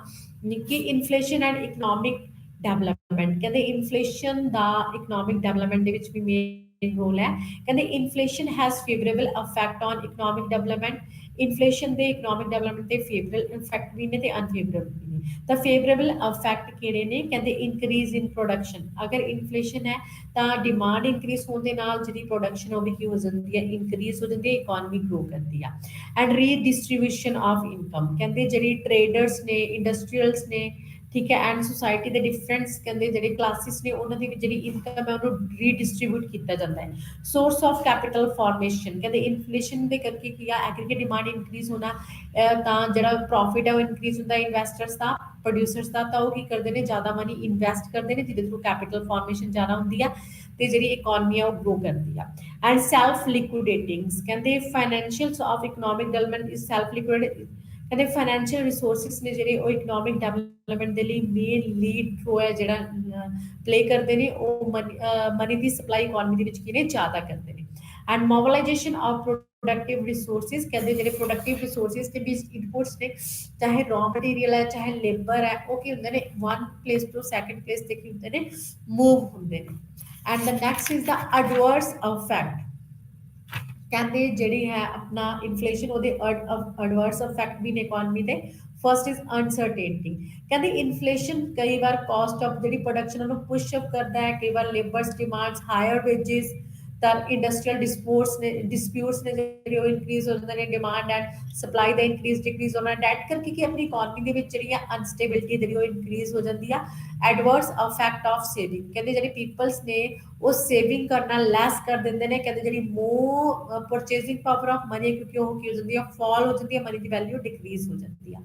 ਕਿ ਇਨਫਲੇਸ਼ਨ ਐਂਡ ਇਕਨੋਮਿਕ डेवलपमेंट ਕਹਿੰਦੇ ਇਨਫਲੇਸ਼ਨ ਦਾ ਇਕਨੋਮਿਕ ਡਿਵੈਲਪਮੈਂਟ ਦੇ ਵਿੱਚ ਵੀ ਮੇਨ ਰੋਲ ਹੈ। ਕਹਿੰਦੇ inflation has favourable effect on economic development. Inflation ਦੇ ਇਕਨੋਮਿਕ ਡਿਵੈਲਪਮੈਂਟ ਤੇ ਫੇਵਰੇਬਲ ਇਫੈਕਟ ਵੀ ਨੇ ਤੇ ਅਨਫੇਵਰੇਬਲ ਵੀ ਨੇ। ਤਾਂ ਫੇਵਰੇਬਲ ਇਫੈਕਟ ਕਿਹੜੇ ਨੇ? ਕਹਿੰਦੇ ਇਨਕਰੀਜ਼ ਇਨ ਪ੍ਰੋਡਕਸ਼ਨ। ਅਗਰ ਇਨਫਲੇਸ਼ਨ ਹੈ ਤਾਂ ਡਿਮਾਂਡ ਇਨਕਰੀਜ਼ ਹੋਣ ਦੇ ਨਾਲ ਜਿਹੜੀ ਪ੍ਰੋਡਕਸ਼ਨ ਉਹ ਵੀ ਕੀ ਹੋ ਜਾਂਦੀ ਹੈ? ਇਨਕਰੀਜ਼ ਹੋ ਜਾਂਦੀ ਹੈ, ਇਕਨੋਮੀ ਗਰੋ ਕਰਦੀ ਆ। And redistribution of income. ਕਹਿੰਦੇ ਜਿਹੜੀ ਟ੍ਰੇਡਰਸ ਨੇ, ਇੰਡਸਟਰੀਅਲਸ ਨੇ, ਠੀਕ ਹੈ, ਐਂਡ ਸੁਸਾਇਟੀ ਦੇ ਡਿਫਰੈਂਟਸ ਕਹਿੰਦੇ ਜਿਹੜੇ ਕਲਾਸਿਸ ਨੇ ਉਹਨਾਂ ਦੀ ਜਿਹੜੀ ਇਨਕਮ ਹੈ ਉਹਨੂੰ ਰੀਡਿਸਟ੍ਰੀਬਿਊਟ ਕੀਤਾ ਜਾਂਦਾ ਹੈ। Source of capital formation. ਕਹਿੰਦੇ ਇਨਫਲੇਸ਼ਨ ਦੇ ਕਰਕੇ ਕੀ ਆ? ਐਗਰੀਗੇਟ ਡਿਮਾਂਡ ਇਨਕਰੀਜ਼ ਹੋਣਾ, ਤਾਂ ਜਿਹੜਾ ਪ੍ਰੋਫਿਟ ਹੈ ਉਹ ਇਨਕਰੀਜ਼ ਹੁੰਦਾ ਇਨਵੈਸਟਰਸ ਦਾ, ਪ੍ਰੋਡਿਊਸਰਸ ਦਾ। ਤਾਂ ਉਹ ਕੀ ਕਰਦੇ ਨੇ? ਜ਼ਿਆਦਾ ਮਨੀ ਇਨਵੈਸਟ ਕਰਦੇ ਨੇ ਜਿਹਦੇ ਥਰੂ ਕੈਪੀਟਲ ਫਾਰਮੇਸ਼ਨ ਜ਼ਿਆਦਾ ਹੁੰਦੀ ਆ ਤੇ ਜਿਹੜੀ ਇਕਨੋਮੀ ਆ ਉਹ ਗਰੋ ਕਰਦੀ ਆ। And self liquidatings. ਕਹਿੰਦੇ financials of economic development is self liquid. ਕਹਿੰਦੇ ਫਾਈਨੈਂਸ਼ੀਅਲ ਰਿਸੋਰਸਿਸ ਨੇ ਜਿਹੜੇ ਉਹ ਇਕਨੋਮਿਕ ਡਿਵੈਲਪਮੈਂਟ ਦੇ ਲਈ ਮੇਨ ਲੀਡ ਰੋਲ ਹੈ ਜਿਹੜਾ ਪਲੇ ਕਰਦੇ ਨੇ, ਉਹ ਮਨੀ ਦੀ ਸਪਲਾਈ ਇਕਨੋਮੀ ਦੇ ਵਿੱਚ ਕੀ ਨੇ? ਜ਼ਿਆਦਾ ਕਰਦੇ ਨੇ। And mobilisation of productive resources. ਕਹਿੰਦੇ ਜਿਹੜੇ ਪ੍ਰੋਡਕਟਿਵ ਰਿਸੋਰਸਿਸ ਤੇ ਵੀ ਇਨਪੁਟਸ ਨੇ, ਚਾਹੇ ਰॉ ਮਟੀਰੀਅਲ ਹੈ ਚਾਹੇ ਲੇਬਰ ਹੈ, ਉਹ ਕੀ ਹੁੰਦੇ ਨੇ? ਵਨ ਪਲੇਸ ਤੋਂ ਸੈਕੰਡ ਪਲੇਸ ਤੇ ਕੀ ਹੁੰਦੇ ਨੇ? ਮੂਵ ਹੁੰਦੇ ਨੇ। And the next is the adverse effect. ਕਹਿੰਦੇ ਜਿਹੜੀ ਹੈ ਆਪਣਾ ਇਨਫਲੇਸ਼ਨ ਉਹਦੇ ਐਡਵਰਸ ਇਫੈਕਟ ਵੀ ਨੇ ਇਕਨੋਮੀ ਤੇ। First is uncertainty. ਕਹਿੰਦੇ ਇਨਫਲੇਸ਼ਨ ਕਈ ਵਾਰ ਕਾਸਟ ਆਫ ਜਿਹੜੀ ਪ੍ਰੋਡਕਸ਼ਨ ਉਹਨੂੰ ਪੁਸ਼ ਅਪ ਕਰਦਾ ਹੈ, ਕਈ ਵਾਰ ਲੇਬਰਸ ਡਿਮਾਂਡਸ ਹਾਇਰ ਵੇजेस, ਤਾਂ ਇੰਡਸਟਰੀਅਲ ਡਿਸਪਿਊਟਸ ਨੇ ਜਿਹੜੇ ਉਹ ਇਨਕਰੀਜ਼ ਹੋ ਜਾਂਦੇ ਨੇ, demand and supply the increase decrease ਹੋਣਾ, ਡੈਟ ਕਰਕੇ ਕਿ ਆਪਣੀ ਇਕਨੋਮੀ ਦੇ ਵਿੱਚ ਜਿਹੜੀ ਅਨਸਟੇਬਿਲਿਟੀ ਜਿਹੜੀ ਉਹ ਇਨਕਰੀਜ਼ ਹੋ ਜਾਂਦੀ ਆ। Adverse effect of saving. ਕਹਿੰਦੇ ਜਿਹੜੇ ਪੀਪਲਸ ਨੇ ਉਹ ਸੇਵਿੰਗ ਕਰਨਾ ਲੈਸ ਕਰ ਦਿੰਦੇ ਨੇ। ਕਹਿੰਦੇ ਜਿਹੜੀ ਮੋਰ ਪਰਚੇਸਿੰਗ ਪਾਵਰ ਆਫ ਮਨੀ, ਕਿਉਂਕਿ ਉਹ ਕੀ ਹੋ ਜਾਂਦੀ ਆ? ਫਾਲ ਹੋ ਜਾਂਦੀ ਹੈ, ਮਨੀ ਦੀ ਵੈਲਿਊ ਡਿਕਰੀਜ਼ ਹੋ ਜਾਂਦੀ ਆ।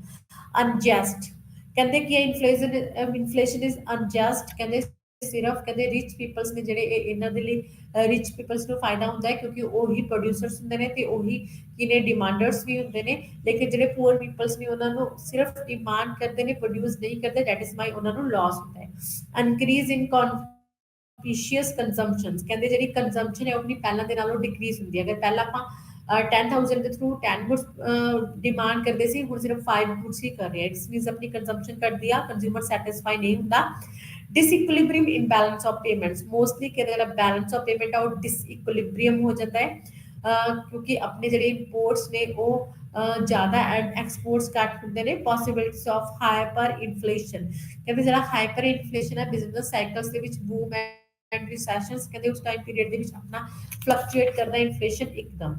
ਅਨਜਸਟ। ਕਹਿੰਦੇ ਕਿ ਇਨਫਲੇਸ਼ਨ ਇਜ਼ ਅਨਜਸਟ। ਕਹਿੰਦੇ ਸਿਰਫ ਕਹਿੰਦੇ ਰਿਚ ਪੀਪਲਸ ਨੇ ਜਿਹੜੇ ਇਹਨਾਂ ਦੇ ਲਈ ਰਿਚ ਪੀਪਲਸ ਨੂੰ ਫਾਇਦਾ ਹੁੰਦਾ ਹੈ ਕਿਉਂਕਿ ਉਹੀ ਪ੍ਰੋਡਿਊਸਰਸ ਹੁੰਦੇ ਨੇ ਤੇ ਉਹੀ ਕਿਨੇ ਡਿਮਾਂਡਰਸ ਵੀ ਹੁੰਦੇ ਨੇ। ਲੇਕਿਨ ਜਿਹੜੇ ਪੂਅਰ ਪੀਪਲਸ ਨੇ ਉਹਨਾਂ ਨੂੰ ਸਿਰਫ ਡਿਮਾਂਡ ਕਰਦੇ ਨੇ, ਪ੍ਰੋਡਿਊਸ ਨਹੀਂ ਕਰਦੇ, ਦੈਟ ਇਜ਼ ਵਾਈ ਉਹਨਾਂ ਨੂੰ ਲਾਸ ਹੁੰਦਾ ਹੈ। ਇਨਕਰੀਜ਼ ਇਨ ਕਨਸਪੀਸ਼ੀਅਸ ਕੰਜ਼ੰਪਸ਼ਨਸ। ਕਹਿੰਦੇ ਜਿਹੜੀ ਕੰਜ਼ੰਪਸ਼ਨ ਹੈ ਉਹ ਆਪਣੀ ਪਹਿਲਾਂ ਦੇ ਨਾਲੋਂ ਡਿਕਰੀਜ਼ ਹੁੰਦੀ ਹੈ। ਅਗਰ ਪਹਿਲਾਂ ਆਪਾਂ 10,000 ਦੇ ਥਰੂ 10 ਗੁੱਡਸ ਡਿਮਾਂਡ ਕਰਦੇ ਸੀ, ਹੁਣ ਸਿਰਫ 5 ਗੁੱਡਸ ਹੀ ਕਰ ਰਹੇ ਆ। ਇਟਸ ਮੀਨਸ ਆਪਣੀ ਕੰਜ਼ੰਪਸ਼ਨ ਘਟਦੀ ਆ, ਕੰਜ਼ਿਊਮਰ ਸੈਟੀਸਫਾਈ ਨਹੀਂ ਹੁੰਦਾ। ਡਿਸਇਕੁਇਲਿਬ੍ਰੀਅਮ ਇਨਬੈਲੈਂਸ ਆਫ ਪੇਮੈਂਟਸ। ਮੋਸਟਲੀ ਕਿਹਦਾ ਜਿਹੜਾ ਬੈਲੈਂਸ ਆਫ ਪੇਮੈਂਟ ਆ ਉਹ ਡਿਸਇਕੁਇਲਿਬ੍ਰੀਅਮ ਹੋ ਜਾਂਦਾ ਹੈ, ਕਿਉਂਕਿ ਆਪਣੇ ਜਿਹੜੇ ਇੰਪੋਰਟਸ ਨੇ ਉਹ ਜ਼ਿਆਦਾ ਐਂਡ ਐਕਸਪੋਰਟਸ ਘੱਟ ਹੁੰਦੇ ਨੇ। Possibilities of hyper inflation. ਕਹਿੰਦੇ ਜਿਹੜਾ ਹਾਈਪਰ ਇਨਫਲੇਸ਼ਨ ਹੈ ਬਿਜ਼ਨਸ ਸਾਈਕਲਸ ਦੇ ਵਿੱਚ ਬੂਮ ਐਂਡ ਰਿਸੈਸ਼ਨਸ, ਕਹਿੰਦੇ ਉਸ ਟਾਈਮ ਪੀਰੀਅਡ ਦੇ ਵਿੱਚ ਆਪਣਾ ਫਲਕਚੁਏਟ ਕਰਦਾ ਇਨਫਲੇਸ਼ਨ ਇੱਕਦਮ।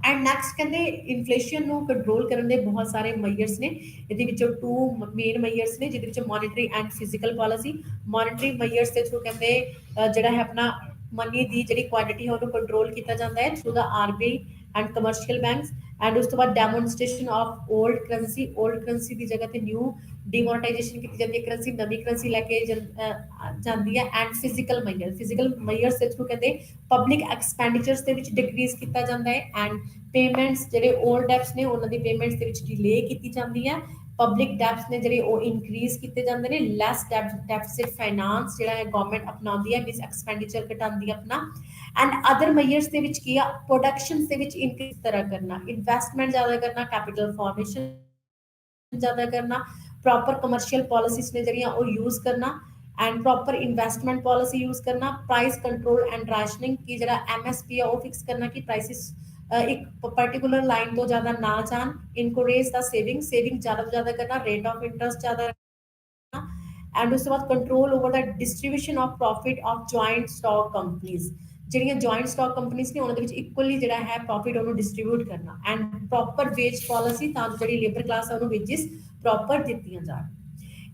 ਐਂਡ ਨੈਕਸਟ ਕਹਿੰਦੇ ਇਨਫਲੇਸ਼ਨ ਨੂੰ ਕੰਟਰੋਲ ਕਰਨ ਦੇ ਬਹੁਤ ਸਾਰੇ ਮੇਜਰਸ ਨੇ। ਇਹਦੇ ਵਿੱਚੋਂ 2 ਮੇਨ ਮੇਜਰਸ ਨੇ ਜਿਹਦੇ ਵਿੱਚ monetary and physical policy. Monetary measures ਦੇ ਥਰੂ ਕਹਿੰਦੇ ਜਿਹੜਾ ਹੈ ਆਪਣਾ ਮਨੀ ਦੀ ਜਿਹੜੀ ਕੁਆਂਟੀਟੀ ਹੈ ਉਹਨੂੰ ਕੰਟਰੋਲ ਕੀਤਾ ਜਾਂਦਾ ਹੈ through the RBI and commercial banks. And ਉਸ ਤੋਂ ਬਾਅਦ demonstration of old currency. Old currency ਦੀ ਜਗ੍ਹਾ ਤੇ ਨਿਊ ਡੀਮੋਨਟਾਈਜੇਸ਼ਨ ਕੀਤੀ ਜਾਂਦੀ ਹੈ, ਕਰੰਸੀ ਨਵੀਂ ਕਰੰਸੀ ਲੈ ਕੇ ਜਾਂਦੀ ਹੈ। And physical major, physical measures ਦੇ ਥਰੂ ਕਹਿੰਦੇ ਪਬਲਿਕ ਐਕਸਪੈਂਡੀਚਰਸ ਦੇ ਵਿੱਚ ਡਿਕਰੀਜ਼ ਕੀਤਾ ਜਾਂਦਾ ਹੈ। ਐਂਡ ਪੇਮੈਂਟਸ ਜਿਹੜੇ 올ਡ ਡੈਪਸ ਨੇ ਉਹਨਾਂ ਦੀ ਪੇਮੈਂਟਸ ਦੇ ਵਿੱਚ ਡਿਲੇ ਕੀਤੀ ਜਾਂਦੀ ਹੈ। ਪਬਲਿਕ ਡੈਪਸ ਨੇ ਜਿਹੜੇ ਉਹ ਇਨਕਰੀਜ਼ ਕੀਤੇ ਜਾਂਦੇ ਨੇ। ਲੈਸ ਡੈਫਿਸਿਟ ਫਾਈਨਾਂਸ ਜਿਹੜਾ ਹੈ ਗਵਰਨਮੈਂਟ ਅਪਣਾਉਂਦੀ ਹੈ, ਮਿਸ ਐਕਸਪੈਂਡੀਚਰ ਘਟਾਉਂਦੀ ਹੈ ਆਪਣਾ। ਐਂਡ ਅਦਰ ਮੇਜਰਸ ਦੇ ਵਿੱਚ ਕੀ ਆ? ਪ੍ਰੋਡਕਸ਼ਨ ਦੇ ਵਿੱਚ ਇਨਕਰੀਜ਼ ਤਰ੍ਹਾਂ ਕਰਨਾ, ਇਨਵੈਸਟਮੈਂਟ ਜ਼ਿਆਦਾ ਕਰਨਾ, ਕੈਪੀਟਲ ਫਾਰਮੇਸ਼ਨ ਜ਼ਿਆਦਾ ਕਰਨਾ, ਪ੍ਰੋਪਰ ਕਮਰਸ਼ੀਅਲ ਪਾਲਿਸੀਜ਼ ਨੇ ਜਿਹੜੀਆਂ ਉਹ ਯੂਜ਼ ਕਰਨਾ, and proper investment policy use ਕਰਨਾ। ਪ੍ਰਾਈਸ ਕੰਟਰੋਲ ਐਂਡ ਰਾਸ਼ਨਿੰਗ, ਕਿ ਜਿਹੜਾ ਐਮਐਸਪੀ ਆ ਉਹ ਫਿਕਸ ਕਰਨਾ ਕਿ ਪ੍ਰਾਈਸਿਸ ਇੱਕ ਪਰਟੀਕੂਲਰ ਲਾਈਨ ਤੋਂ ਜ਼ਿਆਦਾ ਨਾ ਜਾਣ। ਇਨਕਰੇਜ ਦਾ ਸੇਵਿੰਗ ਜ਼ਿਆਦਾ ਤੋਂ ਜ਼ਿਆਦਾ ਕਰਨਾ, ਰੇਟ ਆਫ ਇੰਟਰਸਟ ਜ਼ਿਆਦਾ। ਐਂਡ ਉਸ ਤੋਂ ਬਾਅਦ control over the distribution of profit of joint stock companies. ਜਿਹੜੀਆਂ ਜੁਆਇੰਟ ਸਟਾਕ ਕੰਪਨੀਜ਼ ਨੇ ਉਹਨਾਂ ਦੇ ਵਿੱਚ ਇਕੁਅਲੀ ਜਿਹੜਾ ਹੈ ਪ੍ਰੋਫਿਟ ਉਹਨੂੰ ਡਿਸਟ੍ਰੀਬਿਊਟ ਕਰਨਾ। ਐਂਡ ਪ੍ਰੋਪਰ ਵੇਜ ਪਾਲਿਸੀ, ਤਾਂ ਜਿਹੜੀ ਲੇਬਰ ਕਲਾਸ ਹੈ ਉਹਨੂੰ ਵੇਜਿਸ ਪ੍ਰੋਪਰ ਦਿੱਤੀਆਂ ਜਾਣ।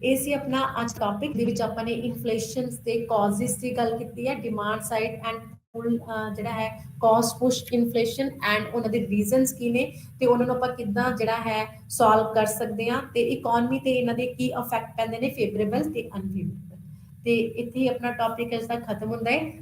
ਇਹ ਸੀ ਆਪਣਾ ਅੱਜ ਟੌਪਿਕ ਦੇ ਵਿੱਚ ਆਪਾਂ ਨੇ ਇਨਫਲੇਸ਼ਨ ਦੇ ਕਾਜ਼ਿਸ ਦੀ ਗੱਲ ਕੀਤੀ ਹੈ, ਡਿਮਾਂਡ ਸਾਈਡ ਐਂਡ ਜਿਹੜਾ ਹੈ ਕਾਸਟ ਪੁਸ਼ ਇਨਫਲੇਸ਼ਨ ਐਂਡ ਉਹਨਾਂ ਦੇ ਰੀਜ਼ਨਸ ਕੀ ਨੇ ਤੇ ਉਹਨਾਂ ਨੂੰ ਆਪਾਂ ਕਿੱਦਾਂ ਜਿਹੜਾ ਹੈ ਸੋਲਵ ਕਰ ਸਕਦੇ ਹਾਂ, ਤੇ ਇਕਨੋਮੀ ਤੇ ਇਹਨਾਂ ਦੇ ਕੀ ਇਫੈਕਟ ਪੈਂਦੇ ਨੇ, ਫੇਵਰੇਬਲ ਤੇ ਅਨਫੇਵਰੇਬਲ। ਤੇ ਇੱਥੇ ਹੀ ਆਪਣਾ ਟੌਪਿਕ ਅੱਜ ਤੱਕ ਖਤਮ ਹੁੰਦਾ ਹੈ।